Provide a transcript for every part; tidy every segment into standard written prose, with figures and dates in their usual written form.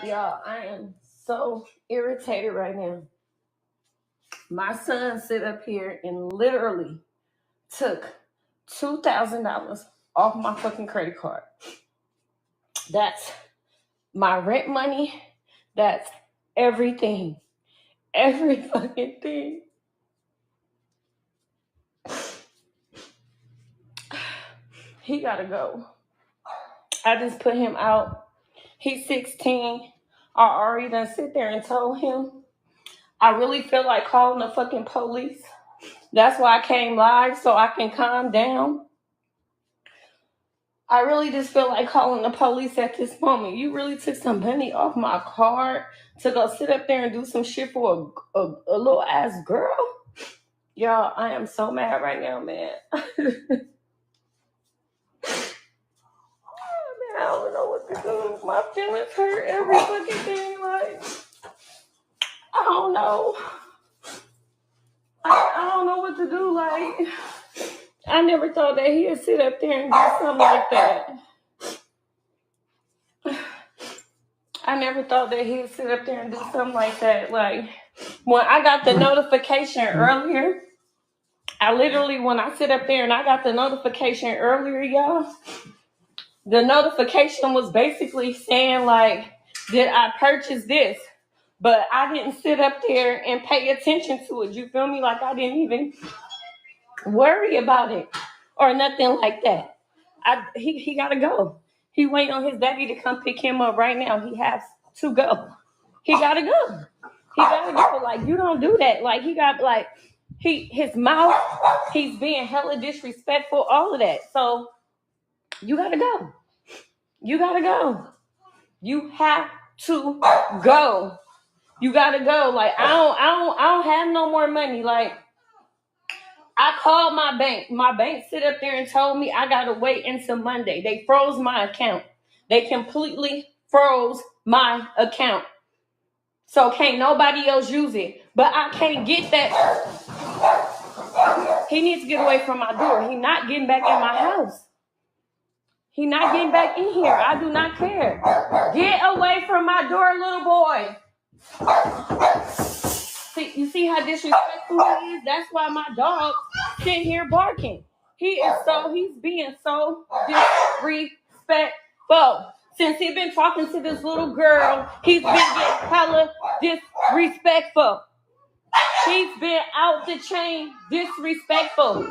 Y'all, I am so irritated right now. My son sit up here and literally took $2,000 off my fucking credit card. That's my rent money. That's everything. Every fucking thing. He gotta go. I just put him out. He's 16. I already done sit there and told him I really feel like calling the fucking police. That's why I came live, so I can calm down. I really just feel like calling the police at this moment. You really took some money off my card to go sit up there and do some shit for a little ass girl? Y'all, I am so mad right now, man. Man, I don't know what to do. My feelings hurt every fucking thing. Like, I don't know. I don't know what to do. Like, I never thought that he'd sit up there and do something like that. I never thought that he'd sit up there and do something like that. Like, when I got the notification earlier, when I sit up there and I got the notification earlier, y'all, the notification was basically saying, like, did I purchase this? But I didn't sit up there and pay attention to it. You feel me? Like, I didn't even worry about it or nothing like that. He got to go. He waiting on his daddy to come pick him up right now. He has to go. He got to go. He got to go. Like, you don't do that. Like, he got, like, his mouth, he's being hella disrespectful, all of that. So, you got to go. You got to go. You have to go. You got to go. Like, I don't have no more money. Like, I called my bank. My bank sit up there and told me I got to wait until Monday. They froze my account. They completely froze my account. So can't nobody else use it. But I can't get that. He needs to get away from my door. He not getting back in my house. He not getting back in here. I do not care. Get away from my door, little boy. See, you see how disrespectful he is? That's why my dog sitting here barking. He's being so disrespectful. Since he been talking to this little girl, he's been getting hella disrespectful. He's been out the chain disrespectful.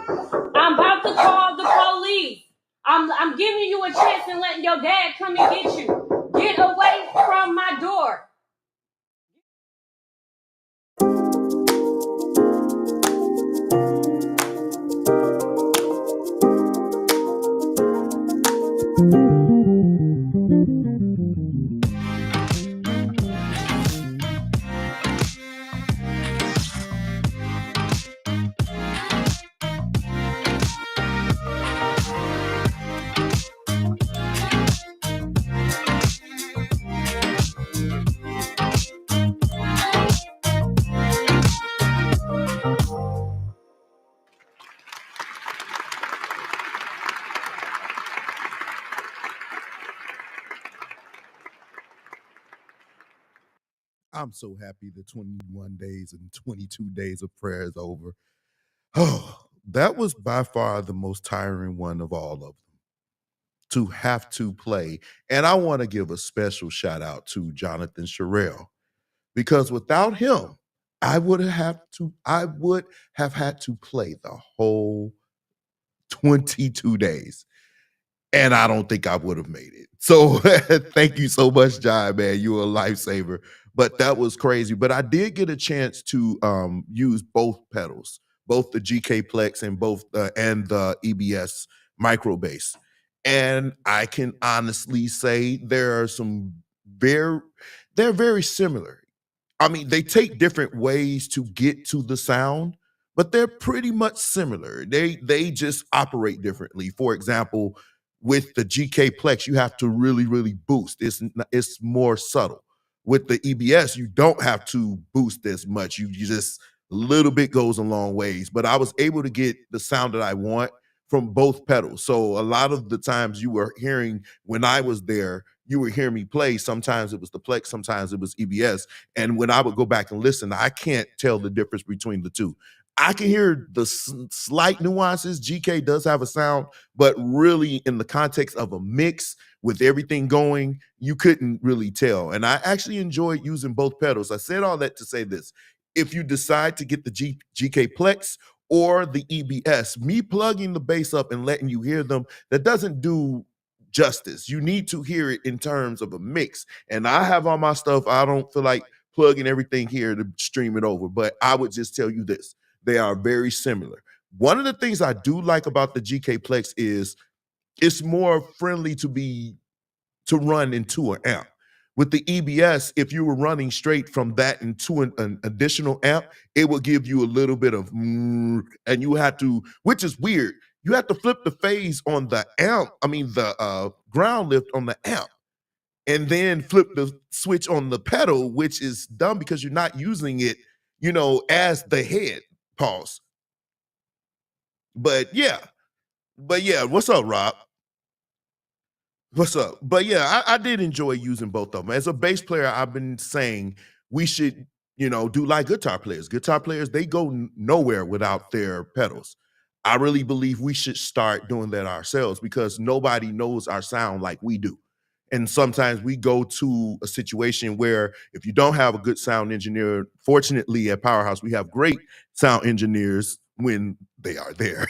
I'm about to call the police. I'm giving you a chance and letting your dad come and get you. Get away from my door. I'm so happy the 21 days and 22 days of prayer is over. Oh, that was by far the most tiring one of all of them to have to play. And I want to give a special shout out to Jonathan Sherrill because without him, I would have had to play the whole 22 days. And I don't think I would have made it. So thank you so much, John, man. You were a lifesaver. But that was crazy. But I did get a chance to use both pedals, both the GK Plex and the EBS micro bass. And I can honestly say they're very similar. I mean, they take different ways to get to the sound, but they're pretty much similar. They just operate differently. For example, with the GK Plex, you have to really boost. It's more subtle. With the EBS, you don't have to boost as much. You just a little bit goes a long ways. But I was able to get the sound that I want from both pedals. So a lot of the times you were hearing when I was there, you would hear me play. Sometimes it was the Plex, sometimes it was EBS. And when I would go back and listen, I can't tell the difference between the two. I can hear the slight nuances. GK does have a sound, but really in the context of a mix with everything going, you couldn't really tell. And I actually enjoyed using both pedals. I said all that to say this. If you decide to get the GK Plex or the EBS, me plugging the bass up and letting you hear them, that doesn't do justice. You need to hear it in terms of a mix. And I have all my stuff. I don't feel like plugging everything here to stream it over, but I would just tell you this. They are very similar. One of the things I do like about the GK Plex is it's more friendly to run into an amp. With the EBS, if you were running straight from that into an additional amp, it will give you a little bit of, and you have to, which is weird. You have to flip the phase on the amp, the ground lift on the amp, and then flip the switch on the pedal, which is dumb because you're not using it, as the head. Pause. But yeah, what's up, Rob? What's up? But yeah, I did enjoy using both of them. As a bass player, I've been saying we should, do like guitar players. Guitar players, they go nowhere without their pedals. I really believe we should start doing that ourselves because nobody knows our sound like we do. And sometimes we go to a situation where if you don't have a good sound engineer, fortunately at Powerhouse, we have great sound engineers when they are there.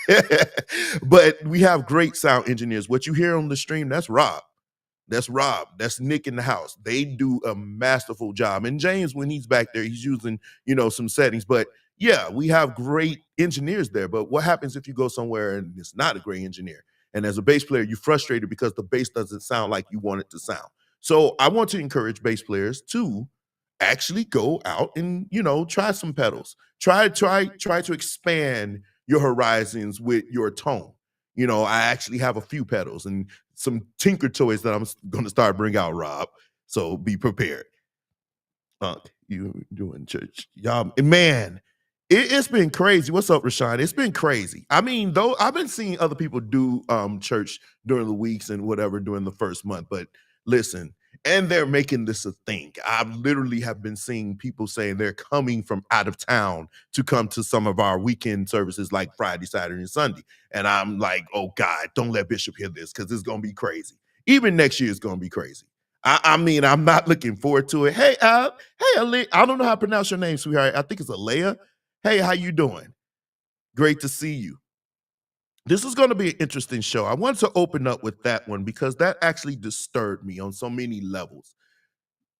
But we have great sound engineers. What you hear on the stream, that's Rob. That's Rob. That's Nick in the house. They do a masterful job. And James, when he's back there, he's using, some settings. But yeah, we have great engineers there. But what happens if you go somewhere and it's not a great engineer? And as a bass player, you're frustrated because the bass doesn't sound like you want it to sound. So I want to encourage bass players to actually go out and, try some pedals. Try to expand your horizons with your tone. I actually have a few pedals and some tinker toys that I'm going to start bring out, Rob. So be prepared. You doing church, y'all? Man, it's been crazy. What's up, Rashawn? It's been crazy. Though I've been seeing other people do church during the weeks and whatever during the first month, but listen, and they're making this a thing. I literally have been seeing people saying they're coming from out of town to come to some of our weekend services like Friday, Saturday, and Sunday. And I'm like, oh God, don't let Bishop hear this because it's gonna be crazy. Even next year is gonna be crazy. I'm not looking forward to it. Hey, Ale, I don't know how to pronounce your name, sweetheart. I think it's Alea. Hey, how you doing? Great to see you. This is going to be an interesting show. I wanted to open up with that one because that actually disturbed me on so many levels.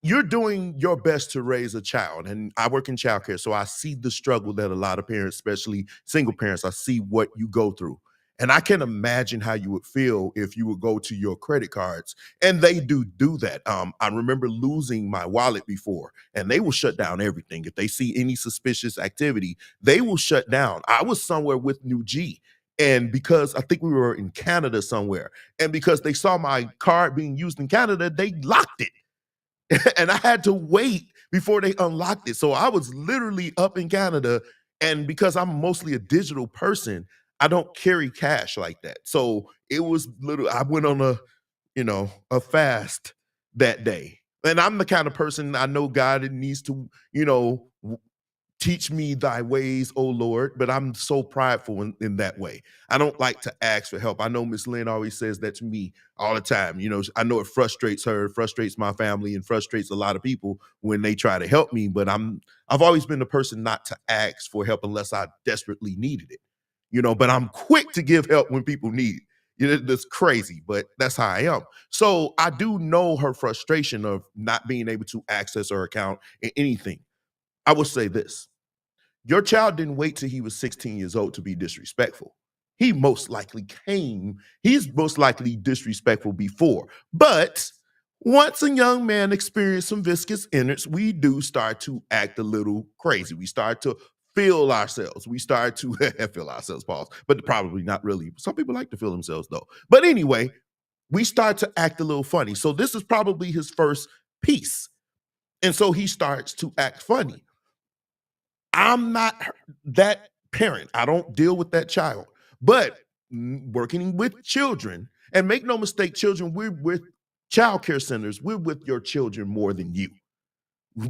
You're doing your best to raise a child, and I work in childcare, so I see the struggle that a lot of parents, especially single parents, I see what you go through. And I can imagine how you would feel if you would go to your credit cards, and they do that. I remember losing my wallet before, and they will shut down everything. If they see any suspicious activity, they will shut down. I was somewhere with New G, and because I think we were in Canada somewhere, and because they saw my card being used in Canada, they locked it. And I had to wait before they unlocked it. So I was literally up in Canada. And because I'm mostly a digital person, I don't carry cash like that. So it was I went on a fast that day. And I'm the kind of person I know God needs to, teach me thy ways, O Lord, but I'm so prideful in that way. I don't like to ask for help. I know Miss Lynn always says that to me all the time. I know it frustrates her, frustrates my family, and frustrates a lot of people when they try to help me. But I've always been the person not to ask for help unless I desperately needed it. But I'm quick to give help when people need it. That's crazy, but that's how I am. So I do know her frustration of not being able to access her account in anything. I will say this. Your child didn't wait till he was 16 years old to be disrespectful. He's most likely disrespectful before. But once a young man experiences some viscous innards, we do start to act a little crazy. We start to feel ourselves. We start to feel ourselves, pause, but probably not really. Some people like to feel themselves though. But anyway, we start to act a little funny. So this is probably his first piece. And so he starts to act funny. I'm not that parent. I don't deal with that child. But working with children, and make no mistake, children, we're Child care centers, we're with your children more than you.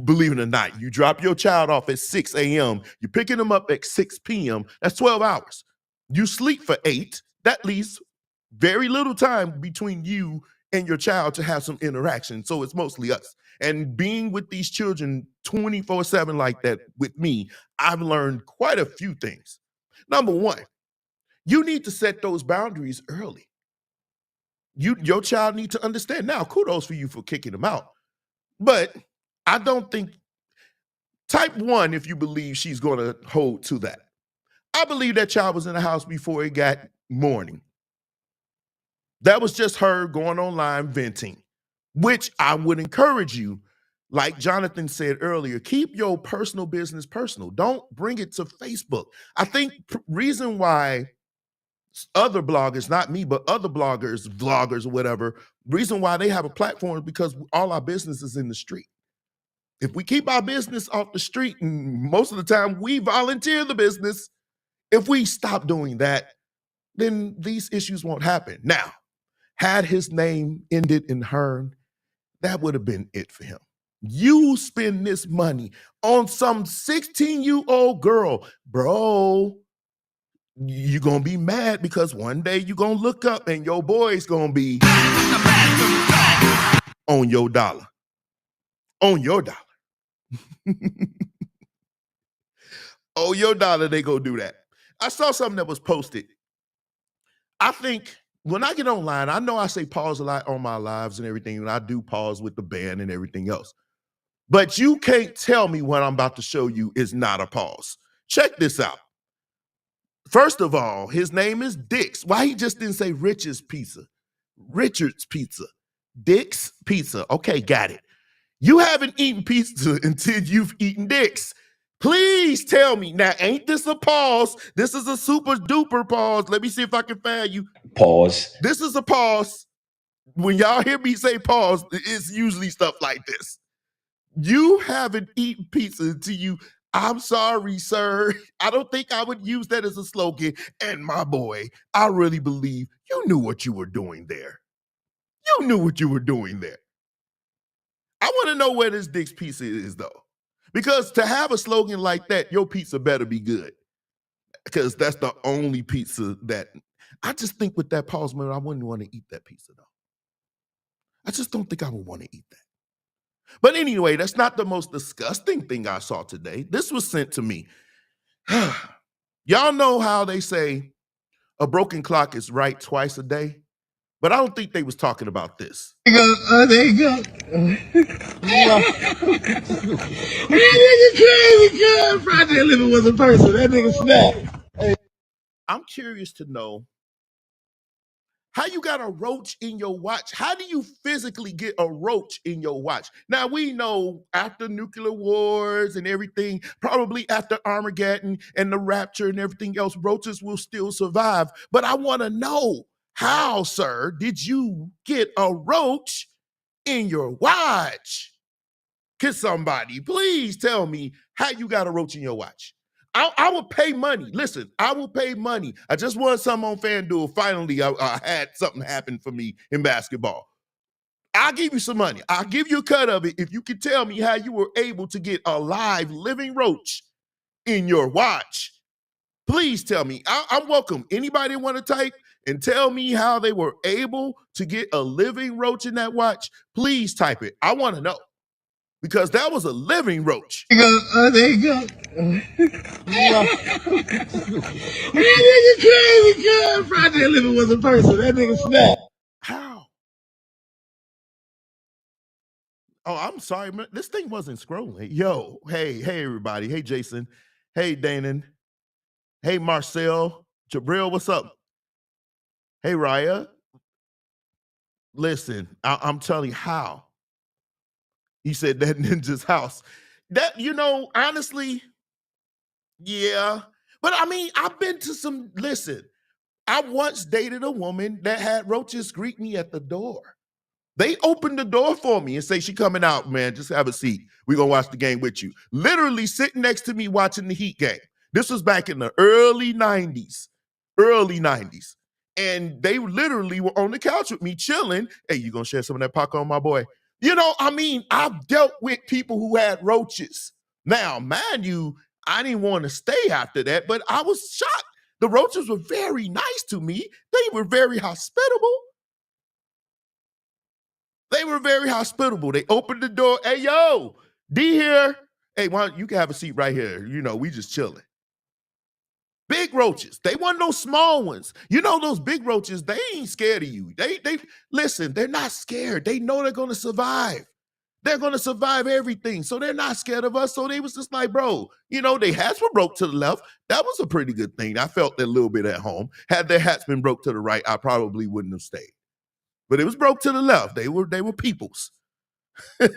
Believe it or not, you drop your child off at 6 a.m., you're picking them up at 6 p.m., that's 12 hours. You sleep for 8, that leaves very little time between you and your child to have some interaction. So it's mostly us. And being with these children 24/7 like that with me, I've learned quite a few things. Number one, you need to set those boundaries early. Your child needs to understand. Now, kudos for you for kicking them out. But I don't think type 1 if you believe she's going to hold to that. I believe that child was in the house before it got morning. That was just her going online venting, which I would encourage you, like Jonathan said earlier, keep your personal business personal. Don't bring it to Facebook. I think reason why other bloggers, not me, but other bloggers, vloggers or whatever, reason why they have a platform is because all our business is in the street. If we keep our business off the street, and most of the time we volunteer the business, if we stop doing that, then these issues won't happen. Now, had his name ended in Hearne, that would have been it for him. You spend this money on some 16-year-old girl, bro, you're going to be mad because one day you're going to look up and your boy's going to be on your dollar. On your dollar. Oh, your dollar, they go do that. I saw something that was posted. I think when I get online, I know I say pause a lot on my lives and everything, and I do pause with the band and everything else. But you can't tell me what I'm about to show you is not a pause. Check this out. First of all, his name is Dick's. Why he just didn't say Richard's Pizza? Richard's Pizza. Dick's Pizza. Okay, got it. You haven't eaten pizza until you've eaten Dick's. Please tell me. Now, ain't this a pause? This is a super duper pause. Let me see if I can find you. Pause. This is a pause. When y'all hear me say pause, it's usually stuff like this. You haven't eaten pizza until you, I'm sorry, sir. I don't think I would use that as a slogan. And my boy, I really believe you knew what you were doing there. You knew what you were doing there. I want to know where this Dick's Pizza is, though. Because to have a slogan like that, your pizza better be good. Because that's the only pizza that, I just think with that pause, man, I wouldn't want to eat that pizza, though. I just don't think I would want to eat that. But anyway, that's not the most disgusting thing I saw today. This was sent to me. Y'all know how they say a broken clock is right twice a day? But I don't think they was talking about this. There you go. That nigga crazy, cuz. Project Living was a person. That nigga snapped. I'm curious to know how you got a roach in your watch. How do you physically get a roach in your watch? Now, we know after nuclear wars and everything, probably after Armageddon and the rapture and everything else, roaches will still survive. But I want to know, how, sir, did you get a roach in your watch? Can somebody please tell me how you got a roach in your watch? I will pay money. Listen, I will pay money. I just won some on FanDuel. Finally, I had something happen for me in basketball. I'll give you some money. I'll give you a cut of it if you can tell me how you were able to get a live living roach in your watch. Please tell me. I'm welcome. Anybody want to type and tell me how they were able to get a living roach in that watch? Please type it. I want to know. Because that was a living roach. There you go. That nigga crazy, cuz. Project Living was a person. That nigga snapped. How? Oh, I'm sorry, man. This thing wasn't scrolling. Yo, hey, everybody. Hey, Jason. Hey, Danon. Hey, Marcel. Jabril, what's up? Hey, Raya. Listen, I'm telling you how. He said that ninja's house. That, honestly, yeah. But I mean, I've been to some, listen, I once dated a woman that had roaches greet me at the door. They opened the door for me and say, she coming out, man, just have a seat. We're going to watch the game with you. Literally sitting next to me watching the Heat game. This was back in the early 90s. And they literally were on the couch with me chilling. Hey, you gonna share some of that popcorn, my boy? You know, I mean, I've dealt with people who had roaches. Now, mind you, I didn't want to stay after that, but I was shocked. The roaches were very nice to me. They were very hospitable. They were very hospitable. They opened the door. Hey, yo, D here. Hey, why don't you can have a seat right here? You know, we just chilling. Big roaches. They weren't no small ones. You know, those big roaches, they ain't scared of you. They listen, they're not scared. They know they're gonna survive. They're gonna survive everything. So they're not scared of us. So they was just like, bro, you know, their hats were broke to the left. That was a pretty good thing. I felt that a little bit at home. Had their hats been broke to the right, I probably wouldn't have stayed. But it was broke to the left. They were peoples. I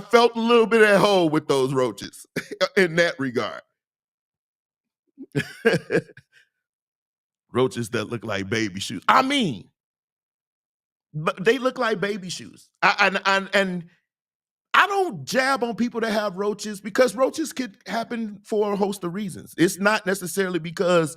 felt a little bit at home with those roaches in that regard. Roaches that look like baby shoes. I mean, but they look like baby shoes. And I don't jab on people that have roaches because roaches could happen for a host of reasons. It's not necessarily because,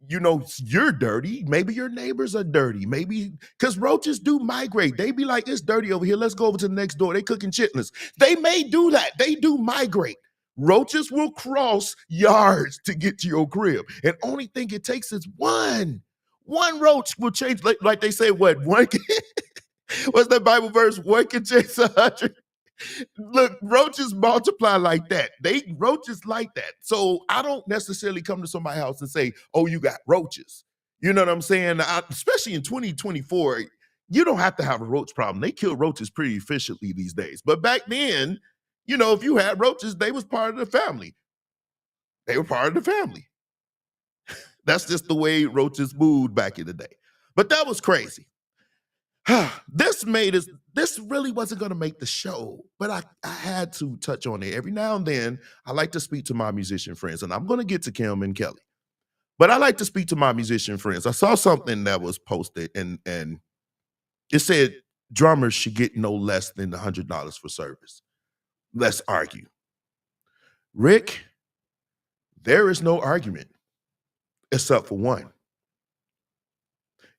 you know, you're dirty. Maybe your neighbors are dirty. Maybe because roaches do migrate. They be like, it's dirty over here. Let's go over to the next door. They cooking chitlins. They may do that. They do migrate. Roaches will cross yards to get to your crib. And only thing it takes is one. One roach will change, like they say, what? One can, what's that Bible verse? One can change 100. Look, roaches multiply like that. Roaches like that. So I don't necessarily come to somebody's house and say, oh, you got roaches. You know what I'm saying? Especially in 2024, you don't have to have a roach problem. They kill roaches pretty efficiently these days. But back then, you know, if you had roaches, they was part of the family. They were part of the family. That's just the way roaches moved back in the day. But that was crazy. This really wasn't going to make the show, but I had to touch on it. Every now and then, I like to speak to my musician friends, and I'm going to get to Kim and Kelly. But I like to speak to my musician friends. I saw something that was posted, and it said drummers should get no less than $100 for service. Let's argue. Rick, there is no argument except for one.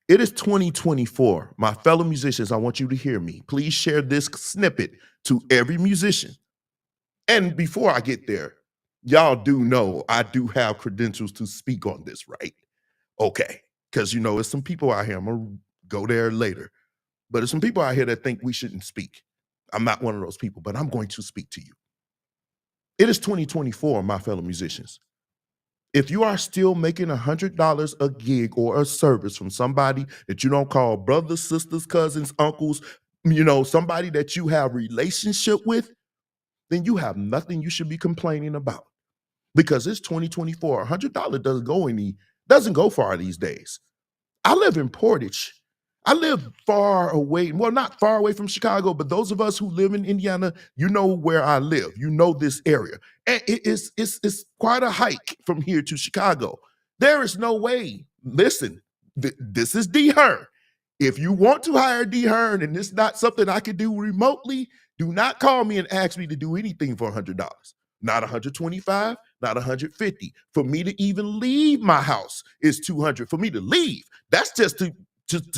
It is 2024. My fellow musicians, I want you to hear me. Please share this snippet to every musician. And before I get there, y'all do know I do have credentials to speak on this, right? Okay. Because, you know, there's some people out here, I'm going to go there later, but there's some people out here that think we shouldn't speak. I'm not one of those people, but I'm going to speak to you. It is 2024, my fellow musicians. If you are still making $100 a gig or a service from somebody that you don't call brothers, sisters, cousins, uncles, you know, somebody that you have relationship with, then you have nothing you should be complaining about. Because it's 2024. $100 doesn't go far these days. I live in Portage. I live far away, well, not far away from Chicago, but those of us who live in Indiana, you know where I live. You know this area. And it's quite a hike from here to Chicago. There is no way. Listen, this is DEE HEARNE. If you want to hire DEE HEARNE and it's not something I can do remotely, do not call me and ask me to do anything for $100. Not $125, not $150. For me to even leave my house is $200. For me to leave, that's just to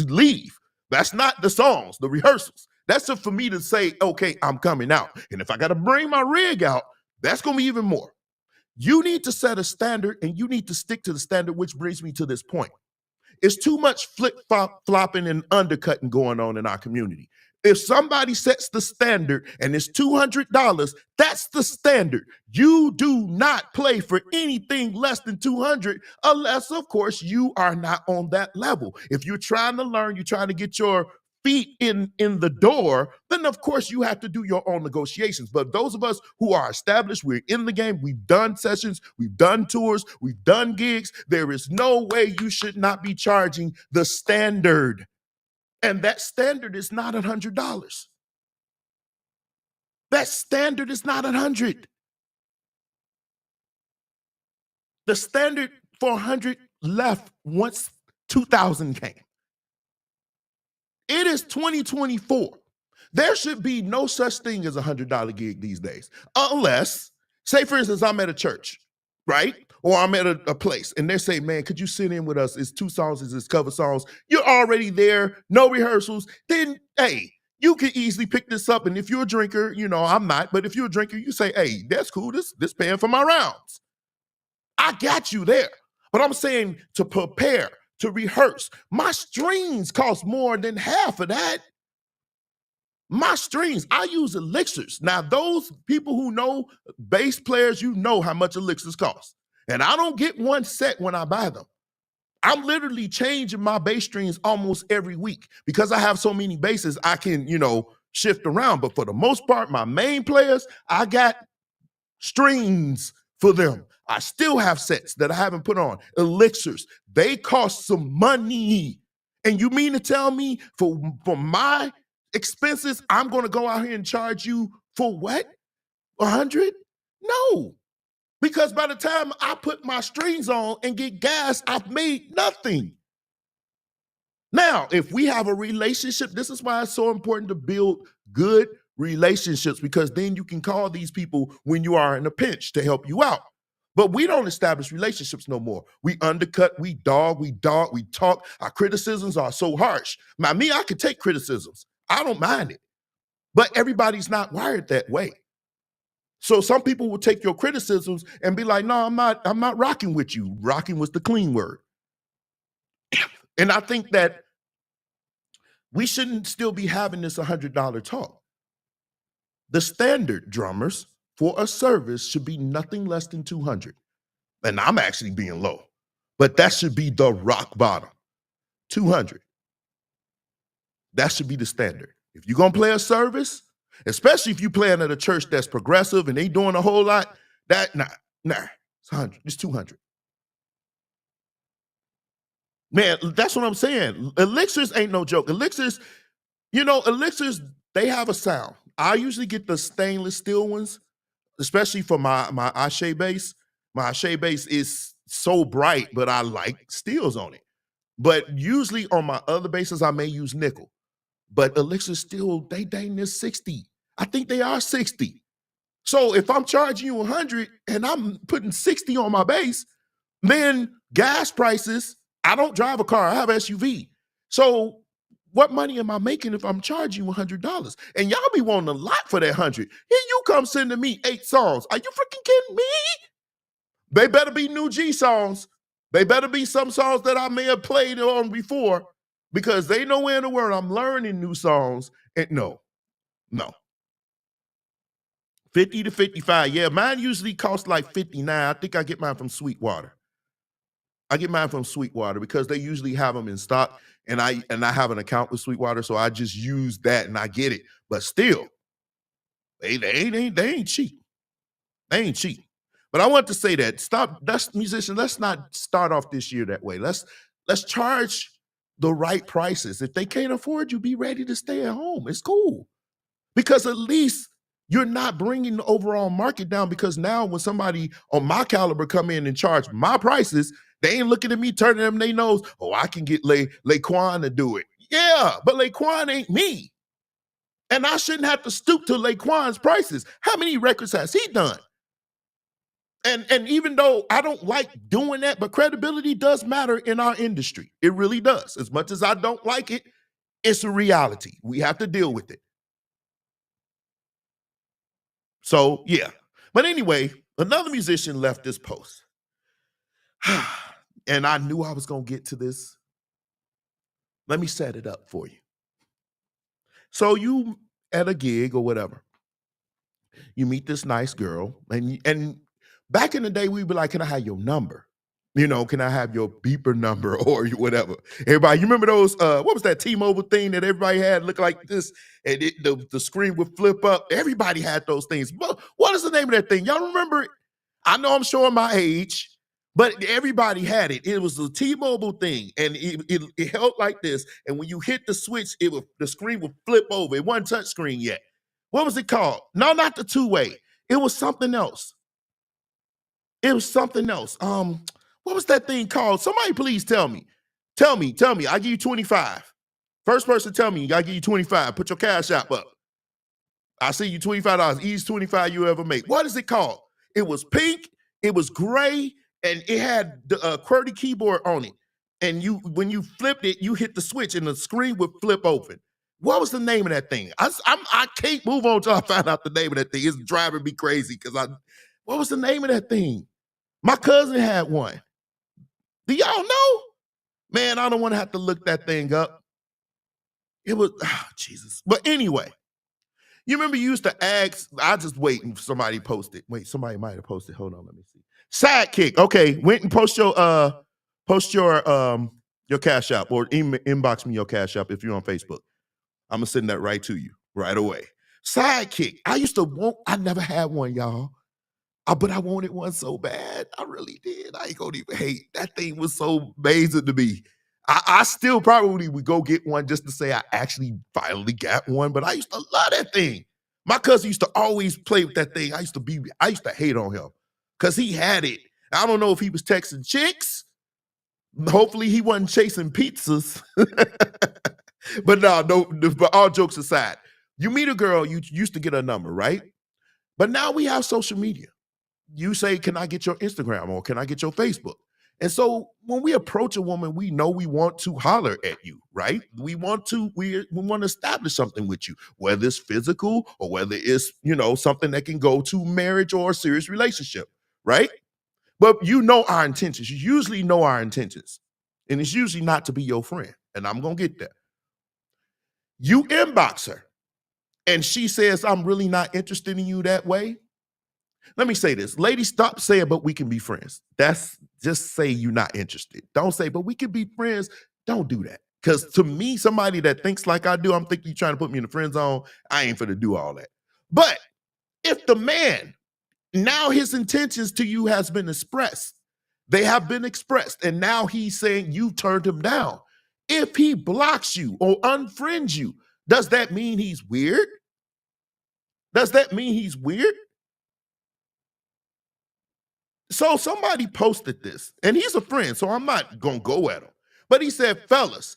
leave. That's not the songs, the rehearsals. That's just for me to say, okay, I'm coming out. And if I got to bring my rig out, that's going to be even more. You need to set a standard and you need to stick to the standard, which brings me to this point. It's too much flip-flopping and undercutting going on in our community. If somebody sets the standard and it's $200, that's the standard. You do not play for anything less than $200 unless, of course, you are not on that level. If you're trying to learn, you're trying to get your feet in the door, then of course you have to do your own negotiations. But those of us who are established, we're in the game, we've done sessions, we've done tours, we've done gigs, there is no way you should not be charging the standard. And that standard is not $100. That standard is not $100. The standard for $100 left once 2000 came. It is 2024. There should be no such thing as a $100 gig these days. Unless, say for instance, I'm at a church, right? or I'm at a place and they say, man, could you sit in with us? It's 2 songs, it's cover songs. You're already there, no rehearsals. Then, hey, you can easily pick this up. And if you're a drinker, you know, I'm not, but if you're a drinker, you say, hey, that's cool. This paying for my rounds. I got you there. But I'm saying to prepare, to rehearse. My strings cost more than half of that. My strings, I use elixirs. Now, those people who know bass players, you know how much elixirs cost. And I don't get one set when I buy them. I'm literally changing my bass strings almost every week because I have so many basses I can, you know, shift around. But for the most part, my main players, I got strings for them. I still have sets that I haven't put on. Elixirs, they cost some money. And you mean to tell me for my expenses, I'm going to go out here and charge you for what? 100? No. Because by the time I put my strings on and get gas, I've made nothing. Now, if we have a relationship, this is why it's so important to build good relationships, because then you can call these people when you are in a pinch to help you out. But we don't establish relationships no more. We undercut, we talk. Our criticisms are so harsh. Now, me, I can take criticisms. I don't mind it. But everybody's not wired that way. So some people will take your criticisms and be like, no, I'm not rocking with you. Rocking was the clean word. And I think that we shouldn't still be having this $100 talk. The standard, drummers, for a service should be nothing less than 200. And I'm actually being low, but that should be the rock bottom, 200. That should be the standard. If you're going to play a service, especially if you're playing at a church that's progressive and they doing a whole lot, nah, it's 100, it's 200. Man, that's what I'm saying. Elixirs ain't no joke. Elixirs, they have a sound. I usually get the stainless steel ones, especially for my Ashe bass. My Ashe bass is so bright, but I like steels on it. But usually on my other basses, I may use nickel. But Elixirs still, they dang near 60. I think they are 60. So if I'm charging you 100 and I'm putting 60 on my bass, then gas prices, I don't drive a car, I have an SUV. So what money am I making if I'm charging you $100? And y'all be wanting a lot for that 100. Here you come sending me 8 songs. Are you freaking kidding me? They better be new G songs. They better be some songs that I may have played on before, because they know where in the world I'm learning new songs. And no. 50 to 55. Yeah, mine usually costs like 59. I think I get mine from Sweetwater. Because they usually have them in stock, and I have an account with Sweetwater, so I just use that and I get it. But still, they ain't cheap. They ain't cheap. But I want to say that's musicians, let's not start off this year that way. Let's charge the right prices. If they can't afford you, be ready to stay at home. It's cool. Because at least you're not bringing the overall market down, because now when somebody on my caliber come in and charge my prices, they ain't looking at me turning them their nose. Oh, I can get Laquan to do it. Yeah, but Laquan ain't me. And I shouldn't have to stoop to Laquan's prices. How many records has he done? And even though I don't like doing that, but credibility does matter in our industry. It really does. As much as I don't like it, it's a reality. We have to deal with it. So, yeah. But anyway, another musician left this post. And I knew I was going to get to this. Let me set it up for you. So you at a gig or whatever, you meet this nice girl, and back in the day, we'd be like, can I have your number? Can I have your beeper number or whatever? Everybody, you remember those, what was that T-Mobile thing that everybody had, look like this, and the screen would flip up? Everybody had those things. What is the name of that thing? Y'all remember it? I know I'm showing my age, but everybody had it. It was the T-Mobile thing, and it held like this, and when you hit the switch, the screen would flip over. It wasn't touch screen yet. What was it called? No, not the two-way. It was something else. What was that thing called? Somebody please tell me. Tell me. I give you 25. First person tell me, I give you 25. Put your cash app up. I see you $25. Easiest 25 you ever make. What is it called? It was pink, it was gray, and it had the QWERTY keyboard on it. And when you flipped it, you hit the switch and the screen would flip open. What was the name of that thing? I can't move on until I find out the name of that thing. It's driving me crazy what was the name of that thing? My cousin had one. Do y'all know? Man, I don't want to have to look that thing up. It was, Jesus. But anyway, you remember you used to ask, I just waiting for somebody to post it. Wait, somebody might have posted. Hold on, let me see. Sidekick. Okay, went and post your Cash App or inbox me your Cash App if you're on Facebook. I'm gonna send that right to you right away. Sidekick. I never had one, y'all. But I wanted one so bad. I really did. I ain't gonna even hate. That thing was so amazing to me. I still probably would go get one just to say I actually finally got one, but I used to love that thing. My cousin used to always play with that thing. I used to hate on him because he had it. I don't know if he was texting chicks. Hopefully he wasn't chasing pizzas. But but all jokes aside, you meet a girl, you used to get a number, right? But now we have social media. You say, can I get your Instagram or can I get your Facebook? And so when we approach a woman, we know we want to holler at you, right? We want to establish something with you, whether it's physical or whether it's, something that can go to marriage or a serious relationship, right? But you know our intentions. You usually know our intentions. And it's usually not to be your friend. And I'm going to get there. You inbox her and she says, I'm really not interested in you that way. Let me say this. Ladies, stop saying, but we can be friends. That's just say you're not interested. Don't say, but we can be friends. Don't do that. Because to me, somebody that thinks like I do, I'm thinking you're trying to put me in the friend zone. I ain't finna do all that. But if the man, now his intentions to you has been expressed, they have been expressed, and now he's saying you turned him down. If he blocks you or unfriends you, does that mean he's weird? Does that mean he's weird? So somebody posted this, and he's a friend, so I'm not going to go at him. But he said, fellas,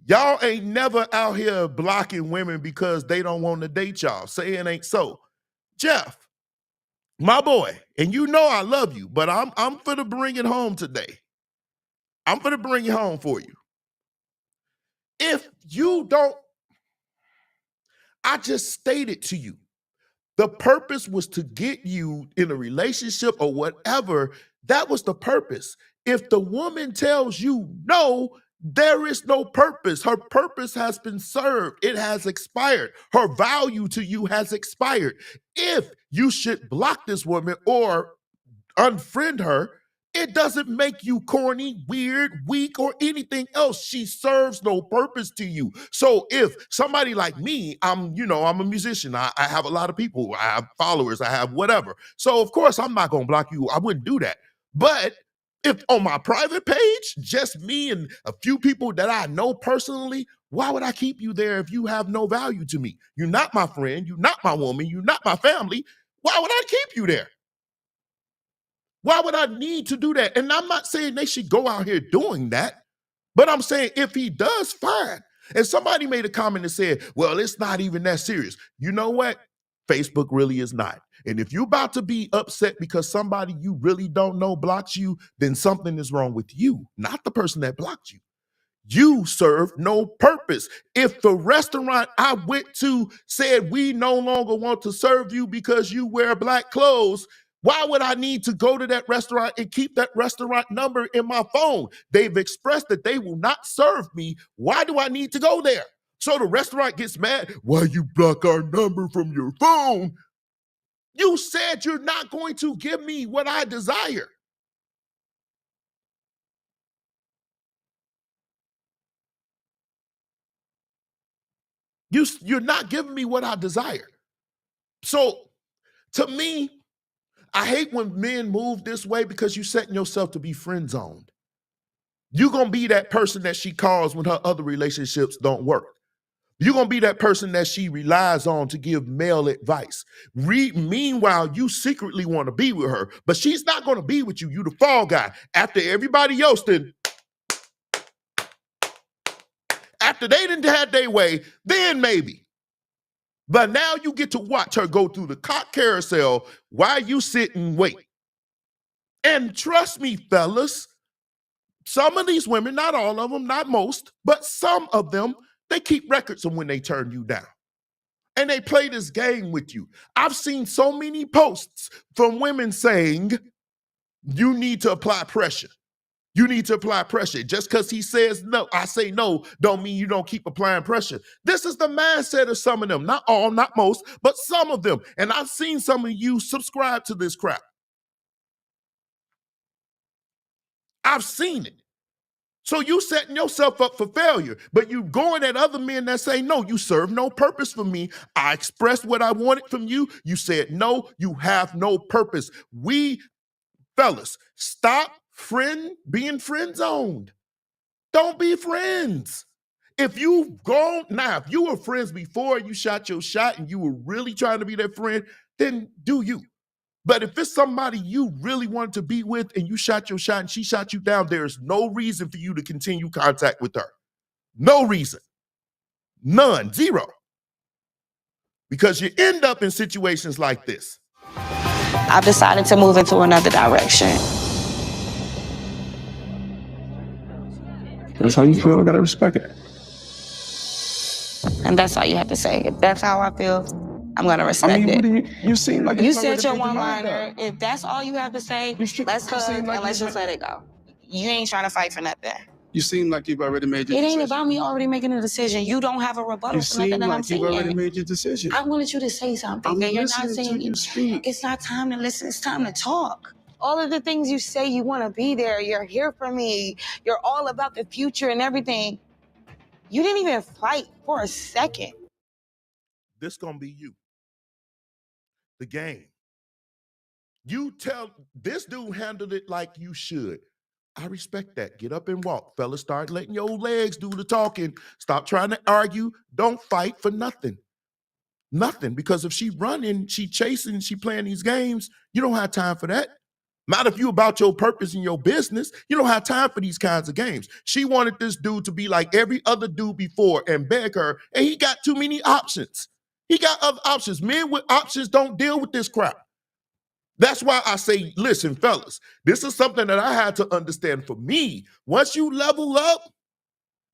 y'all ain't never out here blocking women because they don't want to date y'all. Say it ain't so. Jeff, my boy, and you know I love you, but I'm finna bring it home today. I'm finna bring it home for you. If you don't, I just stated to you, the purpose was to get you in a relationship or whatever. That was the purpose. If the woman tells you no, there is no purpose. Her purpose has been served. It has expired. Her value to you has expired. If you should block this woman or unfriend her, it doesn't make you corny, weird, weak, or anything else. She serves no purpose to you. So if somebody like me, I'm a musician. I have a lot of people. I have followers. I have whatever. So of course, I'm not going to block you. I wouldn't do that. But if on my private page, just me and a few people that I know personally, why would I keep you there if you have no value to me? You're not my friend. You're not my woman. You're not my family. Why would I keep you there? Why would I need to do that? And I'm not saying they should go out here doing that, but I'm saying if he does, fine. And somebody made a comment and said, well, it's not even that serious. You know what? Facebook really is not. And if you're about to be upset because somebody you really don't know blocks you, then something is wrong with you, not the person that blocked you. You serve no purpose. If the restaurant I went to said we no longer want to serve you because you wear black clothes, why would I need to go to that restaurant and keep that restaurant number in my phone? They've expressed that they will not serve me. Why do I need to go there? So the restaurant gets mad. Why you block our number from your phone? You said you're not going to give me what I desire. You're not giving me what I desire. So to me, I hate when men move this way because you're setting yourself to be friend zoned. You're going to be that person that she calls when her other relationships don't work. You're going to be that person that she relies on to give male advice. Meanwhile, you secretly want to be with her, but she's not going to be with you. You the fall guy. After everybody else after they didn't have their way, then maybe. But now you get to watch her go through the cock carousel while you sit and wait. And trust me, fellas, some of these women, not all of them, not most, but some of them, they keep records of when they turn you down. And they play this game with you. I've seen so many posts from women saying, you need to apply pressure. You need to apply pressure. Just because he says no, I say no, don't mean you don't keep applying pressure. This is the mindset of some of them. Not all, not most, but some of them. And I've seen some of you subscribe to this crap. I've seen it. So you setting yourself up for failure, but you going at other men that say, no, you serve no purpose for me. I expressed what I wanted from you. You said, no, you have no purpose. We, fellas, stop being friend zoned. Don't be friends. If you've gone, now, if you were friends before you shot your shot and you were really trying to be that friend, then do you. But if it's somebody you really wanted to be with and you shot your shot and she shot you down, there's no reason for you to continue contact with her. No reason. None. Zero. Because you end up in situations like this. I've decided to move into another direction. That's how you feel. I gotta respect it. And that's all you have to say. If that's how I feel, I'm gonna respect it. What do you seem like You said your one-liner. If that's all you have to say, let's hug and like let's just let it go. You ain't trying to fight for nothing. You seem like you've already made your decision. It ain't about me already making a decision. You don't have a rebuttal for nothing that I'm saying. You seem like you've already made your decision. I wanted you to say something. I'm You're not listening saying to you speak. It's not time to listen. It's time to talk. All of the things you say you want to be there. You're here for me. You're all about the future and everything. You didn't even fight for a second. This gonna be you. The game. You tell this dude handled it like you should. I respect that. Get up and walk. Fellas, start letting your legs do the talking. Stop trying to argue. Don't fight for nothing. Nothing. Because if she running, she chasing, she playing these games, you don't have time for that. Not if you about your purpose and your business. You don't have time for these kinds of games. She wanted this dude to be like every other dude before and beg her, and he got too many options. He got other options. Men with options don't deal with this crap. That's why I say, listen, fellas, this is something that I had to understand for me. Once you level up,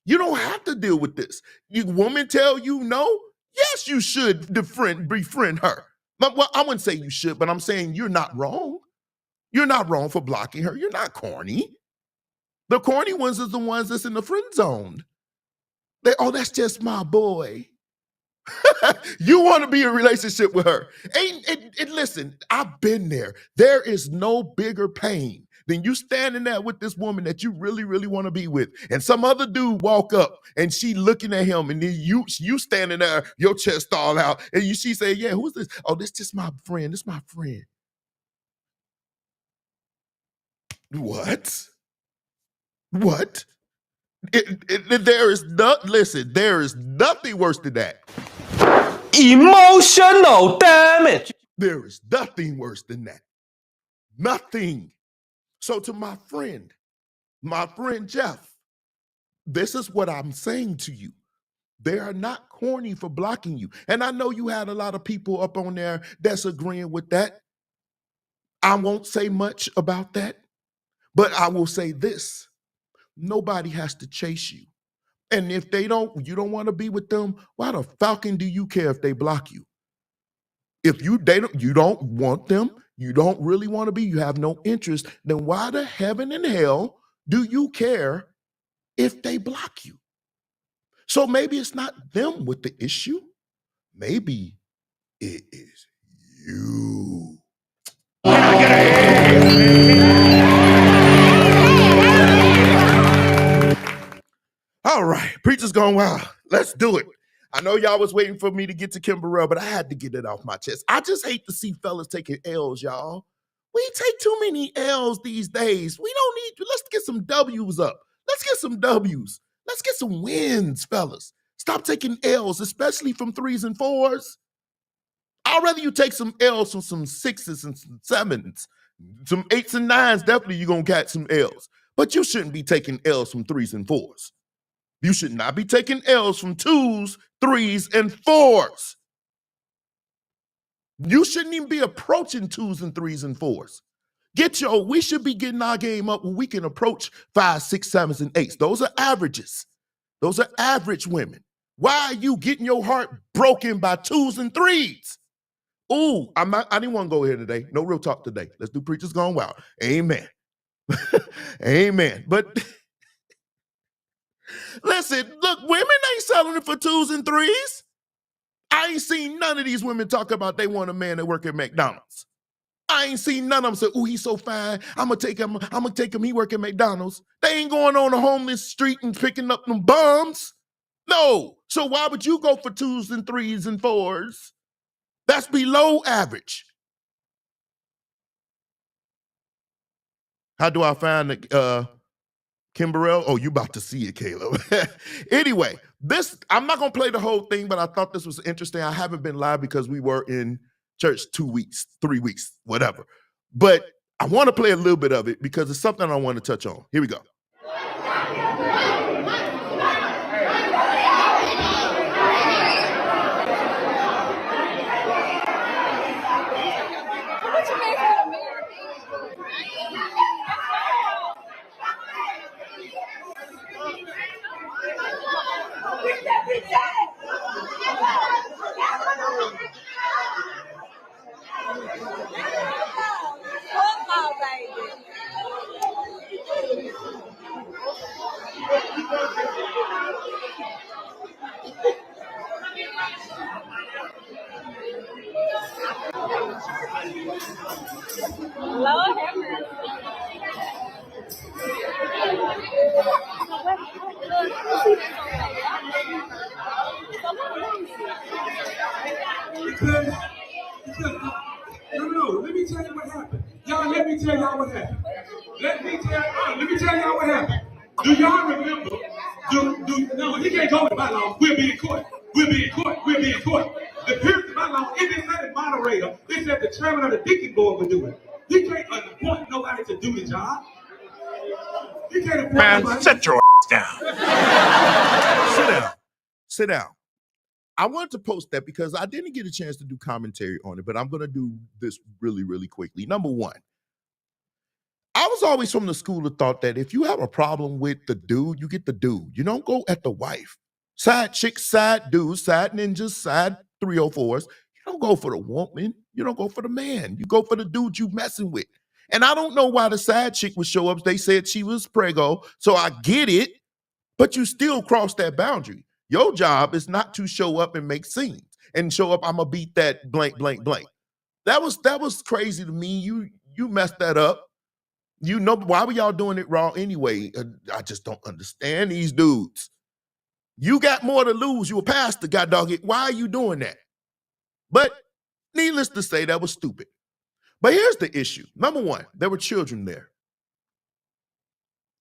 you don't have to deal with this. You woman tell you no, yes, you should befriend her. But, well, I wouldn't say you should, but I'm saying you're not wrong. You're not wrong for blocking her. You're not corny. The corny ones are the ones that's in the friend zone. That's just my boy. You want to be in a relationship with her. Listen, I've been there. There is no bigger pain than you standing there with this woman that you really, really want to be with. And some other dude walk up and she looking at him and then you standing there, your chest all out. And she say, yeah, who's this? Oh, this just my friend. This my friend. What? There is nothing worse than that. Emotional damage. There is nothing worse than that. Nothing. So to my friend Jeff, this is what I'm saying to you. They are not corny for blocking you. And I know you had a lot of people up on there that's agreeing with that. I won't say much about that, but I will say this. Nobody has to chase you. And if you don't want to be with them, why the falcon do you care if they block you? If you don't want them, you don't really want to be, you have no interest, then why the heaven and hell do you care if they block you? So maybe it's not them with the issue. Maybe it is you. All right, preacher's gone wild. Let's do it. I know y'all was waiting for me to get to Kim Burrell, but I had to get it off my chest. I just hate to see fellas taking L's, y'all. We take too many L's these days. We don't need to. Let's get some W's up. Let's get some W's. Let's get some wins, fellas. Stop taking L's, especially from 3s and 4s. I'd rather you take some L's from some 6s and some 7s. Some 8s and 9s, definitely you're going to catch some L's. But you shouldn't be taking L's from 3s and 4s. You should not be taking L's from 2s, 3s, and 4s. You shouldn't even be approaching 2s and 3s and 4s. We should be getting our game up when we can approach 5, 6, 7s, and 8s. Those are averages. Those are average women. Why are you getting your heart broken by 2s and 3s? Ooh, I didn't want to go here today. No real talk today. Let's do Preachers Gone Wild. Amen. Amen. But listen, look, women ain't selling it for 2s and 3s. I ain't seen none of these women talk about they want a man that work at McDonald's. I ain't seen none of them say, "Ooh, he's so fine. I'm gonna take him. He work at McDonald's." They ain't going on a homeless street and picking up them bums. No. So why would you go for 2s and 3s and 4s? That's below average. How do I find Kim Burrell? Oh, you about to see it, Caleb. Anyway, I'm not gonna play the whole thing, but I thought this was interesting. I haven't been live because we were in church 2 weeks, 3 weeks, whatever. But I want to play a little bit of it because it's something I want to touch on. Here we go. Lord have mercy. No, let me tell you what happened. Let me tell y'all what happened. Let me tell y'all what happened. Do y'all remember? No, he can't go to my law. We'll be in court. We'll be in court. We'll be in court. The period of my law, it didn't say the moderator. It said the chairman of the deacon board would do it. He can't appoint nobody to do the job. He can't appoint nobody. Sit your down. Sit down. Sit down. I wanted to post that because I didn't get a chance to do commentary on it, but I'm going to do this really, really quickly. Number one, I was always from the school of thought that if you have a problem with the dude, you get the dude. You don't go at the wife. Side chicks, side dudes, side ninjas, side 304s. You don't go for the woman. You don't go for the man. You go for the dude you messing with. And I don't know why the side chick would show up. They said she was preggo, so I get it, but you still cross that boundary. Your job is not to show up and make scenes and show up, I'm gonna beat that blank, blank, blank. That was crazy to me. You messed that up. You know, why were y'all doing it wrong anyway? I just don't understand these dudes. You got more to lose. You a pastor, god dog it. Why are you doing that? But needless to say, that was stupid. But here's the issue. Number one, there were children there.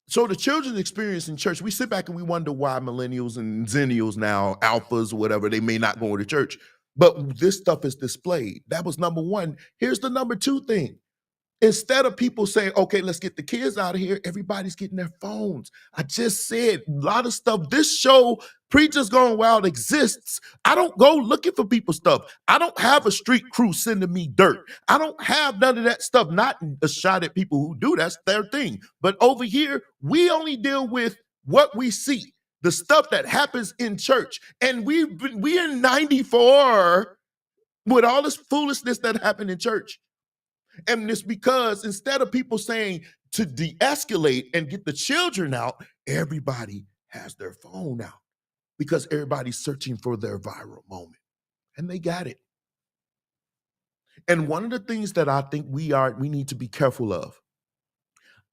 So the children's experience in church, we sit back and we wonder why millennials and zennials now, alphas or whatever, they may not go to church. But this stuff is displayed. That was number one. Here's the number two thing. Instead of people saying, okay, let's get the kids out of here, everybody's getting their phones. I just said a lot of stuff. This show, Preachers Gone Wild, exists. I don't go looking for people's stuff. I don't have a street crew sending me dirt. I don't have none of that stuff. Not a shot at people who do. That's their thing. But over here, we only deal with what we see, the stuff that happens in church. And we in 94 with all this foolishness that happened in church. And it's because instead of people saying to de-escalate and get the children out, everybody has their phone out because everybody's searching for their viral moment. And they got it. And one of the things that I think we need to be careful of,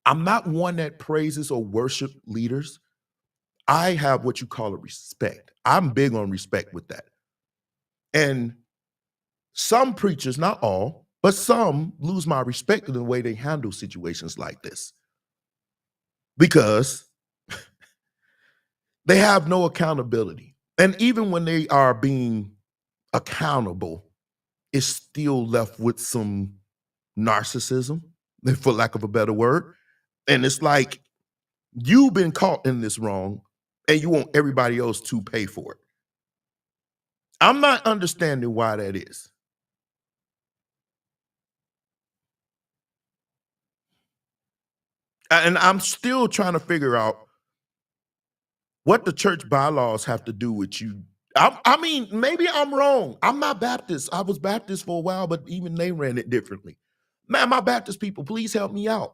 I'm not one that praises or worship leaders. I have what you call a respect. I'm big on respect with that. And some preachers, not all, but some lose my respect in the way they handle situations like this because they have no accountability. And even when they are being accountable, it's still left with some narcissism, for lack of a better word. And it's like, you've been caught in this wrong and you want everybody else to pay for it. I'm not understanding why that is. And I'm still trying to figure out what the church bylaws have to do with you. I mean, maybe I'm wrong. I'm not Baptist. I was Baptist for a while, but even they ran it differently. Man, my Baptist people, please help me out.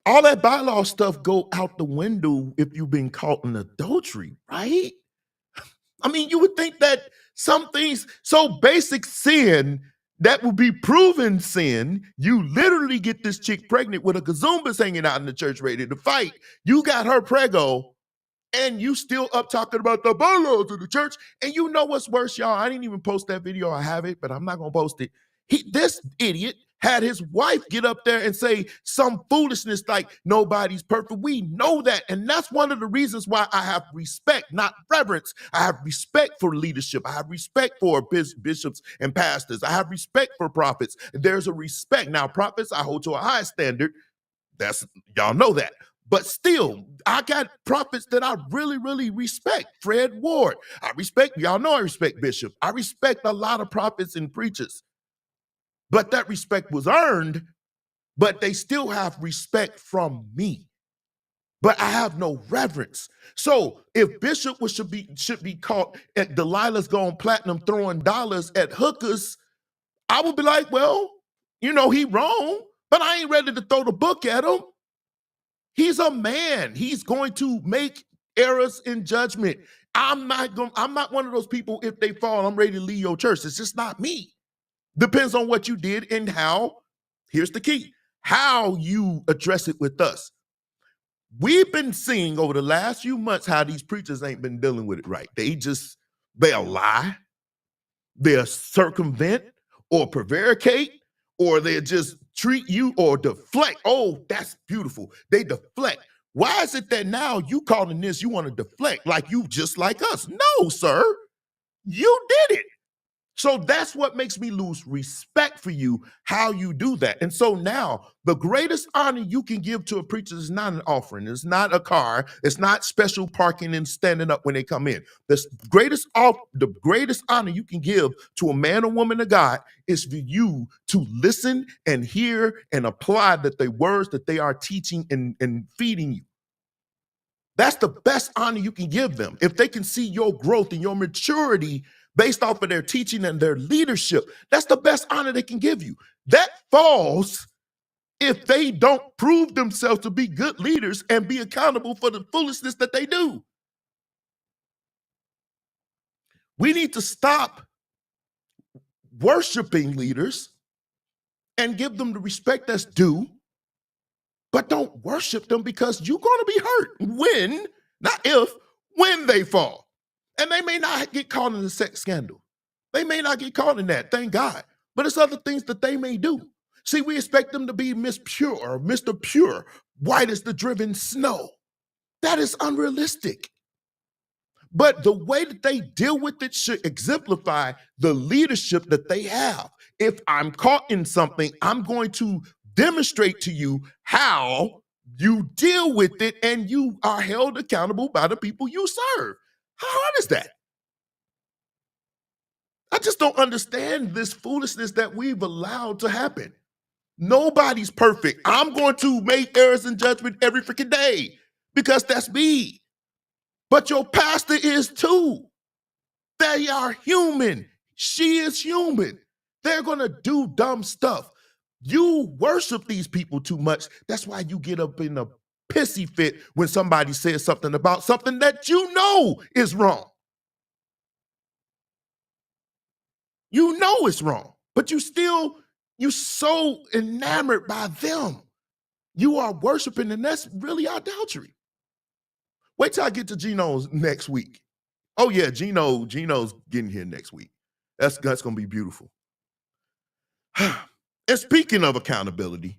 All that bylaw stuff go out the window if you've been caught in adultery, right? I mean, you would think that some things, so basic sin that will be proven sin, you literally get this chick pregnant with a gazumbas hanging out in the church ready to fight. You got her preggo, and you still up talking about the bylaws of the church. And you know what's worse, y'all? I didn't even post that video. I have it, but I'm not going to post it. This idiot had his wife get up there and say some foolishness like nobody's perfect. We know that. And that's one of the reasons why I have respect, not reverence. I have respect for leadership. I have respect for bishops and pastors. I have respect for prophets. There's a respect. Now, prophets, I hold to a high standard. That's, y'all know that. But still, I got prophets that I really, really respect. Fred Ward. I respect, y'all know I respect Bishop. I respect a lot of prophets and preachers. But that respect was earned, but they still have respect from me. But I have no reverence. So if Bishop should be caught at Delilah's Gone Platinum throwing dollars at hookers, I would be like, well, you know, he wrong, but I ain't ready to throw the book at him. He's a man. He's going to make errors in judgment. I'm not one of those people, if they fall, I'm ready to leave your church. It's just not me. Depends on what you did and how, here's the key, how you address it with us. We've been seeing over the last few months how these preachers ain't been dealing with it right. They'll lie, they'll circumvent or prevaricate, or they'll just treat you or deflect. Oh, that's beautiful. They deflect. Why is it that now you calling this, you want to deflect like you just like us? No, sir, you did it. So that's what makes me lose respect for you, how you do that. And so now the greatest honor you can give to a preacher is not an offering. It's not a car. It's not special parking and standing up when they come in. The greatest honor you can give to a man or woman of God is for you to listen and hear and apply the words that they are teaching and feeding you. That's the best honor you can give them. If they can see your growth and your maturity based off of their teaching and their leadership, that's the best honor they can give you. That falls if they don't prove themselves to be good leaders and be accountable for the foolishness that they do. We need to stop worshiping leaders and give them the respect that's due, but don't worship them because you're going to be hurt when, not if, when they fall. And they may not get caught in a sex scandal. They may not get caught in that, thank God. But it's other things that they may do. See, we expect them to be Miss Pure or Mr. Pure, white as the driven snow. That is unrealistic. But the way that they deal with it should exemplify the leadership that they have. If I'm caught in something, I'm going to demonstrate to you how you deal with it, and you are held accountable by the people you serve. How hard is that? I just don't understand this foolishness that we've allowed to happen. Nobody's perfect. I'm going to make errors in judgment every freaking day because that's me. But your pastor is too. They are human. She is human. They're going to do dumb stuff. You worship these people too much. That's why you get up in a pissy fit when somebody says something about something that you know is wrong. You know it's wrong, but you're so enamored by them. You are worshiping, and that's really adultery. Wait till I get to Gino's next week. Oh yeah, Gino's getting here next week. That's gonna be beautiful. And speaking of accountability,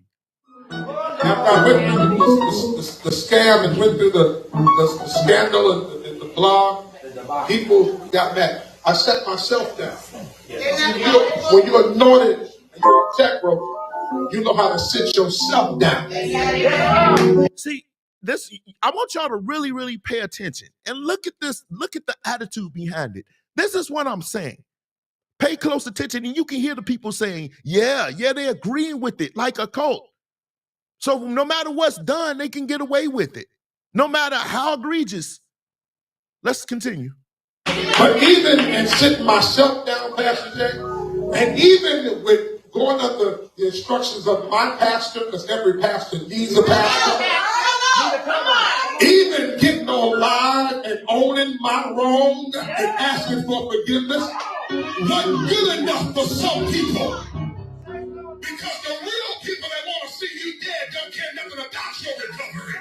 After I went through the scam and went through the scandal and the blog, people got mad. I set myself down. When you're anointed and you're integral, you know how to sit yourself down. see this. I want y'all to really, really pay attention and look at this. Look at the attitude behind it. This is what I'm saying. Pay close attention, and you can hear the people saying, "Yeah, they're agreeing with it like a cult." So no matter what's done, they can get away with it. No matter how egregious. Let's continue. But even in sitting myself down, Pastor Jay, and even with going under the instructions of my pastor, because every pastor needs a pastor, even getting online and owning my wrong and asking for forgiveness wasn't good enough for some people. Because the real people that want to see you dead don't care nothing about your recovery.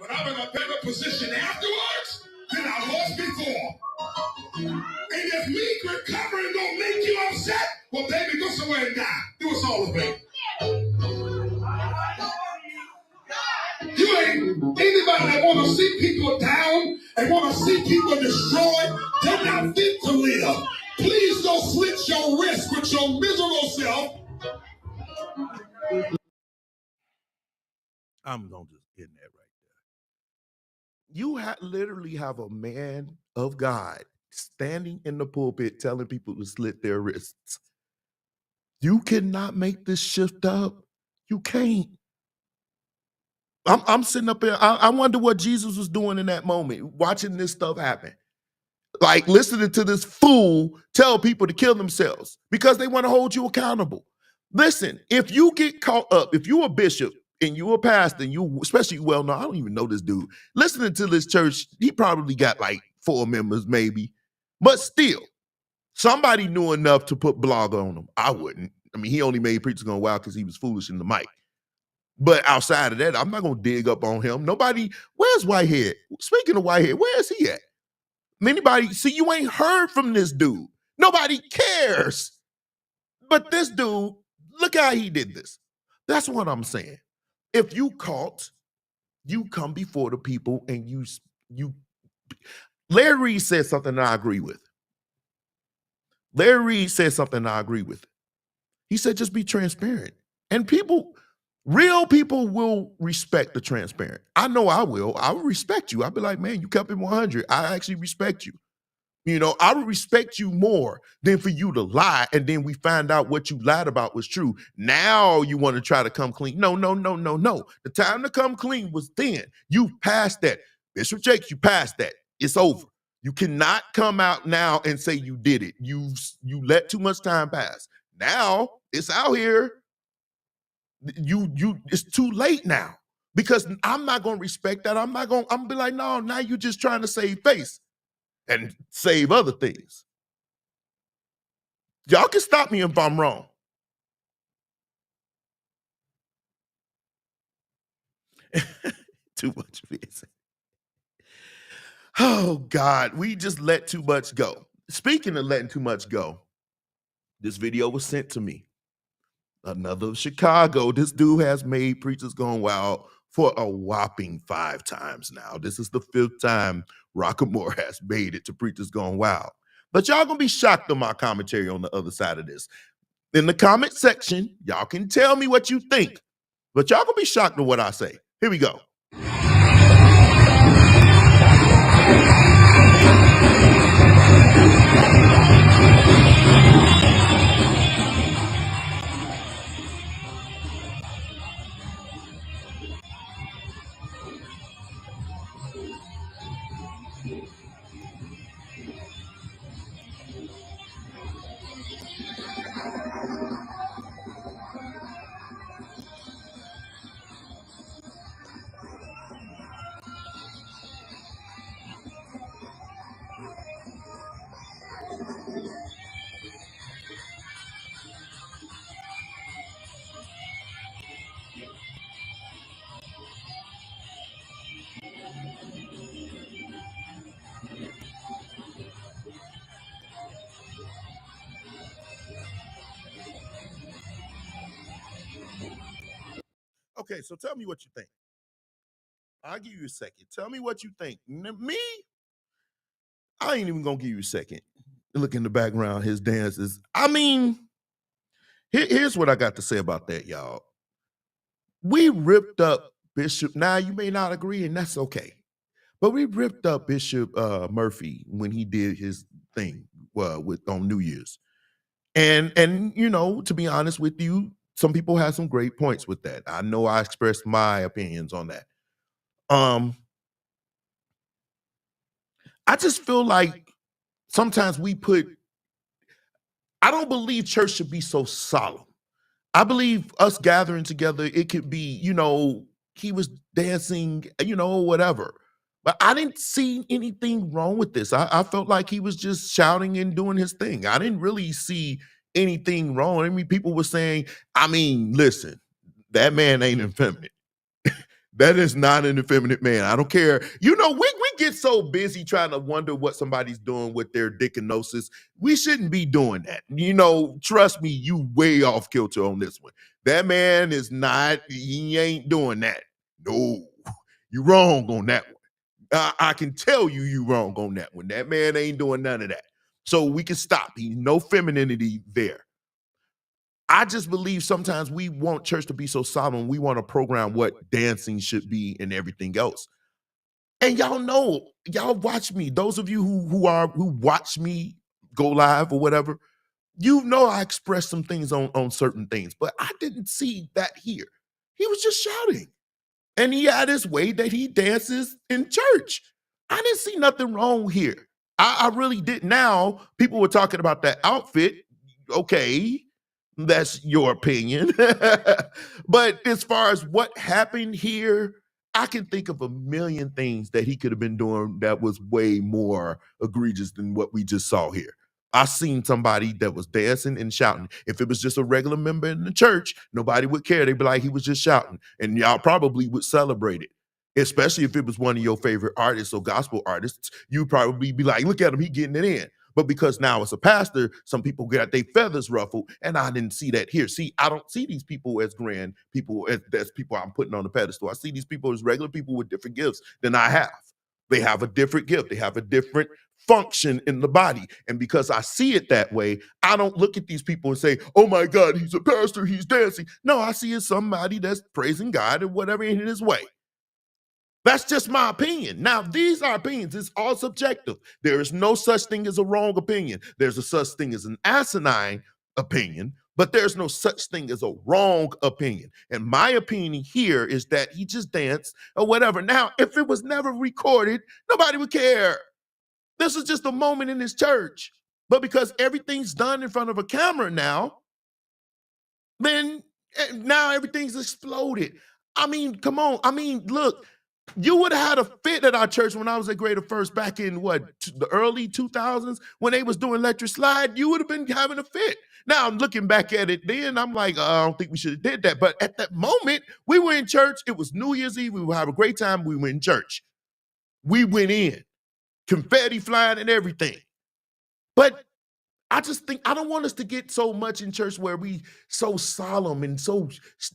But I'm in a better position afterwards than I was before. And if me recovering don't make you upset, well, baby, go somewhere and die. Do us all a favor. You ain't anybody that want to see people down and want to see people destroyed. They're not fit to live. Please don't slit your wrist with your miserable self. I'm going to just end that right there. You literally have a man of God standing in the pulpit telling people to slit their wrists. You cannot make this shift up. You can't. I'm sitting up here. I wonder what Jesus was doing in that moment, watching this stuff happen. Like listening to this fool tell people to kill themselves because they want to hold you accountable. Listen, if you get caught up, if you're a bishop and you're a pastor, and you, especially, well, no, I don't even know this dude. Listening to this church, he probably got like 4 members, maybe. But still, somebody knew enough to put blog on him. I wouldn't. I mean, he only made Preachers Gone Wild because he was foolish in the mic. But outside of that, I'm not going to dig up on him. Nobody, where's Whitehead? Speaking of Whitehead, where's he at? Anybody, see, you ain't heard from this dude. Nobody cares. But this dude, look how he did this. That's what I'm saying. If you caught, you come before the people and you. Larry Reed said something I agree with. Larry Reed said something I agree with. He said, just be transparent. And people, real people will respect the transparent. I know I will. I will respect you. I'll be like, man, you kept it 100. I actually respect you. You know, I would respect you more than for you to lie. And then we find out what you lied about was true. Now you want to try to come clean. No. The time to come clean was then. You passed that. Bishop Jakes, you passed that. It's over. You cannot come out now and say you did it. You let too much time pass. Now it's out here. It's too late now because I'm not going to respect that. I'm going to be like, no, now you're just trying to save face and save other things. Y'all can stop me if I'm wrong. Too much business. Oh, God, we just let too much go. Speaking of letting too much go, this video was sent to me. Another Chicago. This dude has made Preachers Gone Wild for a whopping 5 times now. This is the 5th time Rockamore has made it to Preachers Gone Wild. But y'all gonna be shocked on my commentary on the other side of this. In the comment section, y'all can tell me what you think. But y'all gonna be shocked at what I say. Here we go. Okay, so tell me what you think. I'll give you a second. Tell me what you think. Me? I ain't even gonna give you a second. Look in the background, his dances. I mean, here's what I got to say about that, y'all. We ripped up Bishop. Now, you may not agree, and that's okay. But we ripped up Bishop Murphy when he did his thing on New Year's. And you know, to be honest with you, some people have some great points with that. I know I expressed my opinions on that. I just feel like sometimes I don't believe church should be so solemn. I believe us gathering together, it could be, he was dancing, whatever. But I didn't see anything wrong with this. I felt like he was just shouting and doing his thing. I didn't really see anything wrong. I mean, people were saying, listen, that man ain't effeminate. That is not an effeminate man. I don't care. We get so busy trying to wonder what somebody's doing with their dickenosis. We shouldn't be doing that. Trust me, you way off kilter on this one. That man is not, he ain't doing that. No, you wrong on that one. I can tell you wrong on that one. That man ain't doing none of that. So we can stop. No femininity there. I just believe sometimes we want church to be so solemn. We want to program what dancing should be and everything else. And y'all watch me. Those of you who watch me go live or whatever, I express some things on certain things, but I didn't see that here. He was just shouting. And he had his way that he dances in church. I didn't see nothing wrong here. I really did. Now, people were talking about that outfit. Okay, that's your opinion. But as far as what happened here, I can think of a million things that he could have been doing that was way more egregious than what we just saw here. I seen somebody that was dancing and shouting. If it was just a regular member in the church, nobody would care. They'd be like, he was just shouting. And y'all probably would celebrate it. Especially if it was one of your favorite artists or gospel artists, you'd probably be like, look at him, he getting it in. But because now it's a pastor, some people got their feathers ruffled, and I didn't see that here. See, I don't see these people as grand people, as people I'm putting on the pedestal. I see these people as regular people with different gifts than I have. They have a different gift. They have a different function in the body. And because I see it that way, I don't look at these people and say, oh my God, he's a pastor, he's dancing. No, I see it as somebody that's praising God and whatever in his way. That's just my opinion. Now, these are opinions. It's all subjective. There is no such thing as a wrong opinion. There's a such thing as an asinine opinion, but there's no such thing as a wrong opinion. And my opinion here is that he just danced or whatever. Now, if it was never recorded, nobody would care. This is just a moment in his church. But because everything's done in front of a camera now, then now everything's exploded. Come on. Look. You would have had a fit at our church when I was at Greater First back in the early 2000s when they was doing Electric Slide. You would have been having a fit. Now I'm looking back at it then, I'm like, I don't think we should have did that. But at that moment, we were in church. It was New Year's Eve. We would have a great time. We were in church. We went in, confetti flying and everything. But I just think I don't want us to get so much in church where we so solemn and so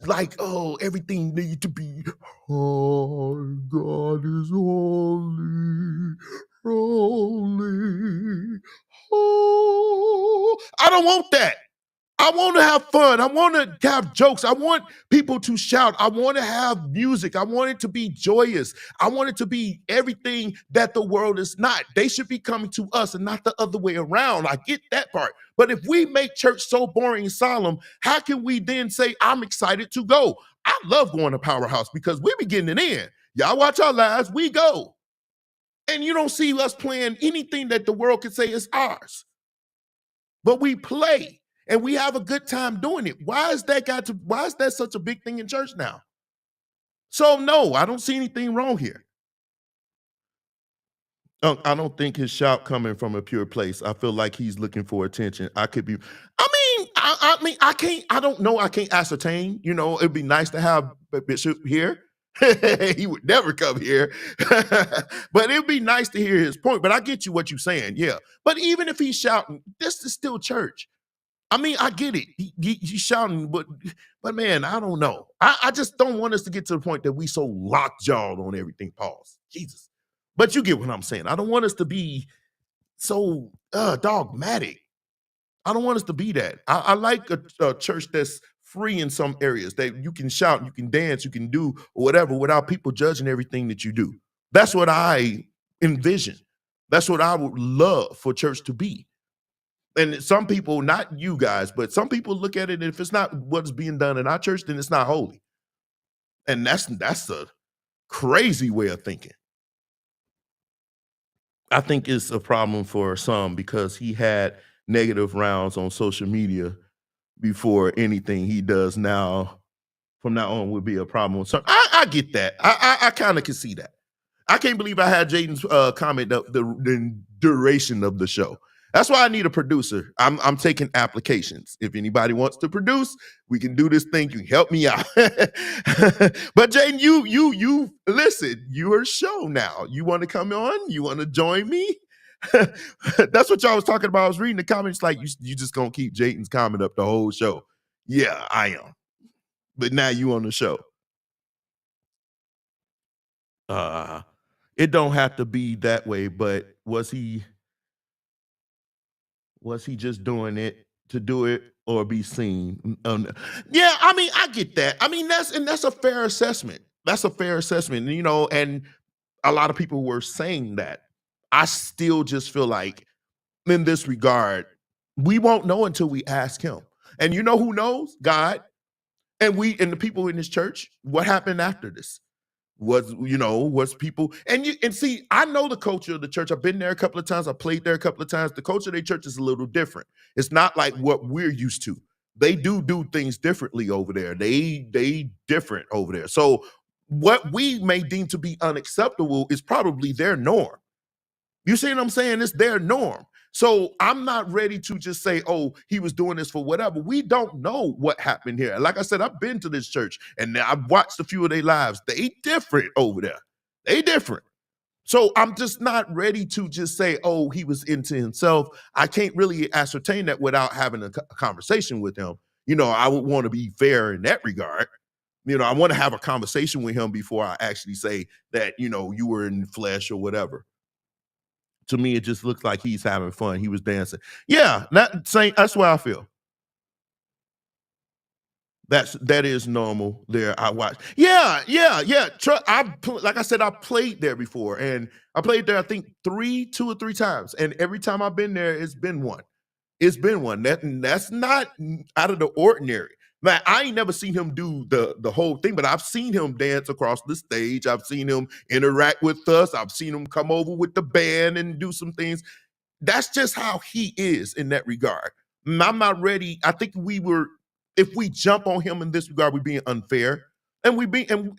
like, oh, everything needs to be, oh, God is holy, holy, oh. I don't want that. I want to have fun. I want to have jokes. I want people to shout. I want to have music. I want it to be joyous. I want it to be everything that the world is not. They should be coming to us and not the other way around. I get that part. But if we make church so boring and solemn, how can we then say, I'm excited to go? I love going to Powerhouse because we be getting it in. Y'all watch our lives, we go. And you don't see us playing anything that the world can say is ours. But we play. And we have a good time doing it. Why is that such a big thing in church now? So no, I don't see anything wrong here. I don't think his shout coming from a pure place. I feel like he's looking for attention. I could be, I don't know. I can't ascertain, it'd be nice to have Bishop here. He would never come here. But it'd be nice to hear his point. But I get you what you're saying. Yeah. But even if he's shouting, this is still church. I get it. He's shouting, but man, I don't know. I just don't want us to get to the point that we so lockjawed on everything. Pause. Jesus. But you get what I'm saying. I don't want us to be so dogmatic. I don't want us to be that. I like a church that's free in some areas, that you can shout, you can dance, you can do whatever without people judging everything that you do. That's what I envision. That's what I would love for church to be. And some people, not you guys, but some people look at it, and if it's not what's being done in our church, then it's not holy. And that's a crazy way of thinking. I think it's a problem for some because he had negative rounds on social media before anything he does now from now on would be a problem. So I get that. I kind of can see that. I can't believe I had Jaden's comment the duration of the show. That's why I need a producer. I'm taking applications. If anybody wants to produce, we can do this thing. You can help me out. But Jaden, you listen. You're a show now. You want to come on? You want to join me? That's what y'all was talking about. I was reading the comments like you just gonna keep Jaden's comment up the whole show. Yeah, I am. But now you on the show. It don't have to be that way, but was he just doing it to do it or be seen? Yeah, I mean, I get that. I mean, that's a fair assessment. That's a fair assessment, you know, and a lot of people were saying that. I still just feel like in this regard, we won't know until we ask him. And you know who knows? God. And the people in this church, what happened after this? Was people and see, I know the culture of the church. I've been there a couple of times. I played there a couple of times. The culture of their church is a little different. It's not like what we're used to. They do things differently over there. They different over there. So what we may deem to be unacceptable is probably their norm. You see what I'm saying? It's their norm. So I'm not ready to just say, oh, he was doing this for whatever. We don't know what happened here. Like I said, I've been to this church and I've watched a few of their lives. They different over there. They different. So I'm just not ready to just say, oh, he was into himself. I can't really ascertain that without having a conversation with him. You know, I would want to be fair in that regard. You know, I want to have a conversation with him before I actually say that, you know, you were in flesh or whatever. To me, it just looks like he's having fun. He was dancing. Yeah, that's why I feel. That is normal there. I watch. Yeah. Like I said, I played there before, and I played there, I think 2 or 3 times. And every time I've been there, it's been one. It's been one. That's not out of the ordinary. Like, I ain't never seen him do the whole thing, but I've seen him dance across the stage. I've seen him interact with us. I've seen him come over with the band and do some things. That's just how he is in that regard. I'm not ready. I think if we jump on him in this regard, we're being unfair. And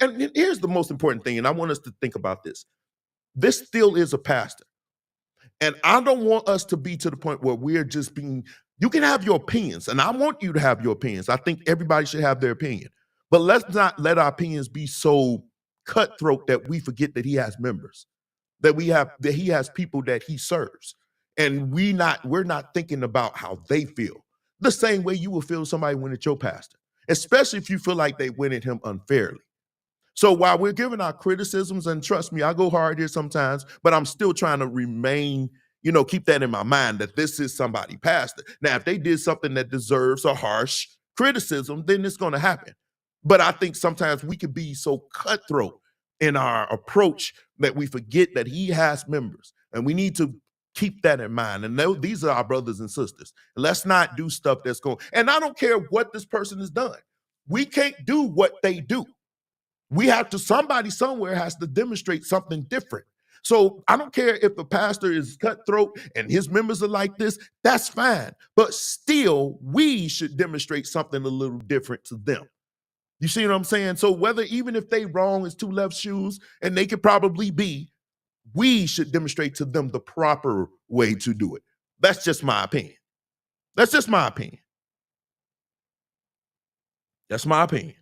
and here's the most important thing, and I want us to think about this. This still is a pastor. And I don't want us to be to the point where we're just you can have your opinions, and I want you to have your opinions. I think everybody should have their opinion. But let's not let our opinions be so cutthroat that we forget that he has members, that he has people that he serves. And we're not thinking about how they feel. The same way you will feel somebody went at your pastor, especially if you feel like they went at him unfairly. So while we're giving our criticisms, and trust me, I go hard here sometimes, but I'm still trying to remain, keep that in my mind that this is somebody pastor. Now, if they did something that deserves a harsh criticism, then it's going to happen. But I think sometimes we can be so cutthroat in our approach that we forget that he has members, and we need to keep that in mind. And these are our brothers and sisters. Let's not do stuff that's going. And I don't care what this person has done. We can't do what they do. We have to, somebody somewhere has to demonstrate something different. So I don't care if the pastor is cutthroat and his members are like this, that's fine. But still, we should demonstrate something a little different to them. You see what I'm saying? So even if they wrong is 2 left shoes, and they could probably be, we should demonstrate to them the proper way to do it. That's just my opinion. That's just my opinion. That's my opinion.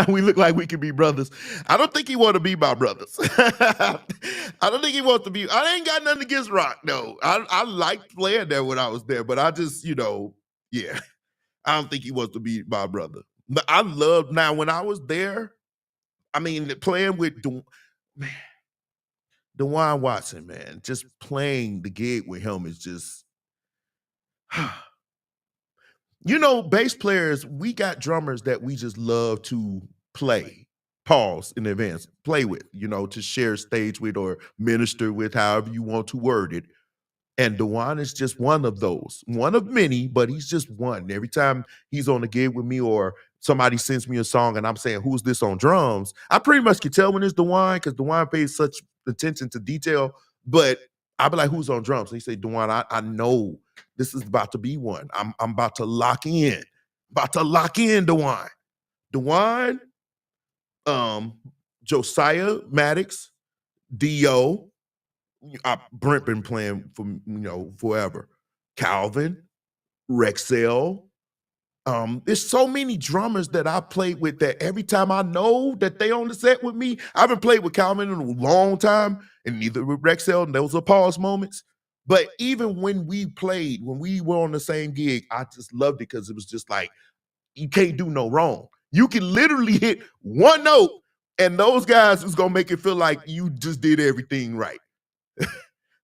We look like we could be brothers. I don't think he want to be my brothers. I don't think he wants to be. I ain't got nothing against Rock, though. I liked playing there when I was there, but I just, yeah. I don't think he wants to be my brother. But I love, now when I was there, I mean, playing with DeJuan Watson, man, just playing the gig with him is just, bass players, we got drummers that we just love to play. pause in advance, play with, to share stage with or minister with, however you want to word it. And Dewan is just one of those, one of many, but he's just one. Every time he's on a gig with me or somebody sends me a song and I'm saying, who's this on drums? I pretty much can tell when it's Dewan because Dewan pays such attention to detail, but I'll be like, who's on drums? And he say, Dewan, I know this is about to be one. I'm about to lock in. Dewan. Dewan, Josiah Maddox, D.O., Brent been playing for forever. Calvin, Rexell. There's so many drummers that I played with that every time I know that they on the set with me. I haven't played with Calvin in a long time, and neither with Rexell, and those are pause moments. But even when we were on the same gig, I just loved it because it was just like, you can't do no wrong. You can literally hit one note, and those guys is gonna make it feel like you just did everything right.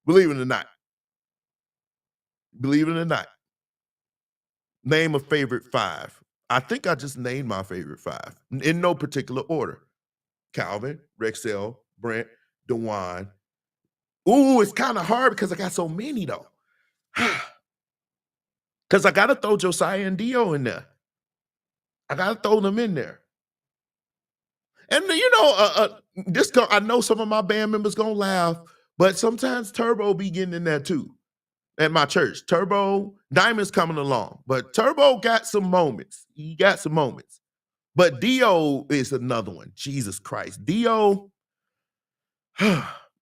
Believe it or not. Name a favorite 5. I think I just named my favorite 5 in no particular order. Calvin, Rexell, Brent, Dewan. Ooh, it's kind of hard because I got so many though. Because I got to throw Josiah and Dio in there. I got to throw them in there. And I know some of my band members going to laugh, but sometimes Turbo be getting in there too. At my church, Turbo, Diamond's coming along, but Turbo got some moments. He got some moments. But Dio is another one. Jesus Christ. Dio,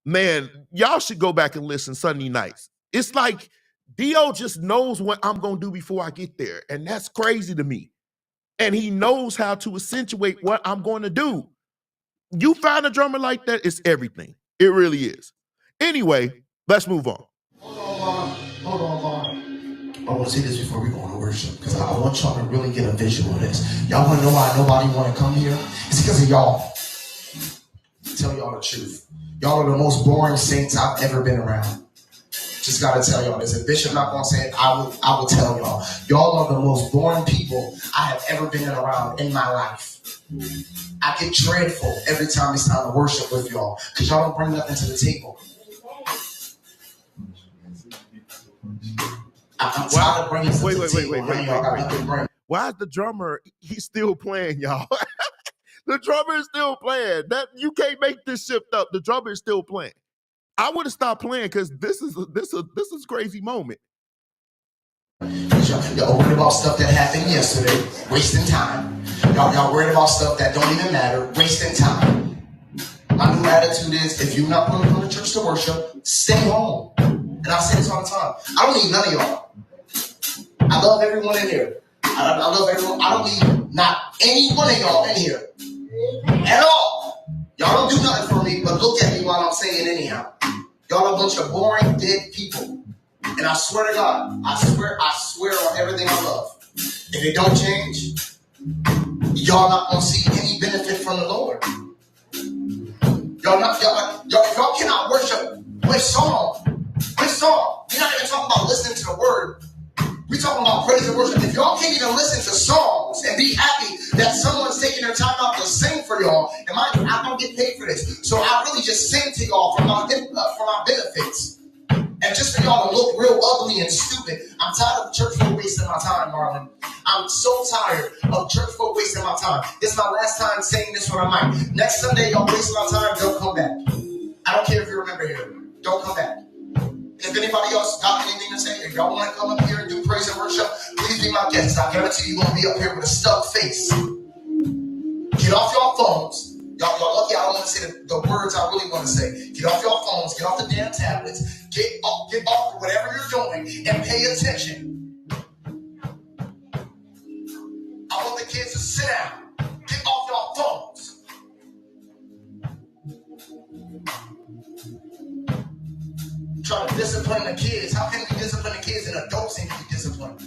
man, y'all should go back and listen Sunday nights. It's like Dio just knows what I'm going to do before I get there. And that's crazy to me. And he knows how to accentuate what I'm going to do. You find a drummer like that, it's everything. It really is. Anyway, let's move on. Hold on. I want to say this before we go on to worship, because I want y'all to really get a visual of this. Y'all want to know why nobody want to come here? It's because of y'all. I'll tell y'all the truth. Y'all are the most boring saints I've ever been around. Just got to tell y'all this. If Bishop not going to say it, I will tell y'all. Y'all are the most boring people I have ever been around in my life. I get dreadful every time it's time to worship with y'all, because y'all don't bring nothing to the table. I'm tired of bringing something to the table. Wait. Why is the drummer, he's still playing, y'all? The drummer is still playing. That you can't make this shift up. The drummer is still playing. I would have stopped playing because this is a crazy moment. Y'all worried about stuff that happened yesterday, wasting time. Y'all worried about stuff that don't even matter, wasting time. My new attitude is, if you're not going to go to church to worship, stay home. And I say this all the time. I don't need none of y'all. I love everyone in here. I love everyone. I don't need not any one of y'all in here at all. Y'all don't do nothing for me, but look at me while I'm saying it anyhow. Y'all are a bunch of boring, dead people. And I swear to God, I swear on everything I love. If it don't change, y'all not gonna see any benefit from the Lord. If y'all cannot worship with song. We're not even talking about listening to the word. We're talking about praise and worship. If y'all can't even listen to songs and be happy that someone's taking their time out to sing for y'all, and mind you, I don't get paid for this. So I really just sing to y'all for my benefits. And just for y'all to look real ugly and stupid. I'm tired of church folk wasting my time, Marlon. I'm so tired of church folk wasting my time. This is my last time saying this when I'm out. Next Sunday, y'all waste my time, don't come back. I don't care if you remember here. Don't come back. If anybody else got anything to say, if y'all want to come up here and do praise and worship, please be my guest. I guarantee you're going to be up here with a stuck face. Get off your phones. Y'all lucky I don't want to say the words I really want to say. Get off your phones. Get off the damn tablets. Get off whatever you're doing and pay attention. I want the kids to sit down. Get off your phones. Trying to discipline the kids. How can we discipline the kids and adults ain't be disciplined?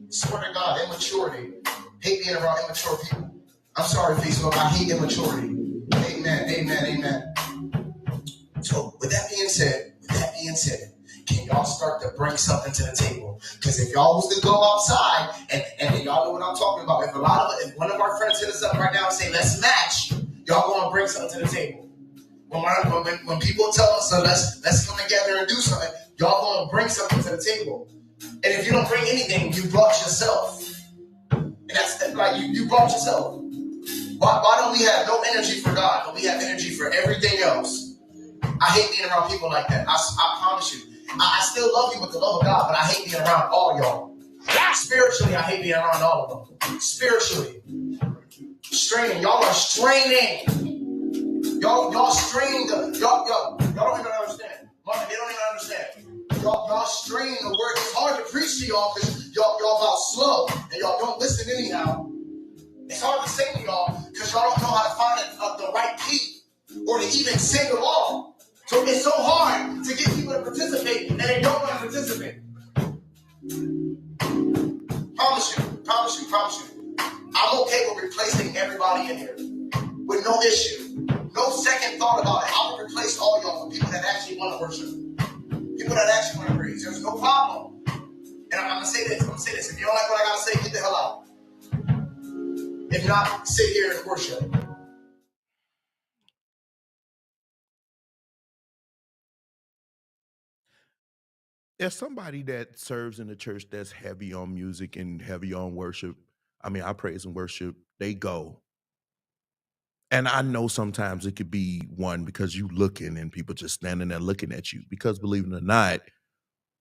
Swear to God, immaturity. Hate being around immature people. I'm sorry, Facebook. I hate immaturity. Amen. So with that being said, can y'all start to bring something to the table? Because if y'all was to go outside, and y'all know what I'm talking about, if one of our friends hit us up right now and say, let's match, Y'all gonna bring something to the table. When people tell us, so let's come together and do something, y'all gonna bring something to the table. And if you don't bring anything, you brought yourself. And that's like you brought yourself. Why don't we have no energy for God, but we have energy for everything else? I hate being around people like that. I promise you. I still love you with the love of God, but I hate being around all y'all. Spiritually, I hate being around all of them. Spiritually. Straining. Y'all are straining. Y'all straining y'all don't even understand. Martin, they don't even understand. Y'all straining the word. It's hard to preach to y'all because y'all about slow and y'all don't listen anyhow. It's hard to say to y'all because y'all don't know how to find the right key or to even sing along. So it's so hard to get people to participate and they don't want to participate. Promise you. I'm okay with replacing everybody in here with no issue. No second thought about it. I will replace all y'all with people that actually want to worship. People that actually want to praise. There's no problem. And I'm going to say this. If you don't like what I got to say, get the hell out. If not, sit here and worship. As somebody that serves in the church that's heavy on music and heavy on worship, I mean, I praise and worship, they go. And I know sometimes it could be one because you looking and people just standing there looking at you. Because believe it or not,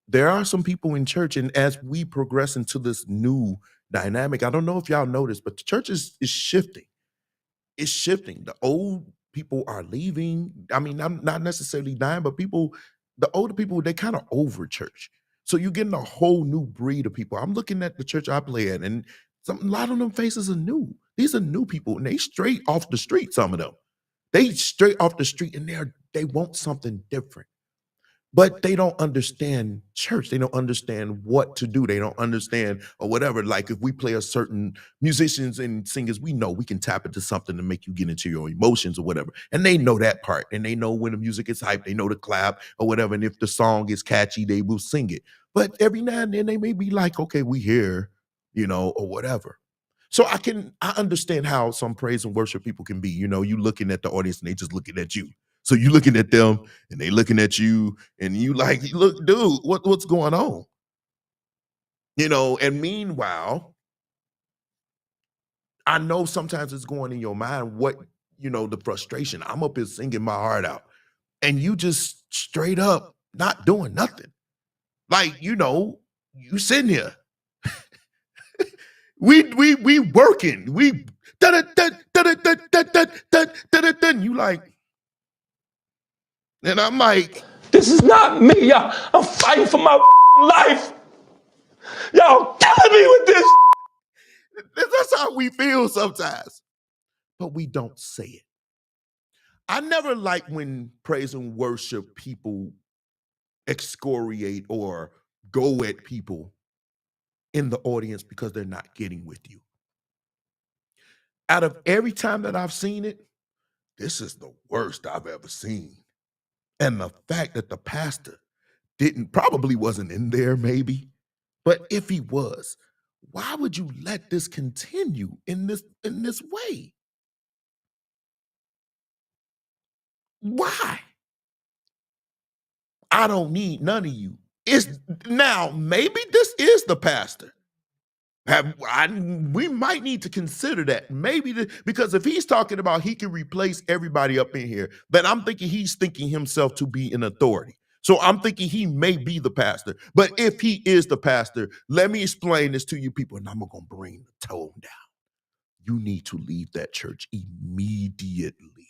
there are some people in church, and as we progress into this new dynamic, I don't know if y'all noticed, but the church is shifting. It's shifting. The old people are leaving. I mean, I'm not necessarily dying, but the older people, they kind of over church. So you're getting a whole new breed of people. I'm looking at the church I play at, and a lot of them faces are new. These are new people, and they straight off the street, some of them. They straight off the street, and they want something different. But they don't understand church. They don't understand what to do. They don't understand or whatever. Like if we play a certain musicians and singers, we know we can tap into something to make you get into your emotions or whatever. And they know that part. And they know when the music is hyped, they know the clap or whatever. And if the song is catchy, they will sing it. But every now and then they may be like, okay, we here, or whatever. So I understand how some praise and worship people can be. You looking at the audience and they just looking at you. So you looking at them and they looking at you and you like, look, dude, what's going on? And meanwhile, I know sometimes it's going in your mind what, the frustration. I'm up here singing my heart out and you just straight up not doing nothing. Like, you sitting here. We working. We you like, and I'm like, this is not me, y'all. I'm fighting for my life. Y'all killing me with this. That's how we feel sometimes. But we don't say it. I never like when praise and worship people excoriate or go at people in the audience because they're not getting with you. Out of every time that I've seen it, this is the worst I've ever seen. And the fact that the pastor probably wasn't in there maybe, but if he was, why would you let this continue in this way? Why? I don't need none of you. Now maybe this is the pastor. We might need to consider that because if he's talking about he can replace everybody up in here, then I'm thinking he's thinking himself to be an authority. So I'm thinking he may be the pastor. But if he is the pastor, let me explain this to you people, and I'm going to bring the tone down. You need to leave that church immediately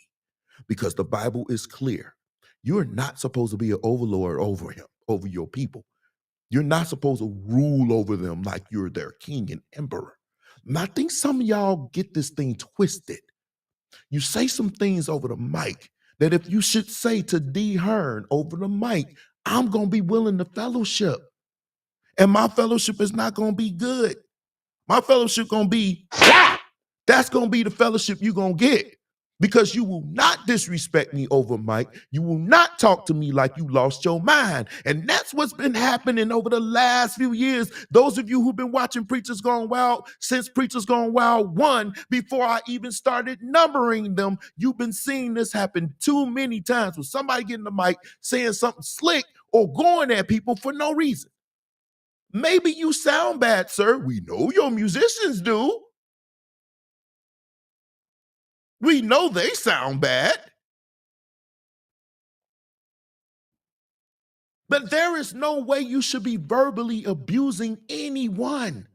because the Bible is clear. You're not supposed to be an overlord over your people. You're not supposed to rule over them like you're their king and emperor. And I think some of y'all get this thing twisted. You say some things over the mic that if you should say to DEE HEARNE over the mic, I'm going to be willing to fellowship. And my fellowship is not going to be good. My fellowship going to be, that's going to be the fellowship you're going to get. because you will not disrespect me over mic. You will not talk to me like you lost your mind. And that's what's been happening over the last few years. Those of you who've been watching Preachers Gone Wild since Preachers Gone Wild 1, before I even started numbering them, you've been seeing this happen too many times with somebody getting the mic, saying something slick or going at people for no reason. Maybe you sound bad, sir. We know your musicians do. We know they sound bad. But there is no way you should be verbally abusing anyone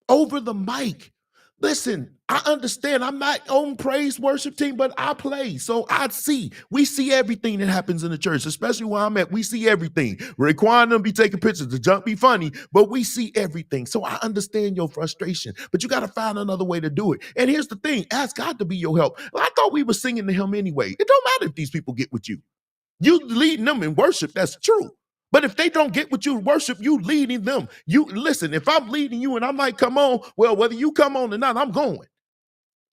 over the mic. Listen, I understand I'm not on praise worship team, but I play. So we see everything that happens in the church, especially where I'm at. We see everything. Raekwon them be taking pictures, the junk be funny, but we see everything. So I understand your frustration, but you got to find another way to do it. And here's the thing, ask God to be your help. I thought we were singing to him anyway. It don't matter if these people get with you. You leading them in worship, that's true. But if they don't get what you worship, you leading them. You listen, if I'm leading you and I'm like, come on, well, whether you come on or not, I'm going.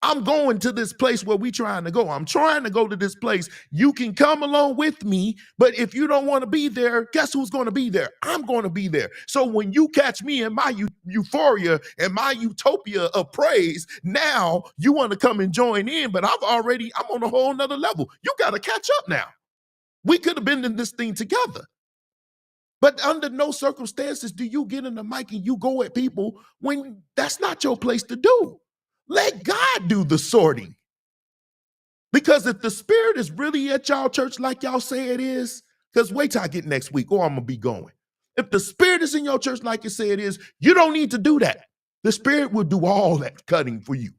I'm going to this place where we trying to go. I'm trying to go to this place. You can come along with me, but if you don't want to be there, guess who's going to be there? I'm going to be there. So when you catch me in my euphoria and my utopia of praise, now you want to come and join in, but I'm on a whole nother level. You got to catch up now. We could have been in this thing together. But under no circumstances do you get in the mic and you go at people when that's not your place to do. Let God do the sorting. Because if the spirit is really at y'all church like y'all say it is, because wait till I get next week or I'm going to be going. If the spirit is in your church like you say it is, you don't need to do that. The spirit will do all that cutting for you.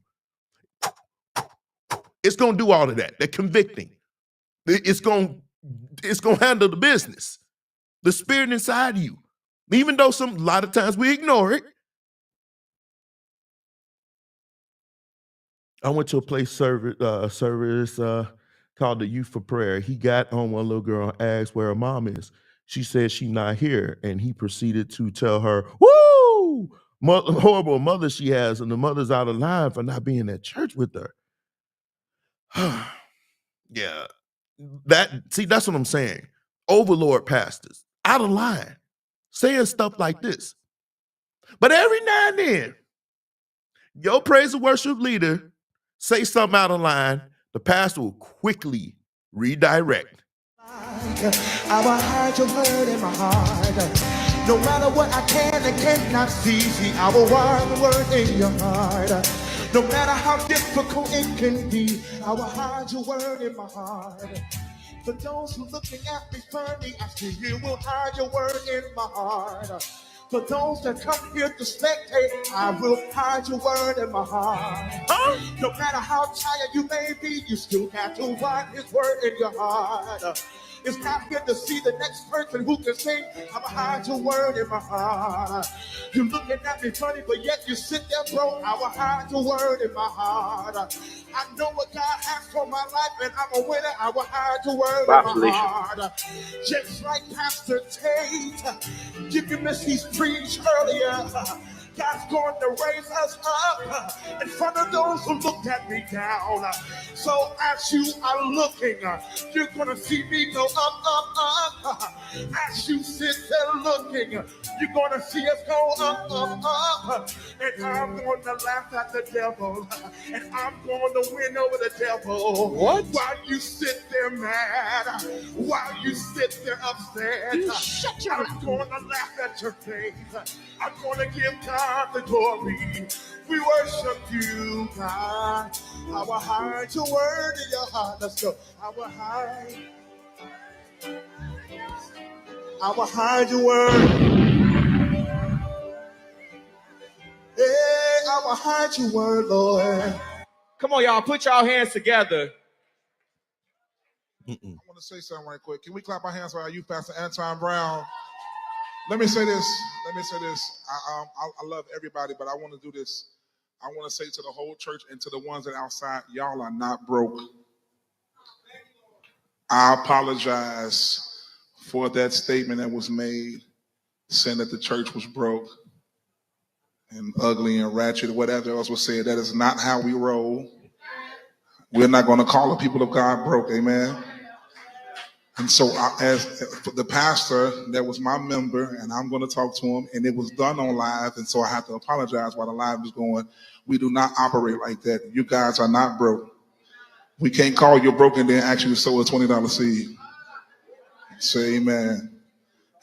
It's going to do all of that. That convicting. It's going to handle the business. The spirit inside of you, even though a lot of times we ignore it. I went to a place service called the Youth for Prayer. He got on one little girl and asked where her mom is. She said she's not here, and he proceeded to tell her, "Woo, horrible mother she has, and the mother's out of line for not being at church with her." Yeah, that's what I'm saying. Overlord pastors out of line, saying stuff like this. But every now and then, your praise and worship leader say something out of line, the pastor will quickly redirect. I will hide your word in my heart. No matter what I can and cannot see, I will write the word in your heart. No matter how difficult it can be, I will hide your word in my heart. For those who looking at me funny, I still will hide your word in my heart. For those that come here to spectate, I will hide your word in my heart. No matter how tired you may be, you still have to write his word in your heart. It's not here to see the next person who can sing, I'm gonna hide your word in my heart. You're looking at me funny, but yet you sit there, bro, I will hide your word in my heart. I know what God has for my life, and I'm a winner, I will hide your word in my heart. Just like Pastor Tate, you missed his preach earlier. God's going to raise us up in front of those who looked at me down. So as you are looking, you're going to see me go up. As you sit there looking, you're going to see us go up. And I'm going to laugh at the devil. And I'm going to win over the devil. What? While you sit there mad, while you sit there upset, I'm going to laugh at your face. I'm going to give God the glory. We worship you, God. I will hide your word in your heart. Let's go. I will hide your word. Hey, I will hide your word, Lord. Come on, y'all. Put y'all hands together. I want to say something right quick. Can we clap our hands for our youth pastor, Anton Brown? Let me say this. I love everybody, but I want to do this. I want to say to the whole church and to the ones that are outside, y'all are not broke. I apologize for that statement that was made, saying that the church was broke and ugly and ratchet, whatever else was said. That is not how we roll. We're not going to call the people of God broke, amen. And so, as the pastor, that was my member, and I'm going to talk to him, and it was done on live, and so I have to apologize while the live is going. We do not operate like that. You guys are not broke. We can't call you broke and then actually sow a $20 seed. Say amen.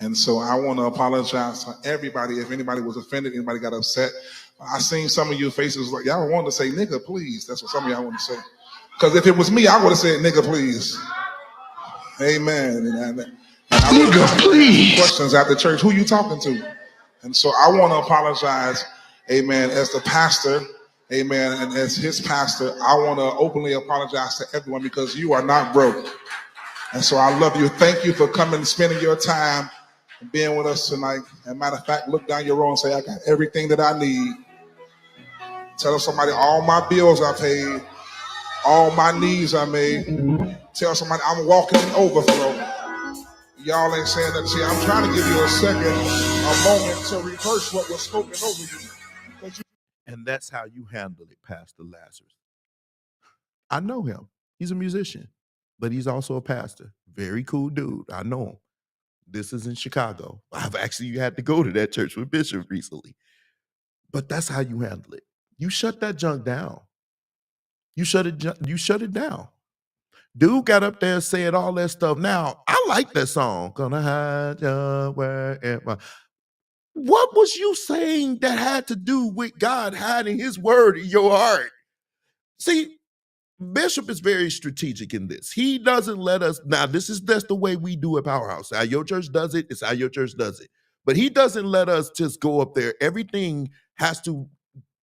And so I want to apologize to everybody. If anybody was offended, anybody got upset. I seen some of your faces like, y'all want to say nigga, please. That's what some of y'all want to say. Because if it was me, I would have said nigga, please. Amen. And I nigga, please. Questions after church, who you talking to? And so I want to apologize, amen, as the pastor, amen, and as his pastor, I want to openly apologize to everyone because you are not broke. And so I love you. Thank you for coming and spending your time and being with us tonight. And matter of fact, look down your row and say, I got everything that I need. Tell somebody all my bills I paid, all my needs I made. Tell somebody I'm walking in overflow. Y'all ain't saying that. See, I'm trying to give you a second, a moment to rehearse what was spoken over you. And that's how you handle it, Pastor Lazarus. I know him. He's a musician, but he's also a pastor. Very cool dude. I know him. This is in Chicago. I've actually had to go to that church with Bishop recently. But that's how you handle it. You shut that junk down. You shut it down. Dude got up there saying all that stuff. Now, I like that song. Gonna hide your wherever. What was you saying that had to do with God hiding his word in your heart? See, Bishop is very strategic in this. He doesn't let us, now that's the way we do at Powerhouse. How your church does it, it's how your church does it. But he doesn't let us just go up there. Everything has to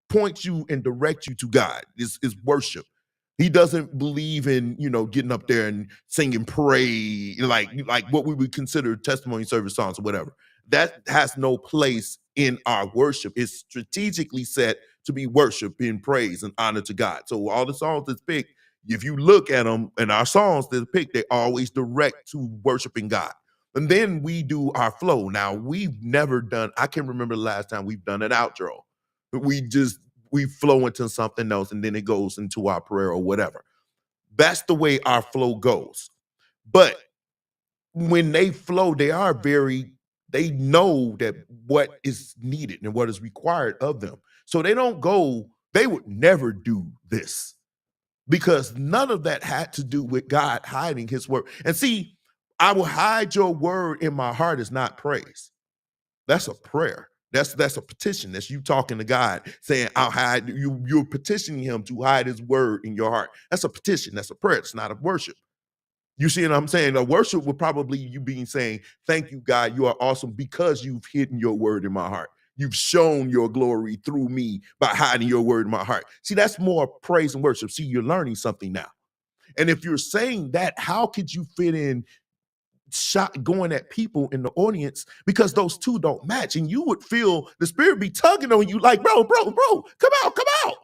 point you and direct you to God. Is worship. He doesn't believe in, getting up there and singing pray, like what we would consider testimony service songs or whatever. That has no place in our worship. It's strategically set to be worship and praise and honor to God. So all the songs that's picked, if you look at them and our songs that are picked, they always direct to worshiping God. And then we do our flow. Now, we've never done, I can't remember the last time we've done an outro. We flow into something else and then it goes into our prayer or whatever. That's the way our flow goes. But when they flow, they know that what is needed and what is required of them. So they would never do this because none of that had to do with God hiding his word. And see, I will hide your word in my heart is not praise. That's a prayer. That's a petition. That's you talking to God saying, I'll hide you. You're petitioning him to hide his word in your heart. That's a petition. That's a prayer. It's not a worship. You see what I'm saying? A worship would probably you being saying, thank you, God, you are awesome because you've hidden your word in my heart. You've shown your glory through me by hiding your word in my heart. See, that's more praise and worship. See, you're learning something now. And if you're saying that, how could you fit in going at people in the audience, because those two don't match, and you would feel the spirit be tugging on you like, bro, come out,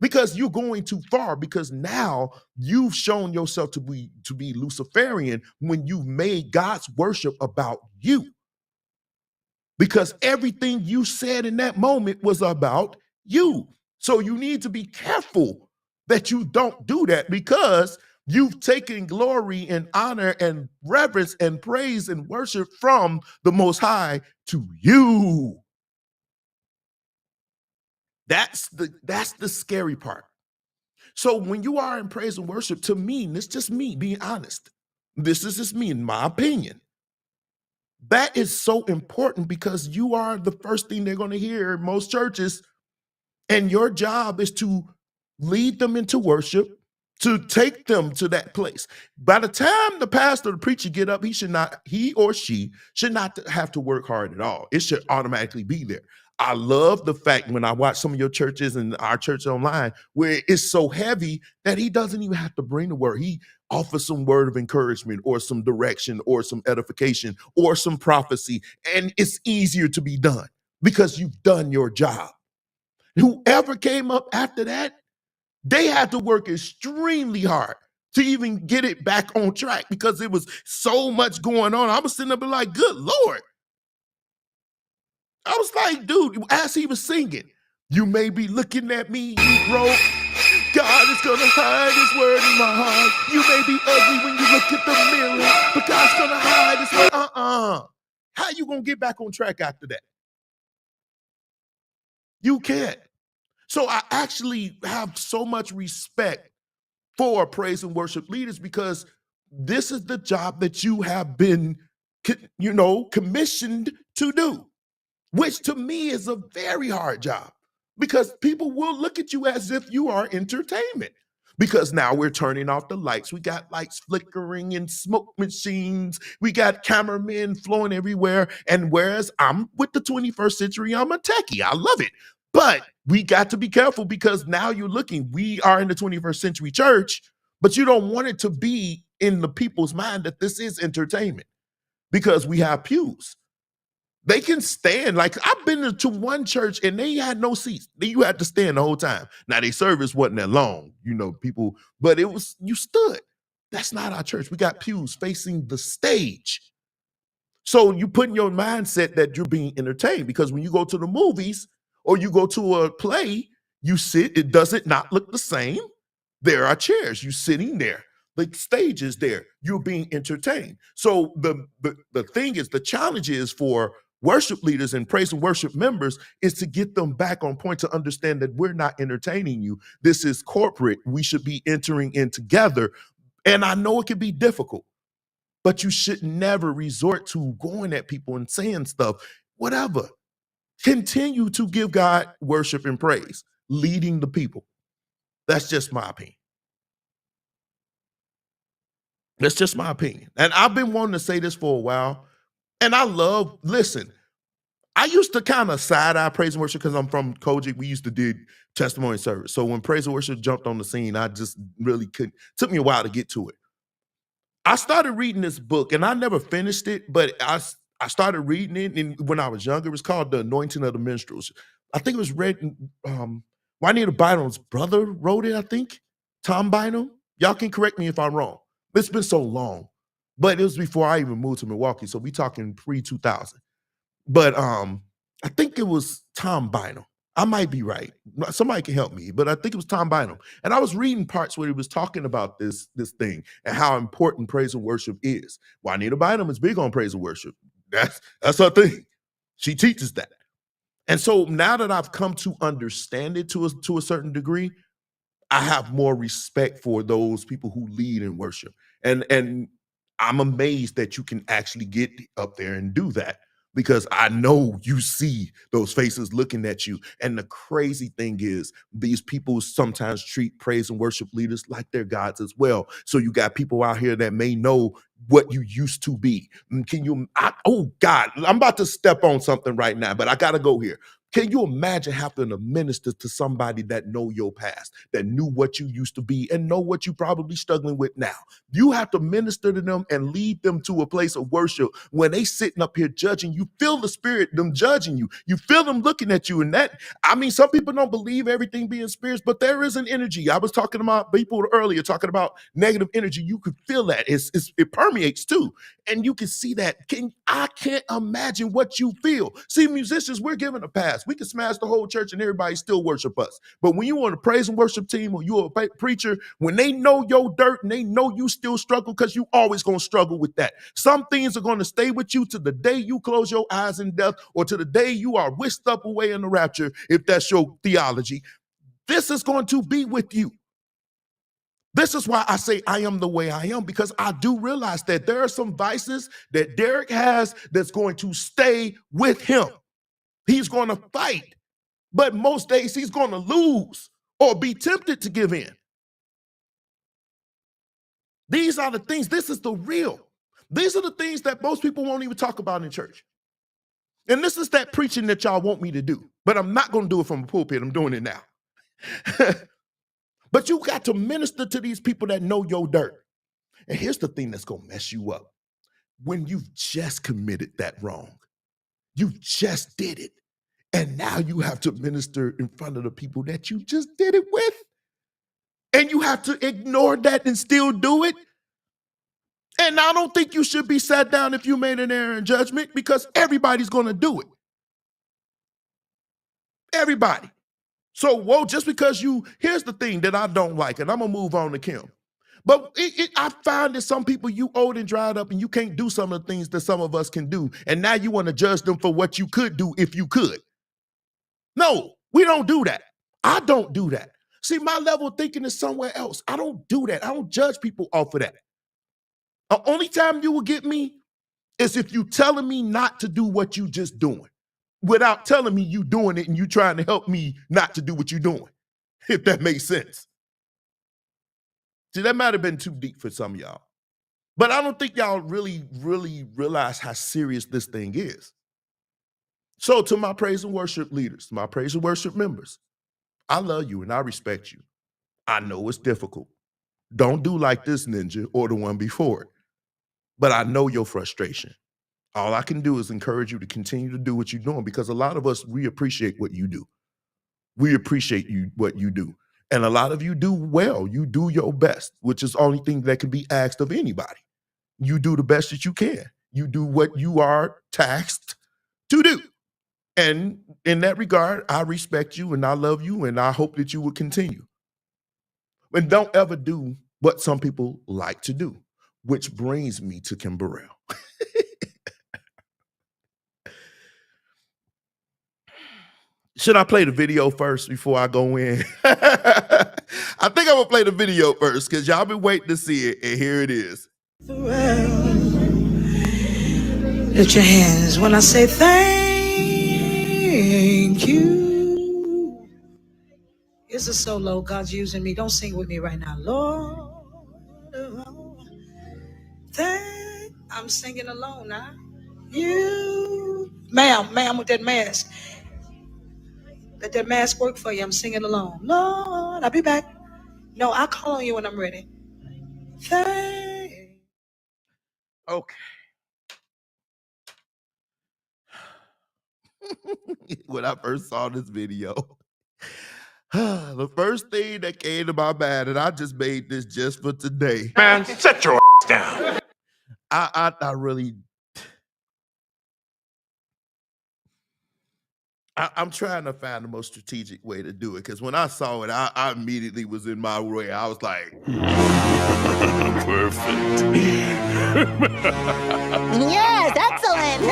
because you're going too far, because now you've shown yourself to be Luciferian when you've made God's worship about you, because everything you said in that moment was about you. So you need to be careful that you don't do that, because you've taken glory and honor and reverence and praise and worship from the Most High to you. That's the scary part. So when you are in praise and worship, to me, and it's just me being honest, this is just me in my opinion, that is so important, because you are the first thing they're going to hear in most churches, and your job is to lead them into worship, to take them to that place. By the time the pastor or the preacher get up, he or she should not have to work hard at all. It should automatically be there. I love the fact when I watch some of your churches and our church online where it's so heavy that he doesn't even have to bring the word. He offers some word of encouragement or some direction or some edification or some prophecy, and it's easier to be done because you've done your job. Whoever came up after that, they had to work extremely hard to even get it back on track, because it was so much going on. I was sitting there like, good Lord. I was like, dude, as he was singing, you may be looking at me, you broke. God is gonna hide his word in my heart. You may be ugly when you look at the mirror, but God's gonna hide his word. How you gonna get back on track after that? You can't. So I actually have so much respect for praise and worship leaders because this is the job that you have been, commissioned to do, which to me is a very hard job because people will look at you as if you are entertainment. Because now we're turning off the lights. We got lights flickering and smoke machines. We got cameramen flowing everywhere. And whereas I'm with the 21st century, I'm a techie. I love it. But we got to be careful because now you're looking, we are in the 21st century church, but you don't want it to be in the people's mind that this is entertainment because we have pews. They can stand. Like I've been to one church and they had no seats. You had to stand the whole time. Now their service wasn't that long, people, but you stood. That's not our church. We got pews facing the stage. So you put in your mindset that you're being entertained because when you go to the movies or you go to a play, you sit, it doesn't not look the same. There are chairs, you sitting there. The stage is there. You're being entertained. So the thing is, the challenge is for worship leaders and praise and worship members is to get them back on point to understand that we're not entertaining you. This is corporate. We should be entering in together. And I know it can be difficult, but you should never resort to going at people and saying stuff, whatever. Continue to give God worship and praise, leading the people. That's just my opinion. That's just my opinion. And I've been wanting to say this for a while. And listen, I used to kind of side-eye praise and worship because I'm from Kojic. We used to do testimony service. So when praise and worship jumped on the scene, I just really couldn't. It took me a while to get to it. I started reading this book, and I never finished it, but I started reading it when I was younger. It was called The Anointing of the Minstrels. I think it was written, Juanita Bynum's brother wrote it, I think. Tom Bynum. Y'all can correct me if I'm wrong. It's been so long. But it was before I even moved to Milwaukee, so we talking pre-2000. But I think it was Tom Bynum. I might be right. Somebody can help me, but I think it was Tom Bynum. And I was reading parts where he was talking about this thing and how important praise and worship is. Juanita Bynum is big on praise and worship. That's her thing. She teaches that. And so now that I've come to understand it to a certain degree, I have more respect for those people who lead in worship. And I'm amazed that you can actually get up there and do that because I know you see those faces looking at you. And the crazy thing is these people sometimes treat praise and worship leaders like they're gods as well. So you got people out here that may know what you used to be. Oh God, I'm about to step on something right now, but I got to go here. Can you imagine having to minister to somebody that know your past, that knew what you used to be and know what you're probably struggling with now? You have to minister to them and lead them to a place of worship. When they sitting up here judging, you feel the spirit, them judging you. You feel them looking at you. And some people don't believe everything being spirits, but there is an energy. I was talking about people earlier, talking about negative energy. You could feel that. It permeates too. And you can see that. I can't imagine what you feel. See, musicians, we're given a pass. We can smash the whole church and everybody still worship us. But when you on a praise and worship team or you're a preacher, when they know your dirt and they know you still struggle, because you always going to struggle with that. Some things are going to stay with you to the day you close your eyes in death or to the day you are whisked up away in the rapture, if that's your theology. This is going to be with you. This is why I say I am the way I am, because I do realize that there are some vices that Derek has that's going to stay with him. He's going to fight, but most days he's going to lose or be tempted to give in. These are the things. This is the real. These are the things that most people won't even talk about in church. And this is that preaching that y'all want me to do, but I'm not going to do it from a pulpit. I'm doing it now. But you got to minister to these people that know your dirt. And here's the thing that's going to mess you up. When you've just committed that wrong, you just did it. And now you have to minister in front of the people that you just did it with. And you have to ignore that and still do it. And I don't think you should be sat down if you made an error in judgment, because everybody's going to do it. Everybody. So, whoa, just because here's the thing that I don't like, and I'm gonna move on to Kim. But I find that some people, you old and dried up and you can't do some of the things that some of us can do. And now you want to judge them for what you could do if you could. No, we don't do that. I don't do that. See, my level of thinking is somewhere else. I don't do that. I don't judge people off of that. The only time you will get me is if you telling me not to do what you just doing without telling me you doing it and you trying to help me not to do what you doing, if that makes sense. See, that might have been too deep for some of y'all. But I don't think y'all really, really realize how serious this thing is. So to my praise and worship leaders, my praise and worship members, I love you and I respect you. I know it's difficult. Don't do like this ninja or the one before it. But I know your frustration. All I can do is encourage you to continue to do what you're doing, because a lot of us, we appreciate what you do. We appreciate what you do. And a lot of you do well. You do your best, which is the only thing that can be asked of anybody. You do the best that you can. You do what you are tasked to do. And in that regard, I respect you and I love you and I hope that you will continue. And don't ever do what some people like to do, which brings me to Kim Burrell. Should I play the video first before I go in? I think I'm gonna play the video first because y'all been waiting to see it, and here it is. Lift your hands when I say thank you. It's a solo. God's using me. Don't sing with me right now. Lord, I'm singing alone now. You, ma'am, with that mask. Let that mask work for you. I'm singing alone. Lord, I'll be back. No, I'll call on you when I'm ready. Okay. When I first saw this video, the first thing that came to my mind, and I just made this just for today. Man, set your down. I'm trying to find the most strategic way to do it, because when I saw it, I immediately was in my way. I was like, perfect. Yes, excellent.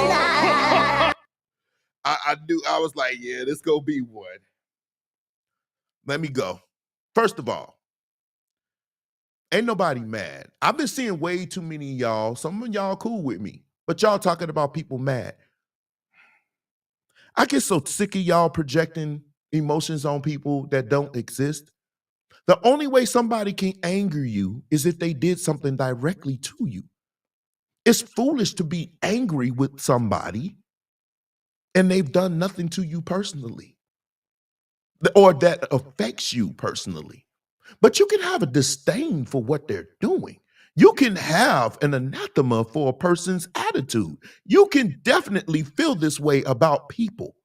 I knew, I was like, yeah, this gonna be one. Let me go. First of all, ain't nobody mad. I've been seeing way too many of y'all. Some of y'all cool with me, but y'all talking about people mad. I get so sick of y'all projecting emotions on people that don't exist. The only way somebody can anger you is if they did something directly to you. It's foolish to be angry with somebody and they've done nothing to you personally, or that affects you personally. But you can have a disdain for what they're doing. You can have an anathema for a person's attitude. You can definitely feel this way about people.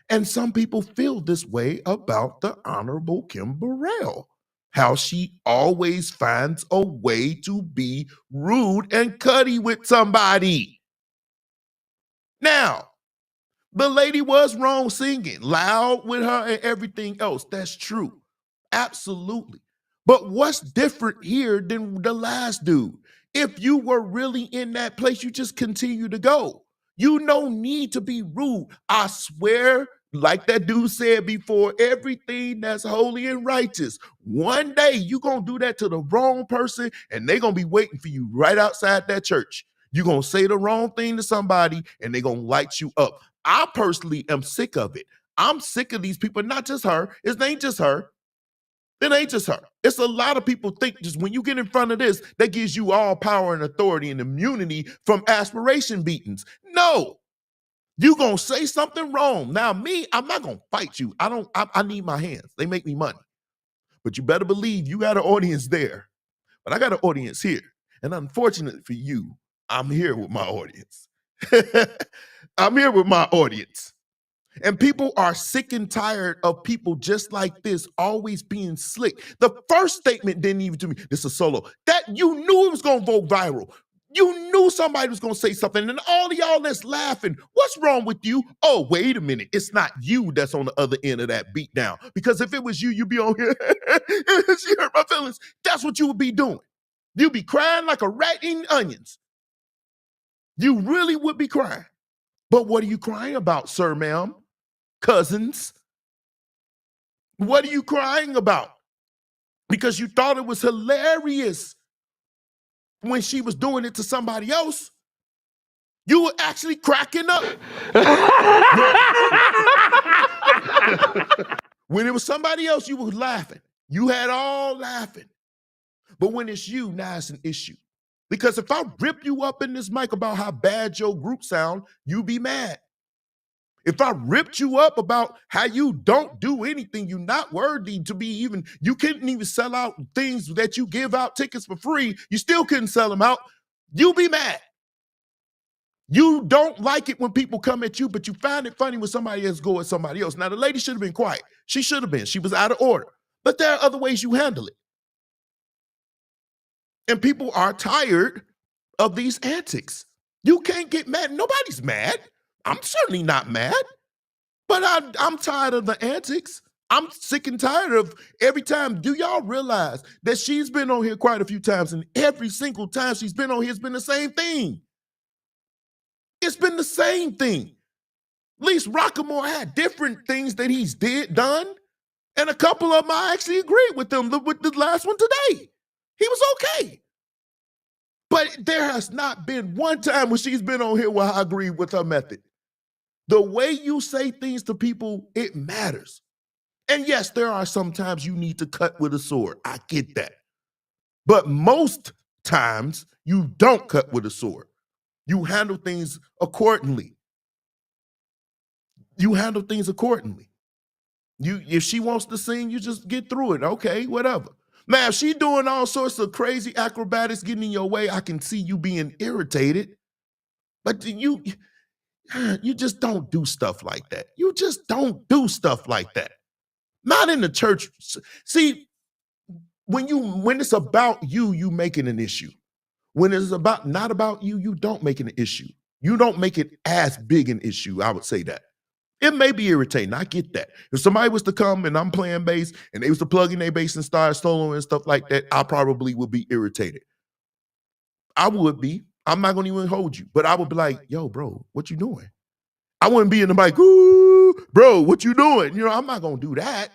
And some people feel this way about the Honorable Kim Burrell, how she always finds a way to be rude and cutty with somebody. Now, the lady was wrong singing, loud with her and everything else. That's true. Absolutely. But what's different here than the last dude? If you were really in that place, you just continue to go. You no need to be rude. I swear, like that dude said before, everything that's holy and righteous, one day you're going to do that to the wrong person and they're going to be waiting for you right outside that church. You're going to say the wrong thing to somebody and they're going to light you up. I personally am sick of it. I'm sick of these people, not just her. It ain't just her. It ain't just her. It's a lot of people think just when you get in front of this, that gives you all power and authority and immunity from aspiration beatings. No, you gonna say something wrong. Now me, I'm not gonna fight you. I need my hands. They make me money. But you better believe you got an audience there. But I got an audience here. And unfortunately for you, I'm here with my audience. I'm here with my audience. And people are sick and tired of people just like this always being slick. The first statement didn't even to me, this is a solo, that you knew it was going to go viral. You knew somebody was going to say something, and all of y'all that's laughing, what's wrong with you? Oh, wait a minute. It's not you that's on the other end of that beat down. Because if it was you, you'd be on here. She hurt my feelings. That's what you would be doing. You'd be crying like a rat eating onions. You really would be crying. But what are you crying about, sir, ma'am? Cousins? What are you crying about? Because you thought it was hilarious when she was doing it to somebody else. You were actually cracking up. When it was somebody else, you were laughing. You had all laughing. But when it's you, now it's an issue. Because if I rip you up in this mic about how bad your group sound, you be mad. If I ripped you up about how you don't do anything, you're not worthy to be even, you couldn't even sell out things that you give out tickets for free, you still couldn't sell them out, you be mad. You don't like it when people come at you, but you find it funny when somebody else go at somebody else. Now, the lady should have been quiet. She should have been. She was out of order. But there are other ways you handle it. And people are tired of these antics. You can't get mad. Nobody's mad. I'm certainly not mad. But I'm tired of the antics. I'm sick and tired of every time. Do y'all realize that she's been on here quite a few times, and every single time she's been on here, it's been the same thing. It's been the same thing. At least Rockamore had different things that he's done, and a couple of them I actually agreed with them. With the last one today, he was okay. But there has not been one time when she's been on here where I agree with her method. The way you say things to people, it matters. And yes, there are some times you need to cut with a sword. I get that. But most times you don't cut with a sword. You handle things accordingly. You handle things accordingly. If she wants to sing, you just get through it. Okay, whatever. Now, if she doing all sorts of crazy acrobatics getting in your way, I can see you being irritated. But you just don't do stuff like that. You just don't do stuff like that. Not in the church. See, when it's about you, you make it an issue. When it's not about you, you don't make it an issue. You don't make it as big an issue, I would say that. It may be irritating. I get that. If somebody was to come and I'm playing bass and they was to plug in their bass and start soloing and stuff like that, I probably would be irritated. I would be. I'm not going to even hold you. But I would be like, yo, bro, what you doing? I wouldn't be in the mic, ooh, bro, what you doing? You know, I'm not going to do that.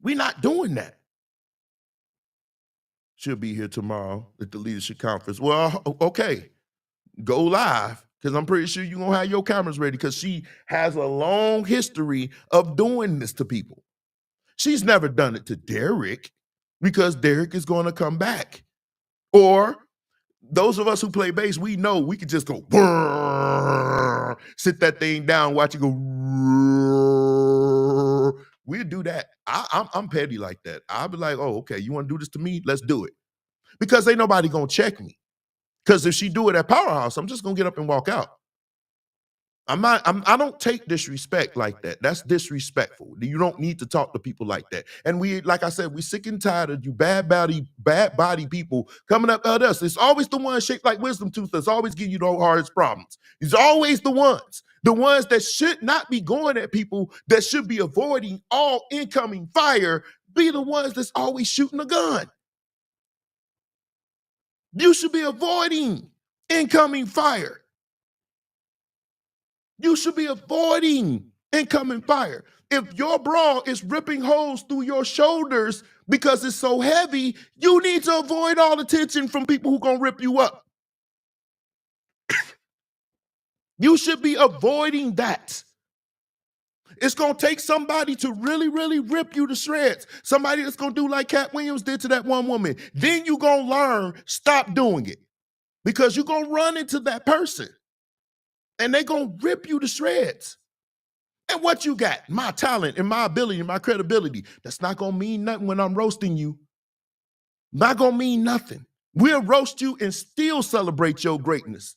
We're not doing that. She'll be here tomorrow at the leadership conference. Well, okay, go live, because I'm pretty sure you're going to have your cameras ready, because she has a long history of doing this to people. She's never done it to Derek, because Derek is going to come back. Or those of us who play bass, we know we could just go, sit that thing down, watch it go. We'll do that. I'm petty like that. I'll be like, oh, okay, you want to do this to me? Let's do it. Because ain't nobody going to check me. Because if she do it at Powerhouse, I'm just going to get up and walk out. I don't take disrespect like that. That's disrespectful. You don't need to talk to people like that. And we, like I said, we sick and tired of you bad body people coming up at us. It's always the ones shaped like wisdom tooth that's always giving you the hardest problems. It's always the ones that should not be going at people, that should be avoiding all incoming fire, be the ones that's always shooting a gun. You should be avoiding incoming fire. You should be avoiding incoming fire. If your bra is ripping holes through your shoulders because it's so heavy, you need to avoid all attention from people who gonna rip you up. You should be avoiding that. It's gonna take somebody to really, really rip you to shreds. Somebody that's gonna do like Cat Williams did to that one woman. Then you gonna learn, stop doing it. Because you're gonna run into that person. And they're going to rip you to shreds. And what you got? My talent and my ability and my credibility. That's not going to mean nothing when I'm roasting you. Not going to mean nothing. We'll roast you and still celebrate your greatness.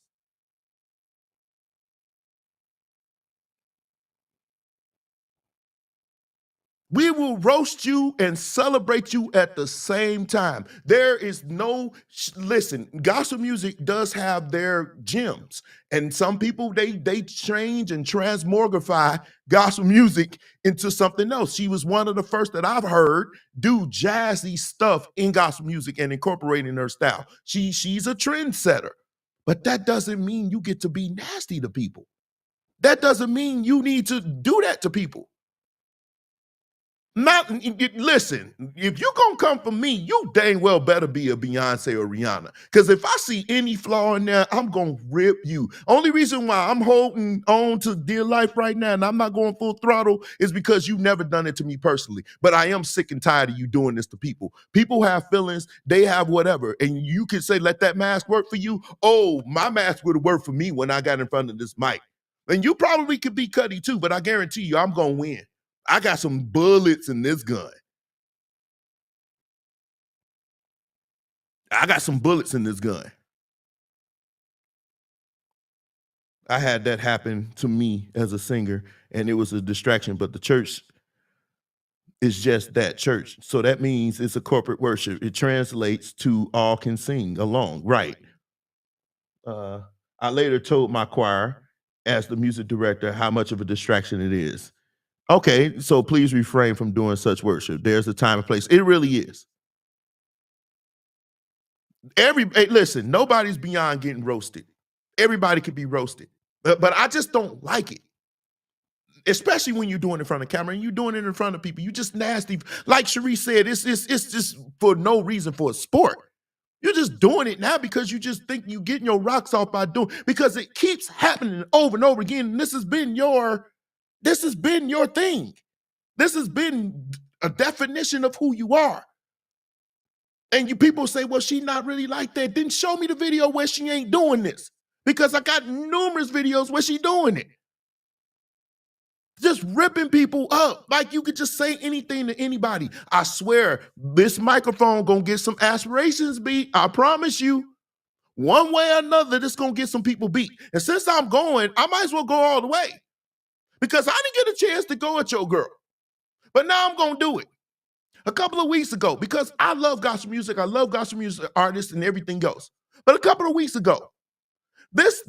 We will roast you and celebrate you at the same time. There is no, listen, gospel music does have their gems. And some people, they change and transmogrify gospel music into something else. She was one of the first that I've heard do jazzy stuff in gospel music and incorporating her style. She's a trendsetter. But that doesn't mean you get to be nasty to people. That doesn't mean you need to do that to people. Listen, if you gonna come for me, you dang well better be a Beyonce or Rihanna. Because if I see any flaw in there, I'm gonna rip you. Only reason why I'm holding on to dear life right now and I'm not going full throttle is because you've never done it to me personally. But I am sick and tired of you doing this to people. People have feelings, they have whatever. And you can say, let that mask work for you. Oh, my mask would have worked for me when I got in front of this mic. And you probably could be Cuddy too, but I guarantee you I'm gonna win. I got some bullets in this gun. I got some bullets in this gun. I had that happen to me as a singer, and it was a distraction, but the church is just that, church. So that means it's a corporate worship. It translates to all can sing along, right? I later told my choir, as the music director, how much of a distraction it is. Okay, so please refrain from doing such worship. There's a time and place. It really is. Hey, listen, nobody's beyond getting roasted. Everybody could be roasted. But I just don't like it. Especially when you're doing it in front of camera and you're doing it in front of people. You just nasty. Like Cherie said, it's just for no reason, for a sport. You're just doing it now because you just think you're getting your rocks off by doing, because it keeps happening over and over again. And this has been your thing. This has been a definition of who you are. And you people say, well, she's not really like that. Then show me the video where she ain't doing this. Because I got numerous videos where she doing it. Just ripping people up. Like you could just say anything to anybody. I swear, this microphone gonna get some aspirations beat. I promise you. One way or another, this gonna get some people beat. And since I'm going, I might as well go all the way. Because I didn't get a chance to go at your girl. But now I'm gonna do it. A couple of weeks ago, because I love gospel music, I love gospel music artists and everything else. But a couple of weeks ago, this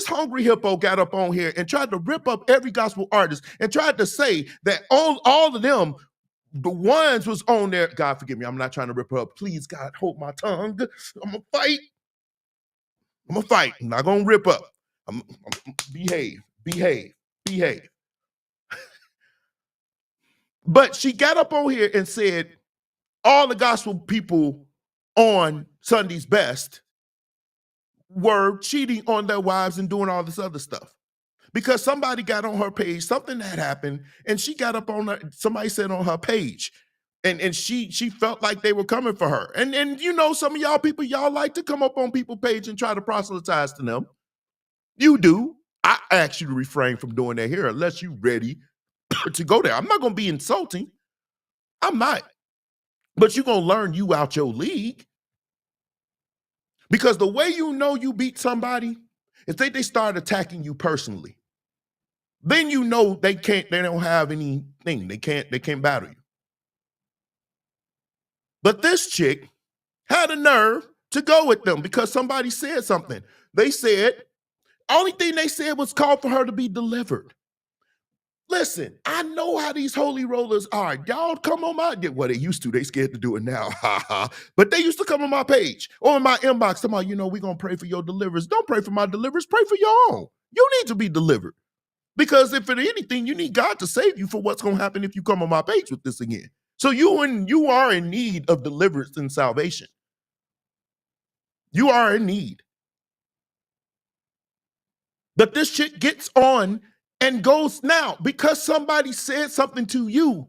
hungry hippo got up on here and tried to rip up every gospel artist and tried to say that all of them, the ones was on there. God forgive me, I'm not trying to rip her up. Please, God, hold my tongue. I'm gonna fight. I'm not gonna rip up. I'm behave. But she got up on here and said all the gospel people on Sunday's Best were cheating on their wives and doing all this other stuff. Because somebody got on her page, something that happened, and she got up on her, somebody said on her page, and she felt like they were coming for her. And you know, some of y'all people, y'all like to come up on people's page and try to proselytize to them. You do. I ask you to refrain from doing that here unless you're ready to go there. I'm not going to be insulting. I'm not. But you're going to learn you out your league. Because the way you know you beat somebody is they start attacking you personally. Then you know they don't have anything. They can't battle you. But this chick had a nerve to go with them because somebody said something. They said, only thing they said was call for her to be delivered. Listen, I know how these holy rollers are. Y'all come on my, well, they used to. They scared to do it now. But they used to come on my page or in my inbox. Come on, we're going to pray for your deliverance. Don't pray for my deliverance. Pray for your own. You need to be delivered. Because if for anything, you need God to save you for what's going to happen if you come on my page with this again. So you are in need of deliverance and salvation. You are in need. But this chick gets on and goes now because somebody said something to you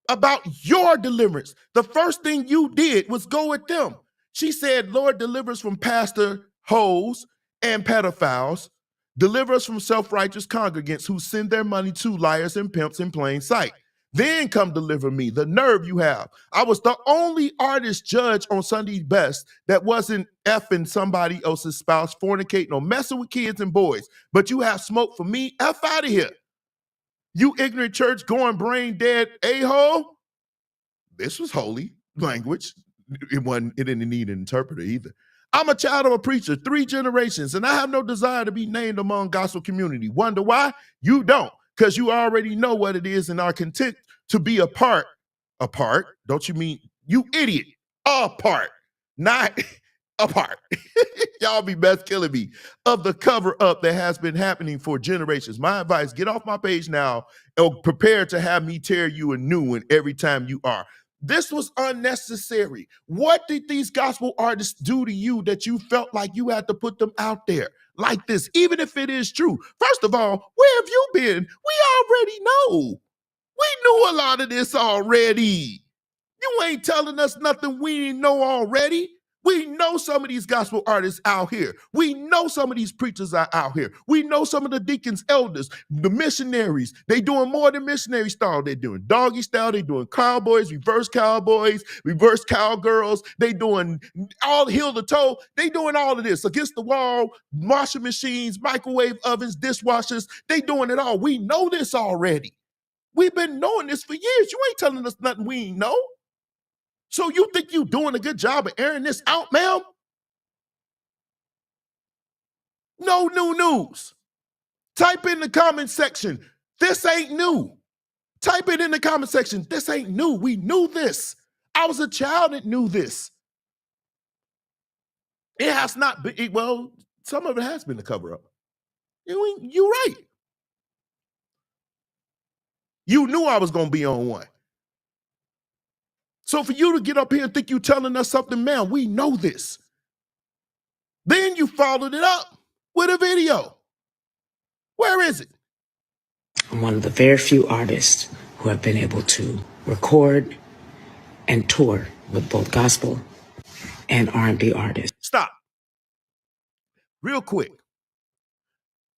about your deliverance. The first thing you did was go with them. She said, Lord, deliver us from pastor hoes and pedophiles. Deliver us from self-righteous congregants who send their money to liars and pimps in plain sight. Then come deliver me. The nerve you have. I was the only artist judge on Sunday's Best that wasn't effing somebody else's spouse, fornicating or messing with kids and boys. But you have smoke for me? F out of here. You ignorant church going brain dead a-hole. This was holy language. It didn't need an interpreter either. I'm a child of a preacher, 3 generations, and I have no desire to be named among gospel community. Wonder why? You don't, because you already know what it is and are content to be a part. A part? Don't you mean, you idiot, a part, not a part. Y'all be best killing me, of the cover up that has been happening for generations. My advice, get off my page now and prepare to have me tear you a new one every time you are. This was unnecessary. What did these gospel artists do to you that you felt like you had to put them out there like this, even if it is true? First of all, where have you been? We already know. We knew a lot of this already. You ain't telling us nothing we didn't know already. We know some of these gospel artists out here. We know some of these preachers are out here. We know some of the deacons, elders, the missionaries. They doing more than missionary style. They're doing doggy style. They doing cowboys, reverse cowgirls. They doing all heel to toe. They doing all of this against the wall, washing machines, microwave ovens, dishwashers. They doing it all. We know this already. We've been knowing this for years. You ain't telling us nothing we ain't know. So you think you doing a good job of airing this out, ma'am? No new news. Type in the comment section, this ain't new. Type it in the comment section, this ain't new. We knew this. I was a child that knew this. It has not been, well, some of it has been a cover up. You're right. You knew I was going to be on one. So for you to get up here and think you telling us something, man, we know this. Then you followed it up with a video. Where is it? I'm one of the very few artists who have been able to record and tour with both gospel and R&B artists. Stop. Real quick.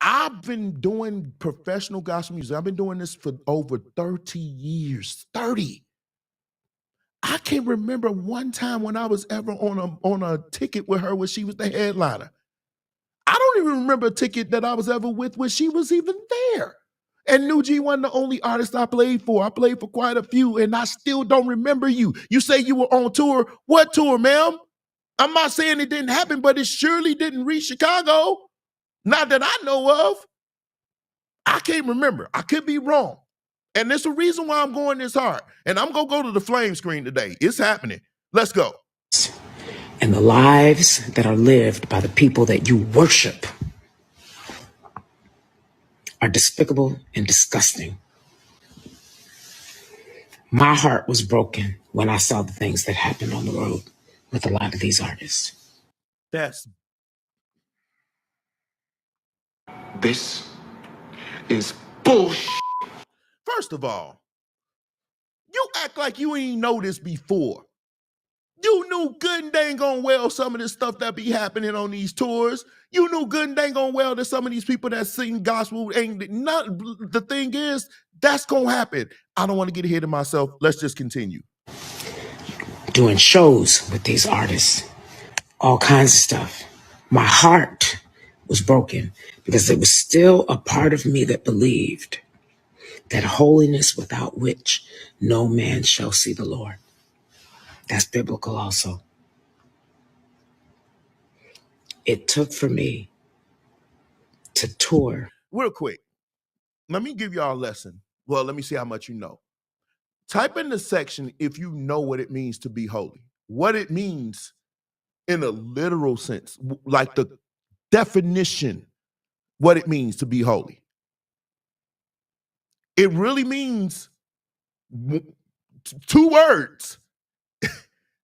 I've been doing professional gospel music. I've been doing this for over 30 years. 30. I can't remember one time when I was ever on a ticket with her when she was the headliner. I don't even remember a ticket that I was ever with when she was even there. And New G wasn't the only artist I played for. I played for quite a few, and I still don't remember you. You say you were on tour. What tour, ma'am? I'm not saying it didn't happen, but it surely didn't reach Chicago. Not that I know of. I can't remember. I could be wrong. And there's a reason why I'm going this hard. And I'm going to go to the flame screen today. It's happening. Let's go. And the lives that are lived by the people that you worship are despicable and disgusting. My heart was broken when I saw the things that happened on the road with a lot of these artists. This is bullshit. First of all, you act like you ain't know this before. You knew good and dang on well some of this stuff that be happening on these tours. You knew good and dang on well that some of these people that sing gospel ain't not. The thing is, that's gonna happen. I don't want to get ahead of myself. Let's just continue. Doing shows with these artists, all kinds of stuff. My heart was broken because there was still a part of me that believed that holiness without which no man shall see the Lord. That's biblical also. It took for me to tour. Real quick, let me give y'all a lesson. Well, let me see how much you know. Type in the section if you know what it means to be holy. What it means in a literal sense, like the definition, what it means to be holy. It really means 2 words.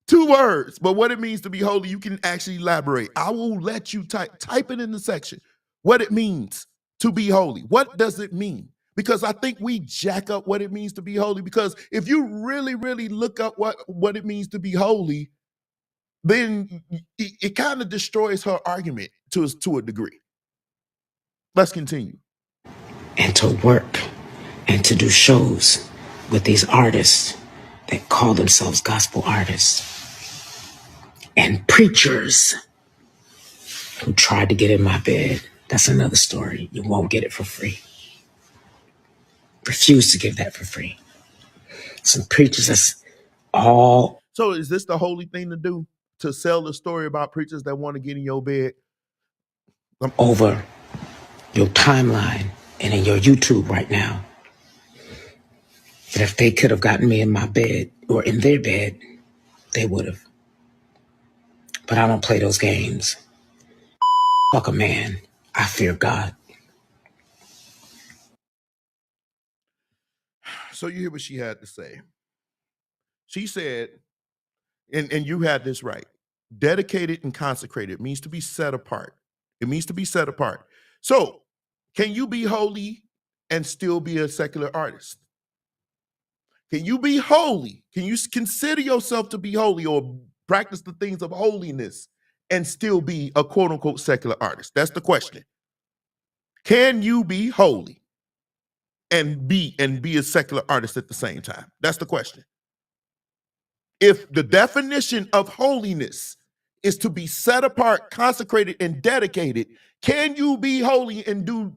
2 words. But what it means to be holy, you can actually elaborate. I will let you type it in the section. What it means to be holy. What does it mean? Because I think we jack up what it means to be holy. Because if you really, really look up what it means to be holy, then it kind of destroys her argument to a degree. Let's continue. And to work and to do shows with these artists that call themselves gospel artists and preachers who tried to get in my bed. That's another story. You won't get it for free. refuse to give that for free. Some preachers that's all So is this the holy thing to do? To sell the story about preachers that want to get in your bed? over your timeline and in your YouTube right now. That if they could have gotten me in my bed or in their bed, they would have. But I don't play those games. Fuck a man. I fear God. So you hear what she had to say. She said, and you had this right, dedicated and consecrated means to be set apart. It means to be set apart. So can you be holy and still be a secular artist? Can you be holy? Can you consider yourself to be holy or practice the things of holiness and still be a quote unquote secular artist? That's the question. Can you be holy and be a secular artist at the same time? That's the question. If the definition of holiness is to be set apart, consecrated, and dedicated, can you be holy and do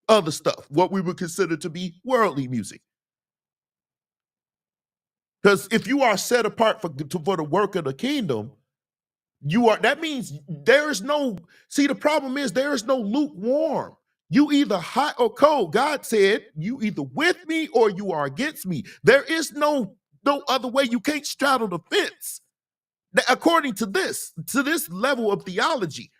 other stuff, what we would consider to be worldly music? Because if you are set apart for the work of the kingdom, that means there is no, see, the problem is there is no lukewarm. You either hot or cold. God said, you either with me or you are against me. There is no other way. You can't straddle the fence. According to this level of theology,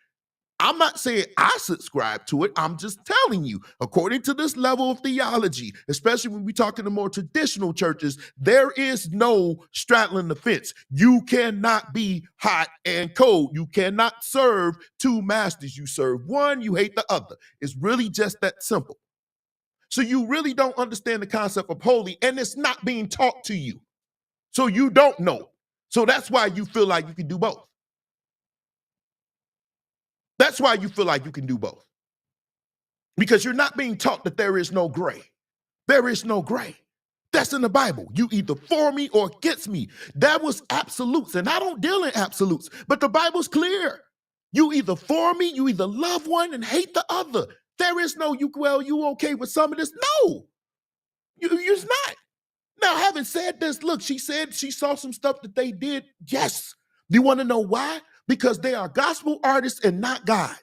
I'm not saying I subscribe to it. I'm just telling you, according to this level of theology, especially when we talk in the more traditional churches, there is no straddling the fence. You cannot be hot and cold. You cannot serve two masters. You serve one, you hate the other. It's really just that simple. So you really don't understand the concept of holy, and it's not being taught to you. So you don't know. So that's why you feel like you can do both. That's why you feel like you can do both. Because you're not being taught that there is no gray. There is no gray. That's in the Bible. You either for me or against me. That was absolutes, and I don't deal in absolutes, but the Bible's clear. You either for me, you either love one and hate the other. There is no, you okay with some of this? No, you're not. Now, having said this, look, she said she saw some stuff that they did. Yes. Do you want to know why? Because they are gospel artists and not God.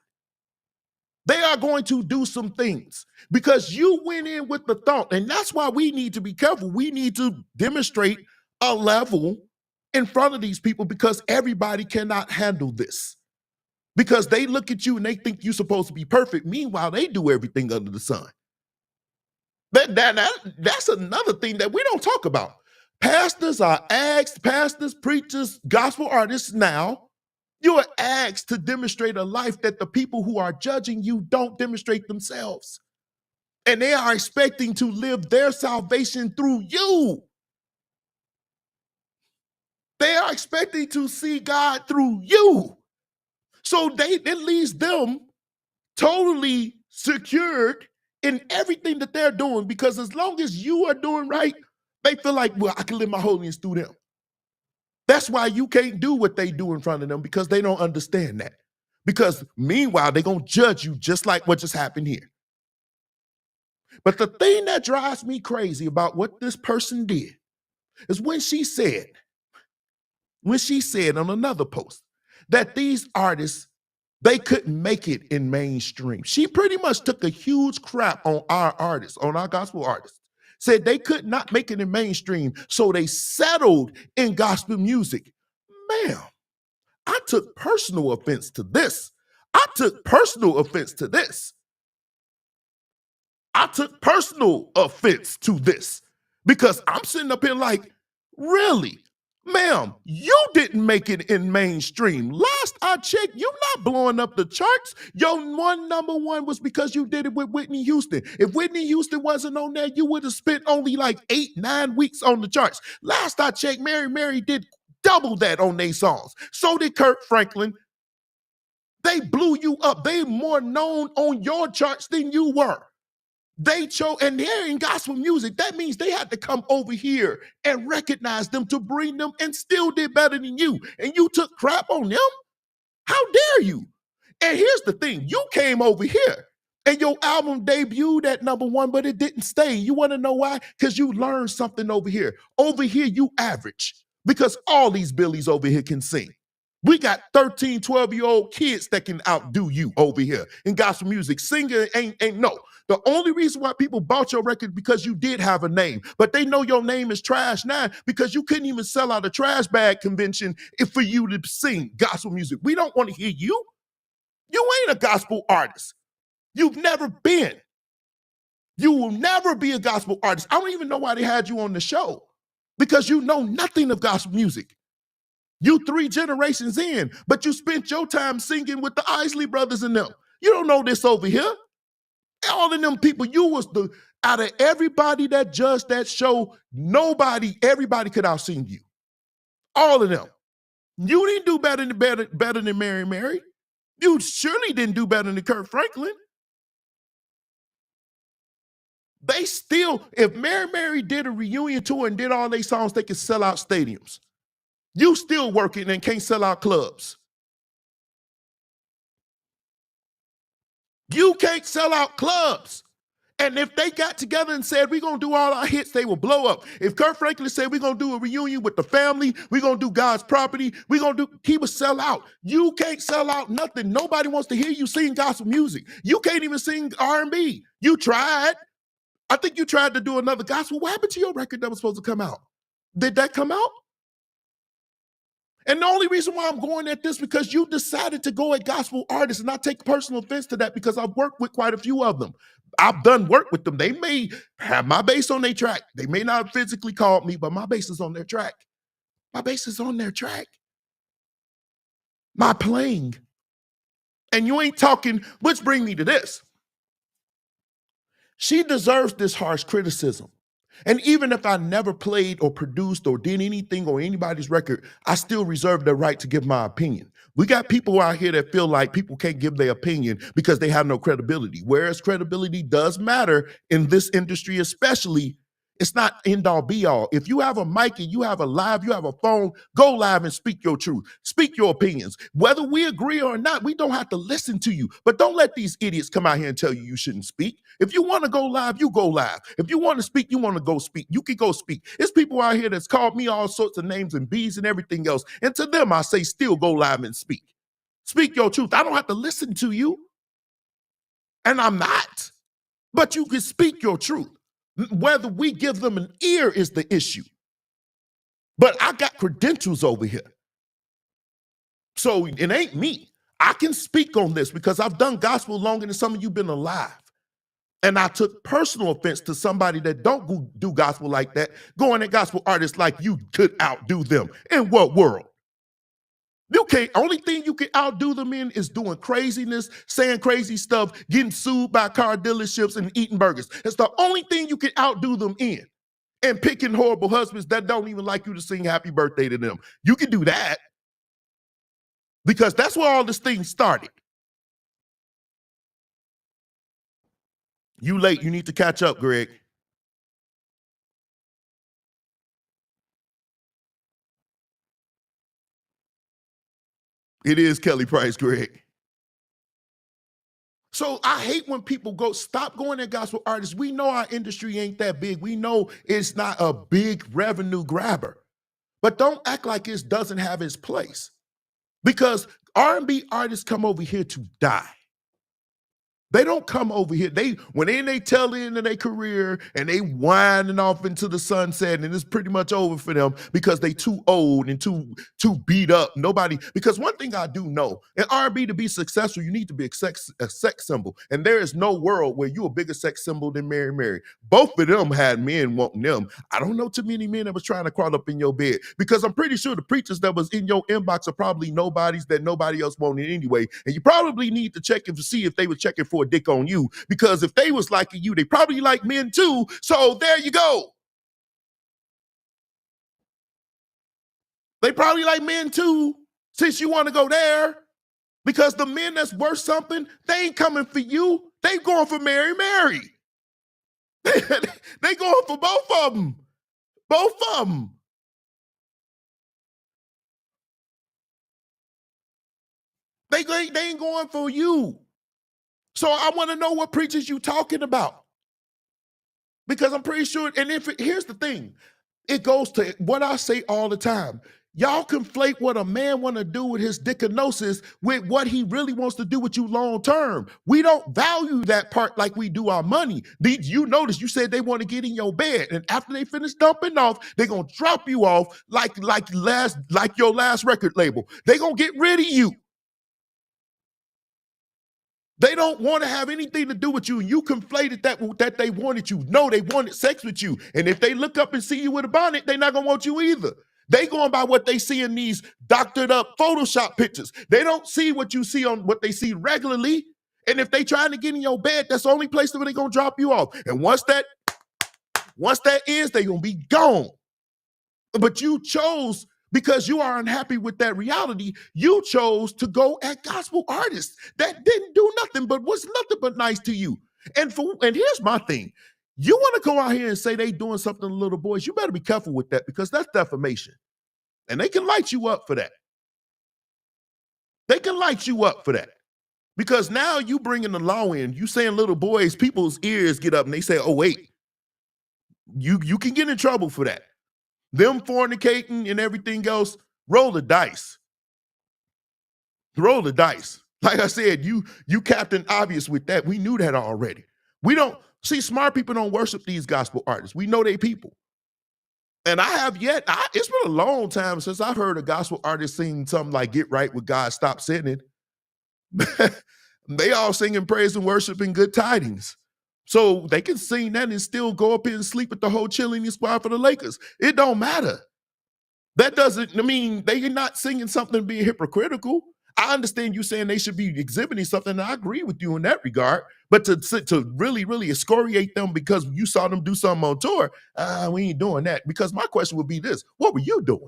They are going to do some things because you went in with the thought, and that's why we need to be careful. We need to demonstrate a level in front of these people because everybody cannot handle this. Because they look at you and they think you're supposed to be perfect. Meanwhile, they do everything under the sun. That's another thing that we don't talk about. Pastors are asked, pastors, preachers, gospel artists now, you are asked to demonstrate a life that the people who are judging you don't demonstrate themselves. And they are expecting to live their salvation through you. They are expecting to see God through you. So it leaves them totally secured in everything that they're doing because as long as you are doing right, they feel like, well, I can live my holiness through them. That's why you can't do what they do in front of them because they don't understand that. Because meanwhile, they're going to judge you just like what just happened here. But the thing that drives me crazy about what this person did is when she said on another post that these artists, they couldn't make it in mainstream. She pretty much took a huge crap on our artists, on our gospel artists. Said they could not make it in mainstream, so they settled in gospel music. Ma'am, I took personal offense to this. I took personal offense to this because I'm sitting up here like, really? Ma'am, you didn't make it in mainstream. Last I checked, you're not blowing up the charts. Your number one was because you did it with Whitney Houston. If Whitney Houston wasn't on there, you would have spent only like 8-9 weeks on the charts. Last I checked, Mary did double that on their songs. So did Kirk Franklin. They blew you up. They more known on your charts than you were. They chose, and they're in gospel music. That means they had to come over here and recognize them to bring them and still did better than you. And you took crap on them? How dare you? And here's the thing. You came over here And your album debuted at #1, but it didn't stay. You want to know why? Because you learned something over here. Over here, you average. Because all these Billies over here can sing. We got 13, 12-year-old kids that can outdo you over here in gospel music. Singing ain't no. The only reason why people bought your record because you did have a name, but they know your name is trash now because you couldn't even sell out a trash bag convention for you to sing gospel music. We don't want to hear you. You ain't a gospel artist. You've never been. You will never be a gospel artist. I don't even know why they had you on the show because you know nothing of gospel music. You 3 generations in, but you spent your time singing with the Isley brothers and them. You don't know this over here. All of them people, you was out of everybody that judged that show, everybody could out-sing you. All of them. You didn't do better than Mary. You surely didn't do better than Kirk Franklin. They still, if Mary did a reunion tour and did all their songs, they could sell out stadiums. You still working and can't sell out clubs. You can't sell out clubs. And if they got together and said, we're going to do all our hits, they will blow up. If Kirk Franklin said, we're going to do a reunion with the family, we're going to do God's property, he would sell out. You can't sell out nothing. Nobody wants to hear you sing gospel music. You can't even sing R&B. You tried. I think you tried to do another gospel. What happened to your record that was supposed to come out? Did that come out? And the only reason why I'm going at this because you decided to go at gospel artists, and I take personal offense to that because I've worked with quite a few of them. I've done work with them. They may have my bass on their track. They may not have physically called me, but my bass is on their track. My bass is on their track. My playing. And you ain't talking, which brings me to this. She deserves this harsh criticism. And even if I never played or produced or did anything on anybody's record, I still reserve the right to give my opinion. We got people out here that feel like people can't give their opinion because they have no credibility. Whereas credibility does matter in this industry, especially. It's not end all be all. If you have a mic and you have a phone, go live and speak your truth. Speak your opinions. Whether we agree or not, we don't have to listen to you. But don't let these idiots come out here and tell you you shouldn't speak. If you want to go live, you go live. If you want to speak, you want to go speak. You can go speak. It's people out here that's called me all sorts of names and B's and everything else. And to them, I say still go live and speak. Speak your truth. I don't have to listen to you. And I'm not. But you can speak your truth. Whether we give them an ear is the issue. But I got credentials over here. So it ain't me. I can speak on this because I've done gospel longer than some of you been alive. And I took personal offense to somebody that don't do gospel like that, going at gospel artists like you could outdo them. In what world? You can't. Only thing you can outdo them in is doing craziness, saying crazy stuff, getting sued by car dealerships and eating burgers. It's the only thing you can outdo them in. And picking horrible husbands that don't even like you to sing happy birthday to them. You can do that. Because that's where all this thing started. You late. You need to catch up, Greg. It is Kelly Price, Greg. So I hate when people stop going at gospel artists. We know our industry ain't that big. We know it's not a big revenue grabber. But don't act like it doesn't have its place. Because R&B artists come over here to die. They don't come over here. When they tail end of their career and they winding off into the sunset and it's pretty much over for them because they too old and too beat up. Because one thing I do know, in R&B to be successful, you need to be a sex symbol. And there is no world where you're a bigger sex symbol than Mary. Both of them had men wanting them. I don't know too many men that was trying to crawl up in your bed because I'm pretty sure the preachers that was in your inbox are probably nobodies that nobody else wanted anyway. And you probably need to check to see if they were checking for a dick on you, because if they was liking you, they probably like men too. So there you go. They probably like men too, since you want to go there, because the men that's worth something, they ain't coming for you. They going for Mary. They going for both of them. Both of them. They ain't going for you. So I want to know what preachers you talking about. Because I'm pretty sure, and here's the thing, it goes to what I say all the time. Y'all conflate what a man want to do with his dickenosis with what he really wants to do with you long term. We don't value that part like we do our money. Did you notice you said they want to get in your bed, and after they finish dumping off, they're gonna drop you off like your last record label. They're gonna get rid of you. They don't want to have anything to do with you, and you conflated that they wanted you. No, they wanted sex with you. And if they look up and see you with a bonnet, they're not gonna want you either. They going by what they see in these doctored up Photoshop pictures. They don't see what you see on what they see regularly. And if they trying to get in your bed, that's the only place where they gonna drop you off. And once that ends, they gonna be gone. But you chose, because you are unhappy with that reality, you chose to go at gospel artists that didn't do nothing but was nothing but nice to you. And here's my thing. You want to go out here and say they doing something to little boys, you better be careful with that, because that's defamation. And they can light you up for that. They can light you up for that. Because now you bringing the law in, you saying little boys, people's ears get up and they say, oh, wait, you can get in trouble for that. Them fornicating and everything else, roll the dice. Roll the dice. Like I said, you Captain Obvious with that. We knew that already. We don't, see, smart people don't worship these gospel artists. We know they people. And it's been a long time since I've heard a gospel artist sing something like Get Right With God, Stop Sinning. They all singing praise and worship and good tidings. So they can sing that and still go up here and sleep with the whole cheerleading squad for the Lakers. It don't matter. That doesn't, they're not singing something being hypocritical. I understand you saying they should be exhibiting something, and I agree with you in that regard. But to really, really excoriate them because you saw them do something on tour, we ain't doing that. Because my question would be this: what were you doing?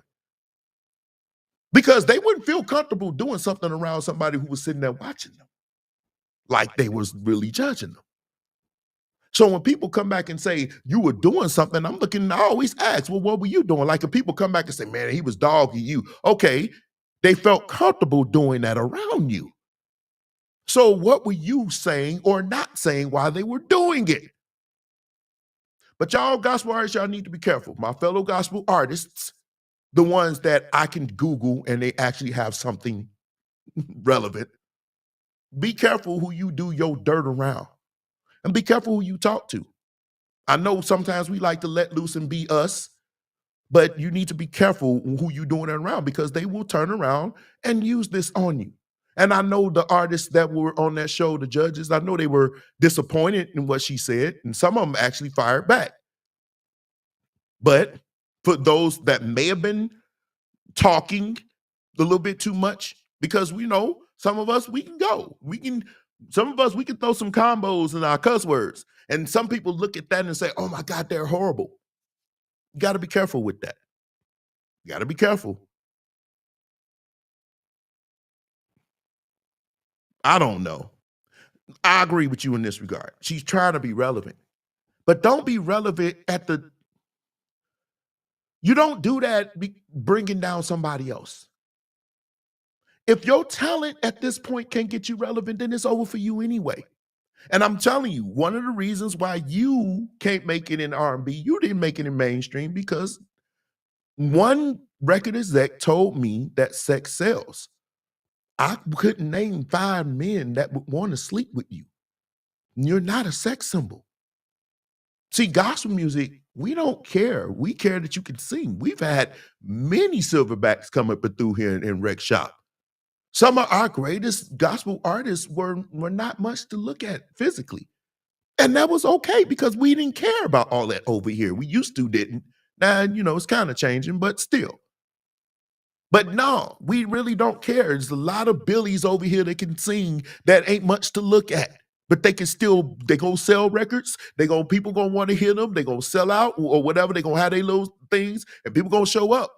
Because they wouldn't feel comfortable doing something around somebody who was sitting there watching them, like they was really judging them. So when people come back and say you were doing something, I always ask, well, what were you doing? Like if people come back and say, man, he was dogging you. Okay, they felt comfortable doing that around you. So what were you saying or not saying while they were doing it? But y'all gospel artists, y'all need to be careful. My fellow gospel artists, the ones that I can Google and they actually have something relevant, be careful who you do your dirt around. And be careful who you talk to. I know sometimes we like to let loose and be us, but you need to be careful who you're doing it around, because they will turn around and use this on you. And I know the artists that were on that show, the judges, I know they were disappointed in what she said, and some of them actually fired back. But for those that may have been talking a little bit too much, because we know some of us, we can throw some combos in our cuss words. And some people look at that and say, oh my God, they're horrible. You got to be careful with that. You got to be careful. I don't know. I agree with you in this regard. She's trying to be relevant. But don't be relevant you don't do that bringing down somebody else. If your talent at this point can't get you relevant, then it's over for you anyway. And I'm telling you, one of the reasons why you can't make it in R&B, you didn't make it in mainstream, because one record exec told me that sex sells. I couldn't name 5 men that would want to sleep with you. You're not a sex symbol. See, gospel music, we don't care. We care that you can sing. We've had many silverbacks come up and through here in Rec Shop. Some of our greatest gospel artists were not much to look at physically. And that was okay, because we didn't care about all that over here. We used to didn't. Now, it's kind of changing, but still. But no, we really don't care. There's a lot of Billies over here that can sing that ain't much to look at. But they gonna sell records. People gonna want to hear them. They gonna sell out or whatever. They gonna have their little things and people gonna show up.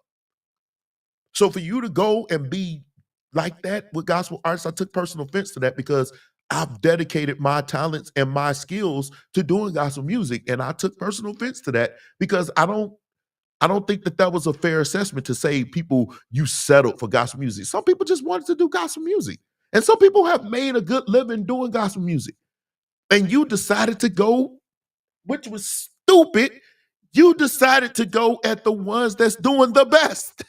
So for you to go and be like that with gospel artists, I took personal offense to that, because I've dedicated my talents and my skills to doing gospel music. And I took personal offense to that, because I don't think that was a fair assessment to say you settled for gospel music. Some people just wanted to do gospel music. And some people have made a good living doing gospel music. and you decided to go, which was stupid. You decided to go at the ones that's doing the best,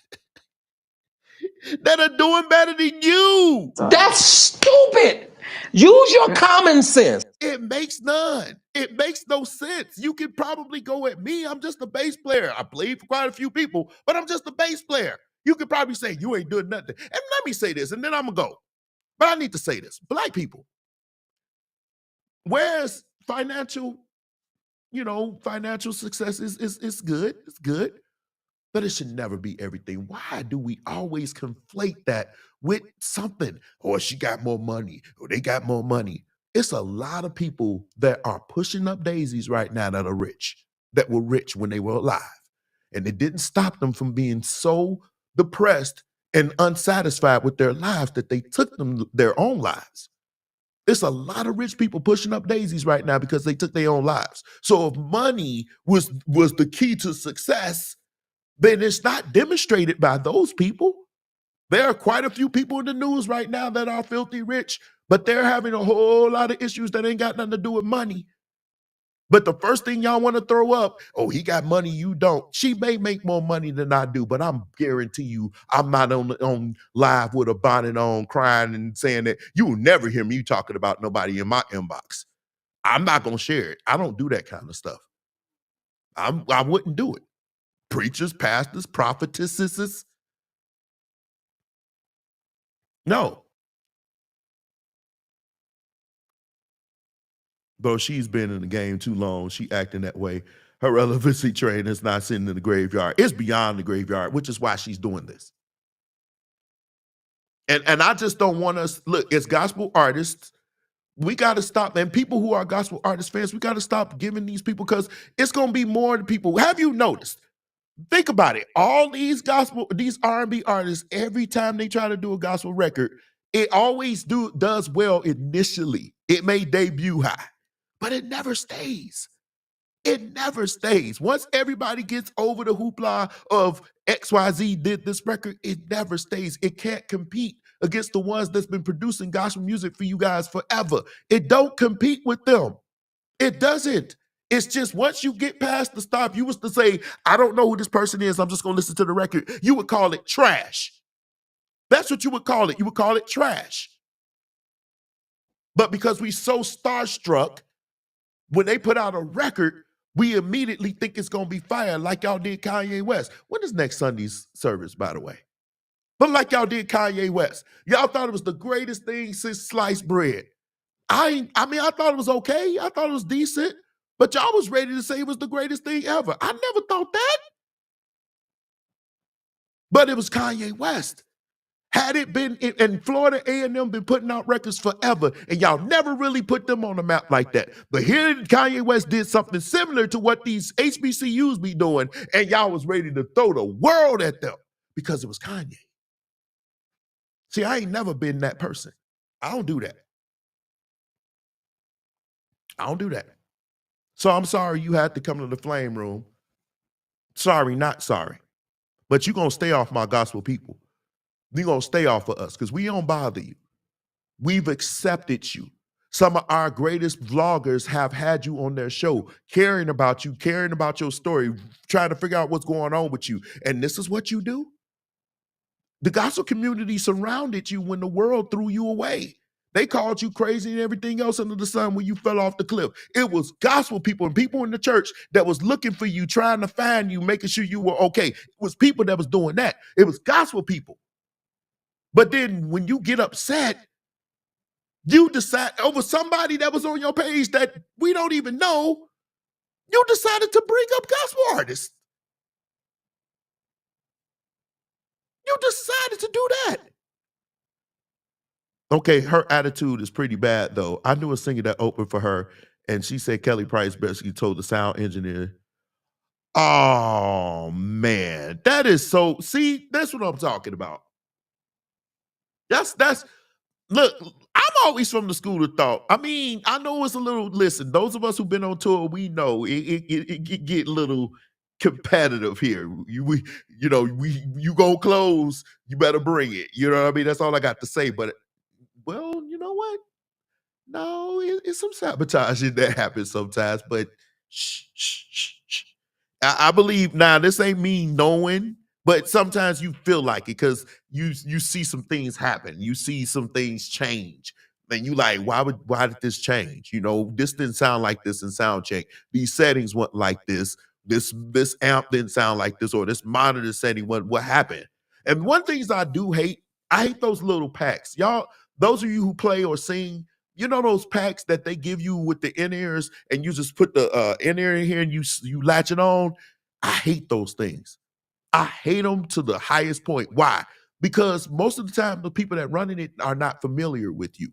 that are doing better than you. That's stupid. Use your common sense. It makes none. It makes no sense. You could probably go at me. I'm just a bass player. I played for quite a few people, but I'm just a bass player. You could probably say you ain't doing nothing. And let me say this, and then I'm gonna go. But I need to say this. Black people, whereas financial, financial success is good. It's good. But it should never be everything. Why do we always conflate that with something? Or she got more money, or they got more money. It's a lot of people that are pushing up daisies right now that are rich, that were rich when they were alive. And it didn't stop them from being so depressed and unsatisfied with their lives that they took them their own lives. It's a lot of rich people pushing up daisies right now because they took their own lives. So if money was the key to success, then it's not demonstrated by those people. There are quite a few people in the news right now that are filthy rich, but they're having a whole lot of issues that ain't got nothing to do with money. But the first thing y'all want to throw up, oh, he got money, you don't. She may make more money than I do, but I'm guarantee you I'm not on live with a bonnet on crying and saying that you will never hear me talking about nobody in my inbox. I'm not going to share it. I don't do that kind of stuff. I wouldn't do it. Preachers, pastors, prophetesses. No. Bro, she's been in the game too long. She acting that way. Her relevancy train is not sitting in the graveyard. It's beyond the graveyard, which is why she's doing this. And I just don't want us, look, as gospel artists, we got to stop. And people who are gospel artist fans, we got to stop giving these people, because it's going to be more people. Have you noticed? Think about it. All these R&B artists, every time they try to do a gospel record, it always does well initially. It may debut high, but it never stays. It never stays. Once everybody gets over the hoopla of XYZ did this record, it never stays. It can't compete against the ones that's been producing gospel music for you guys forever. It don't compete with them. It doesn't. It's just once you get past the stop, you was to say, I don't know who this person is, I'm just going to listen to the record. You would call it trash. That's what you would call it. You would call it trash. But because we so starstruck, when they put out a record, we immediately think it's going to be fire, like y'all did Kanye West. When is next Sunday's service, by the way? But like y'all did Kanye West. Y'all thought it was the greatest thing since sliced bread. I thought it was okay. I thought it was decent. But y'all was ready to say it was the greatest thing ever. I never thought that. But it was Kanye West. Had it been, and Florida A&M been putting out records forever, and y'all never really put them on the map like that. But here Kanye West did something similar to what these HBCUs be doing, and y'all was ready to throw the world at them because it was Kanye. See, I ain't never been that person. I don't do that. I don't do that. So I'm sorry you had to come to the flame room. Sorry, not sorry. But you're going to stay off my gospel people. You're going to stay off of us because we don't bother you. We've accepted you. Some of our greatest vloggers have had you on their show, caring about you, caring about your story, trying to figure out what's going on with you. And this is what you do? The gospel community surrounded you when the world threw you away. They called you crazy and everything else under the sun when you fell off the cliff. It was gospel people and people in the church that was looking for you, trying to find you, making sure you were okay. It was people that was doing that. It was gospel people. But then when you get upset, you decide over somebody that was on your page that we don't even know, you decided to bring up gospel artists. You decided to do that. Okay, her attitude is pretty bad, though. I knew a singer that opened for her, and she said Kelly Price basically told the sound engineer, oh, man, that is so, see, that's what I'm talking about. That's, look, I'm always from the school of thought. I mean, I know it's a little, listen, those of us who've been on tour, we know it get a little competitive here. You gonna close, you better bring it. You know what I mean? That's all I got to say, but well, you know what? No, it's some sabotaging that happens sometimes, but shh, shh, shh, shh. I believe now this ain't me knowing, but sometimes you feel like it because you see some things happen, you see some things change, and you like, why did this change? You know, this didn't sound like this in sound check. These settings weren't like this. This amp didn't sound like this, or this monitor setting what happened. And one things I do hate, I hate those little packs. Y'all, those of you who play or sing, you know those packs that they give you with the in-ears and you just put the in-ear in here and you latch it on? I hate those things. I hate them to the highest point. Why? Because most of the time the people that running it are not familiar with you.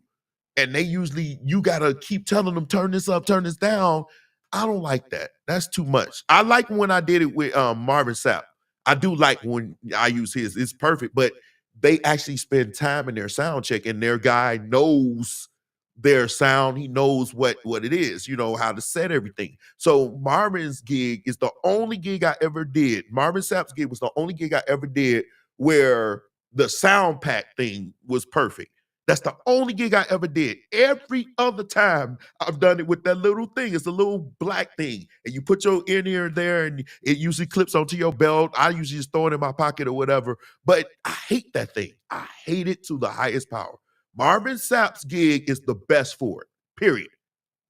And they usually, you gotta keep telling them, turn this up, turn this down. I don't like that. That's too much. I like when I did it with Marvin Sapp. I do like when I use his. It's perfect, but they actually spend time in their sound check, and their guy knows their sound. He knows what it is, you know, how to set everything. So Marvin's gig is the only gig I ever did. Marvin Sapp's gig was the only gig I ever did where the sound pack thing was perfect. That's the only gig I ever did. Every other time I've done it with that little thing. It's a little black thing. And you put your in-ear there and it usually clips onto your belt. I usually just throw it in my pocket or whatever. But I hate that thing. I hate it to the highest power. Marvin Sapp's gig is the best for it, period.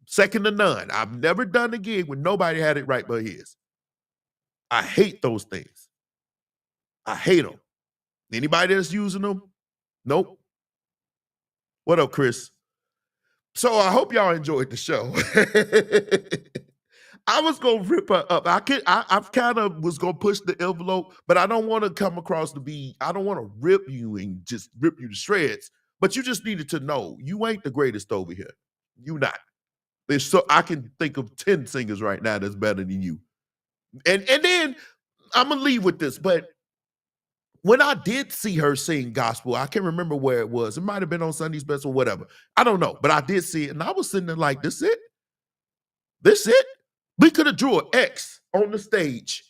Second to none. I've never done a gig when nobody had it right but his. I hate those things. I hate them. Anybody that's using them? Nope. What up, Chris? So I hope y'all enjoyed the show. I was gonna rip her up. I kind of was gonna push the envelope, but I don't want to come across to be. I don't want to rip you and just rip you to shreds. But you just needed to know you ain't the greatest over here. You not. There's so I can think of 10 singers right now that's better than you. And then I'm gonna leave with this, but when I did see her sing gospel, I can't remember where it was. It might have been on Sunday's Best or whatever. I don't know, but I did see it, and I was sitting there like, "This it? This it? We could have drew an X on the stage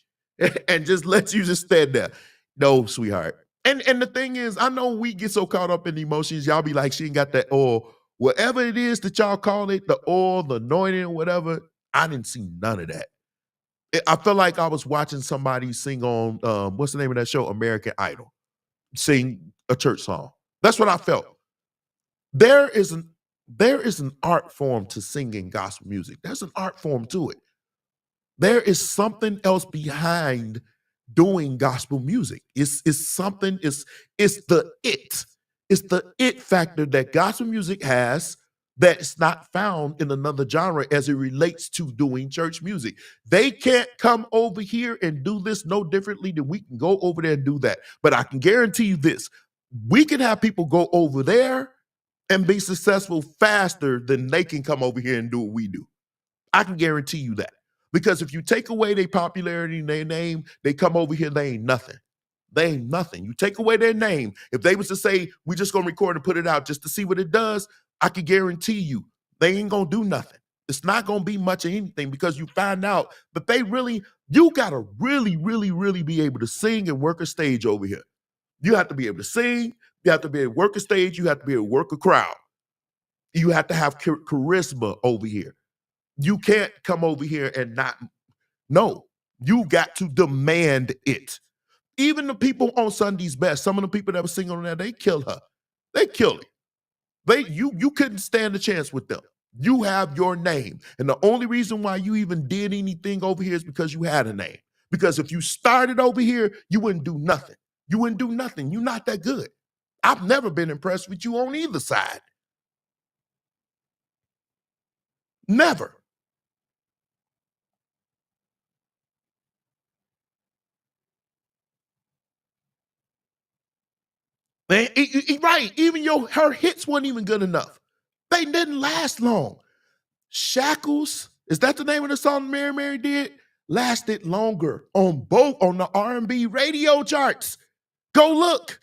and just let you just stand there." No, sweetheart. And the thing is, I know we get so caught up in emotions. Y'all be like, "She ain't got that oil." Whatever it is that y'all call it, the oil, the anointing, whatever. I didn't see none of that. I felt like I was watching somebody sing on what's the name of that show, American Idol, sing a church song. That's what I felt. There is an art form to singing gospel music. There's an art form to it. There is something else behind doing gospel music. It's something. It's the it. It's the it factor that gospel music has that's not found in another genre as it relates to doing church music. They can't come over here and do this no differently than we can go over there and do that. But I can guarantee you this, we can have people go over there and be successful faster than they can come over here and do what we do. I can guarantee you that. Because if you take away their popularity and their name, they come over here, they ain't nothing. They ain't nothing. You take away their name. If they was to say, we just gonna record and put it out just to see what it does, I can guarantee you they ain't gonna do nothing. It's not gonna be much of anything because you find out that you gotta really, really, really be able to sing and work a stage over here. You have to be able to sing, you have to be able to work a stage, you have to be able to work a crowd. You have to have charisma over here. You can't come over here and not. No, you got to demand it. Even the people on Sunday's Best, some of the people that were singing on there, they killed her. They killed it. You couldn't stand a chance with them. You have your name. And the only reason why you even did anything over here is because you had a name. Because if you started over here, you wouldn't do nothing. You wouldn't do nothing. You're not that good. I've never been impressed with you on either side. Never. Man, right. Even her hits weren't even good enough. They didn't last long. Shackles, is that the name of the song Mary Mary did? Lasted longer on the R&B radio charts. Go look.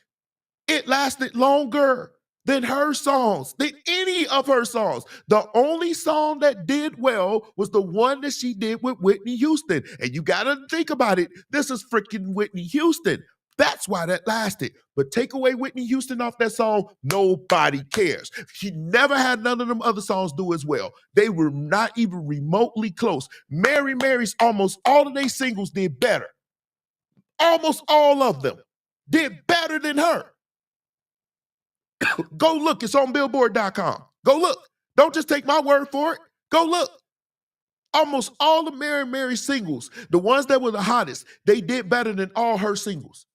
It lasted longer than her songs, than any of her songs. The only song that did well was the one that she did with Whitney Houston. And you got to think about it. This is freaking Whitney Houston. That's why that lasted. But take away Whitney Houston off that song, nobody cares. She never had none of them other songs do as well. They were not even remotely close. Mary Mary's almost all of their singles did better. Almost all of them did better than her. Go look. It's on Billboard.com. Go look. Don't just take my word for it. Go look. Almost all of Mary singles, the ones that were the hottest, they did better than all her singles.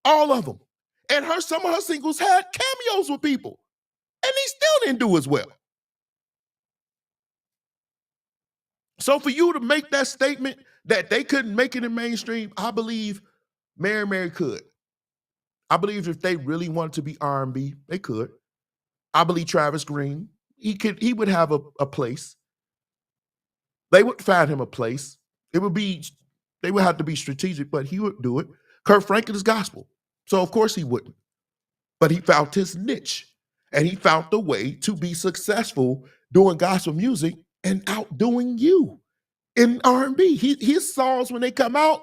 All of them. And some of her singles had cameos with people. And they still didn't do as well. So for you to make that statement that they couldn't make it in mainstream, I believe Mary could. I believe if they really wanted to be R&B, they could. I believe Travis Green, he would have a place. They would find him a place. They would have to be strategic, but he would do it. Kurt Franklin is gospel. So of course he wouldn't. But he found his niche. And he found the way to be successful doing gospel music and outdoing you in R&B. His songs, when they come out,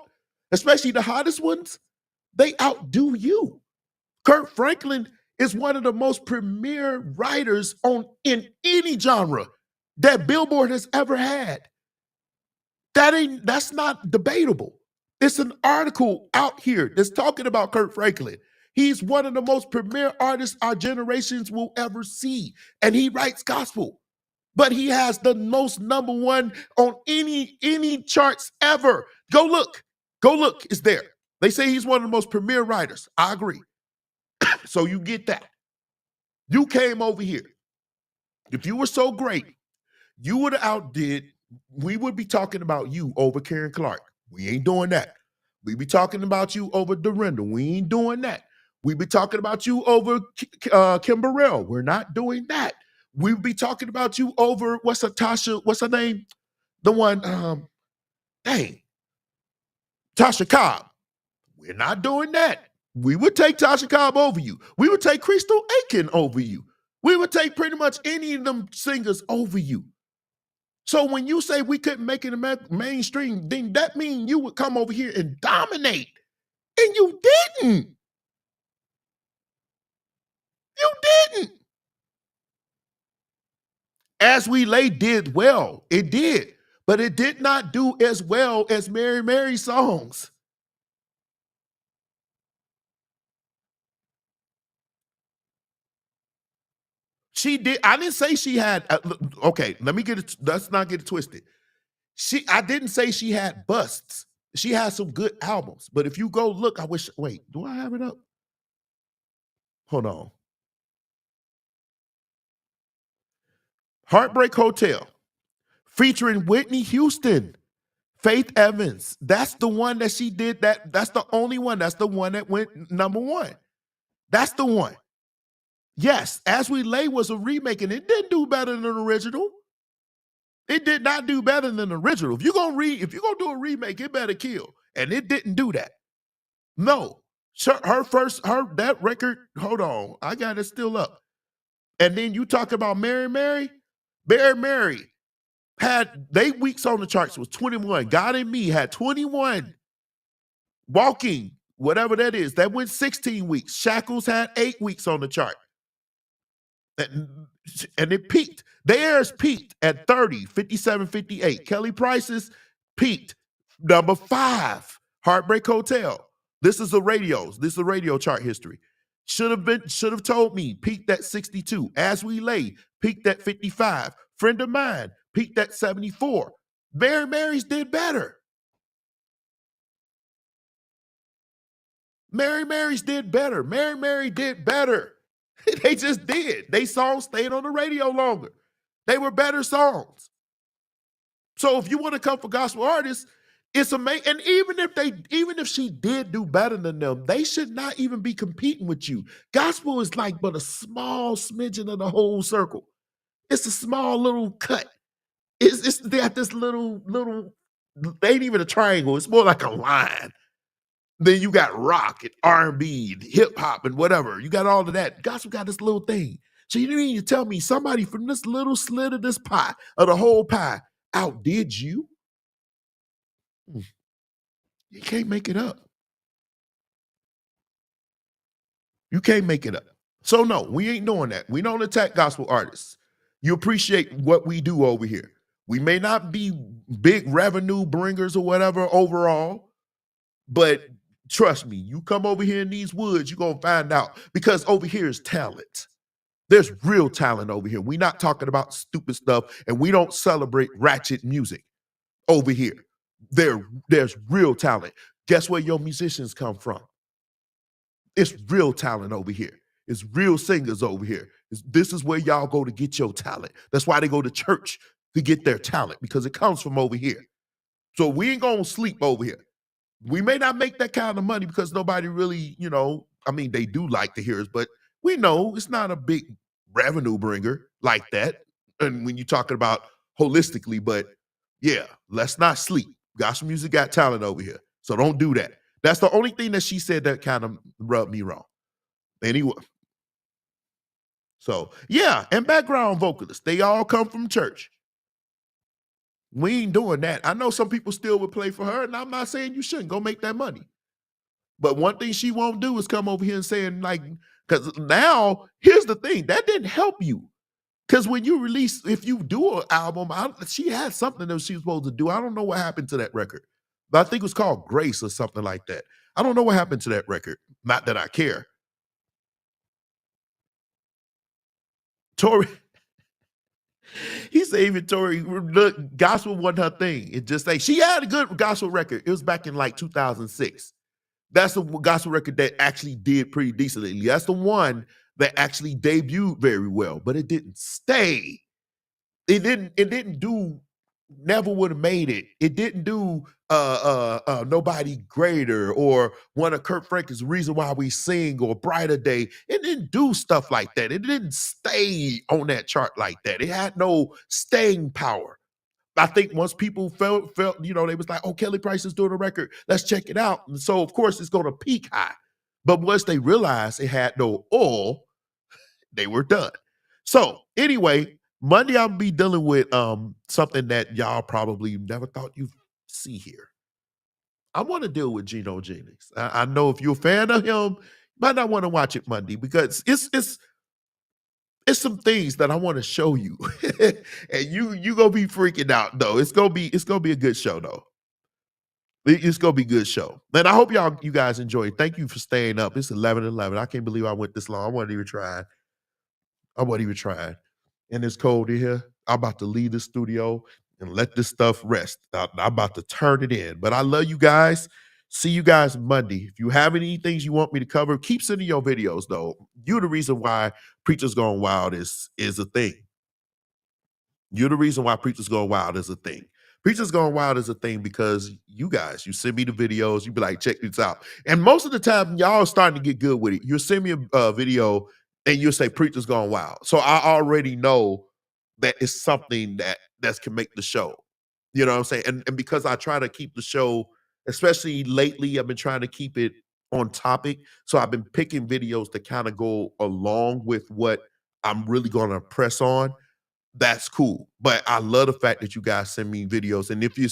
especially the hottest ones, they outdo you. Kurt Franklin is one of the most premier writers in any genre that Billboard has ever had. That's not debatable. It's an article out here that's talking about Kurt Franklin. He's one of the most premier artists our generations will ever see. And he writes gospel. But he has the most number one on any charts ever. Go look. Go look. It's there. They say he's one of the most premier writers. I agree. So you get that. You came over here. If you were so great, you would have outdid. We would be talking about you over Karen Clark. We ain't doing that. We be talking about you over Dorinda. We ain't doing that. We be talking about you over Kim Burrell. We're not doing that. We be talking about you over what's her name? The one, Tasha Cobb. We're not doing that. We would take Tasha Cobb over you. We would take Crystal Aiken over you. We would take pretty much any of them singers over you. So when you say we couldn't make it a mainstream, then that means you would come over here and dominate. And you didn't. You didn't. As We Lay did well. It did. But it did not do as well as Mary's songs. She did. I didn't say she had. Okay, let's not get it twisted. I didn't say she had busts. She had some good albums. But if you go look, wait, do I have it up? Hold on. Heartbreak Hotel, featuring Whitney Houston, Faith Evans. That's the one that she did. That's the only one. That's the one that went number one. That's the one. Yes, As We Lay was a remake, and it didn't do better than the original. It did not do better than the original. If you're gonna do a remake, it better kill. And it didn't do that. No. That record, hold on. I got it still up. And then you talk about Mary had they weeks on the charts was 21. God and Me had 21. Walking, whatever that is, that went 16 weeks. Shackles had 8 weeks on the chart. And it peaked. Theirs peaked at 30, 57, 58. Kelly Price's peaked number 5. Heartbreak Hotel. This is the radio chart history. Should have told Me peaked at 62. As We Lay peaked at 55. Friend of Mine peaked at 74. Mary's did better. Mary's did better. Mary did better. They just did. They songs stayed on the radio longer. They were better songs. So if you want to come for gospel artists, it's amazing. And even if she did do better than them, they should not even be competing with you. Gospel is like but a small smidgen of the whole circle. It's a small little cut. They got this little, they ain't even a triangle. It's more like a line. Then you got rock and R&B and hip hop and whatever. You got all of that. Gospel got this little thing. So you didn't need to tell me somebody from this little slit of this pie, of the whole pie, outdid you. You can't make it up. You can't make it up. So no, we ain't doing that. We don't attack gospel artists. You appreciate what we do over here. We may not be big revenue bringers or whatever overall, but trust me, you come over here in these woods, you're going to find out, because over here is talent. There's real talent over here. We're not talking about stupid stuff, and we don't celebrate ratchet music over here. There's real talent. Guess where your musicians come from? It's real talent over here. It's real singers over here. This is where y'all go to get your talent. That's why they go to church, to get their talent, because it comes from over here. So we ain't gonna sleep over here. We may not make that kind of money because nobody really, I mean, they do like to hear us, but we know it's not a big revenue bringer like that. And when you're talking about holistically, but yeah, let's not sleep. Gospel music got talent over here. So don't do that. That's the only thing that she said that kind of rubbed me wrong. Anyway. So yeah, and background vocalists, they all come from church. We ain't doing that. I know some people still would play for her, and I'm not saying you shouldn't go make that money. But one thing she won't do is come over here and saying, like, because now, here's the thing, that didn't help you. Because when you release, if you do an album, she had something that she was supposed to do. I don't know what happened to that record. But I think it was called Grace or something like that. I don't know what happened to that record. Not that I care. Tori, he said even Tori, look, gospel wasn't her thing. It just like, she had a good gospel record. It was back in like 2006. That's the gospel record that actually did pretty decently. That's the one that actually debuted very well, but it didn't stay. It didn't do, never would have made it. It didn't do Nobody Greater or one of Kurt Franklin's Reason Why We Sing or Brighter Day. It didn't do stuff like that. It didn't stay on that chart like that. It had no staying power. I think once people felt, they was like, oh, Kelly Price is doing a record. Let's check it out. And so, of course, it's going to peak high. But once they realized it had no oil, they were done. So anyway, Monday I'll be dealing with something that y'all probably never thought you'd see here. I want to deal with Geno Jennings. I know if you're a fan of him, you might not want to watch it Monday because it's some things that I want to show you. And you gonna be freaking out though. It's gonna be a good show though. It's gonna be a good show. And I hope you guys enjoy it. Thank you for staying up. It's 11:11. I can't believe I went this long. I wasn't even trying. And it's cold in here. I'm about to leave the studio and let this stuff rest. I'm about to turn it in. But I love you guys. See you guys Monday. If you have any things you want me to cover, keep sending your videos though. You're the reason why Preachers Gone Wild is a thing. You're the reason why Preachers Gone Wild is a thing. Preachers Gone Wild is a thing because you send me the videos, you be like, check this out. And most of the time, y'all are starting to get good with it. You'll send me a video and you'll say Preachers Gone Wild. So I already know that it's something that can make the show. You know what I'm saying? And because I try to keep the show, especially lately, I've been trying to keep it on topic. So I've been picking videos to kind of go along with what I'm really going to press on. That's cool. But I love the fact that you guys send me videos. And if you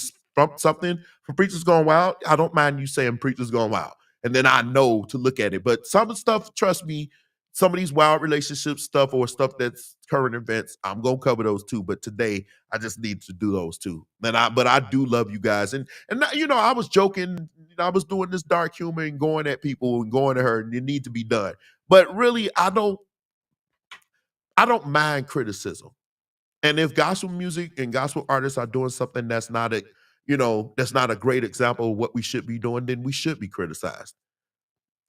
something for Preachers Gone Wild, I don't mind you saying Preachers Gone Wild. And then I know to look at it. But some of the stuff, trust me, some of these wild relationship stuff or stuff that's current events, I'm going to cover those too. But today, I just need to do those too. But I do love you guys. And I was joking. I was doing this dark humor and going at people and going to her, and it need to be done. But really, I don't mind criticism. And if gospel music and gospel artists are doing something that's not a great example of what we should be doing, then we should be criticized.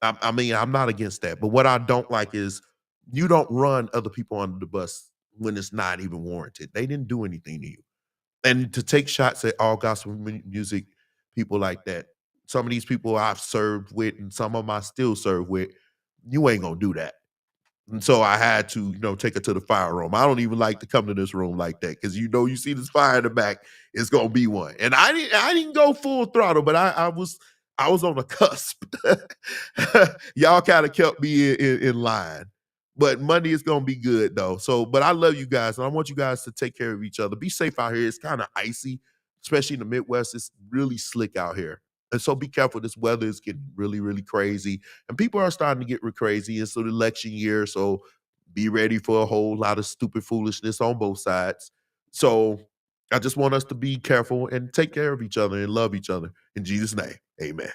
I mean, I'm not against that. But what I don't like is you don't run other people under the bus when it's not even warranted. They didn't do anything to you. And to take shots at all gospel music people like that, some of these people I've served with and some of them I still serve with, you ain't going to do that. And so I had to, take it to the fire room. I don't even like to come to this room like that because you see this fire in the back, it's gonna be one. And I didn't go full throttle, but I was on the cusp. Y'all kind of kept me in line. But Monday is gonna be good though. So, but I love you guys, and I want you guys to take care of each other. Be safe out here. It's kind of icy, especially in the Midwest. It's really slick out here. And so be careful. This weather is getting really, really crazy. And people are starting to get crazy. It's an election year. So be ready for a whole lot of stupid foolishness on both sides. So I just want us to be careful and take care of each other and love each other. In Jesus' name, amen.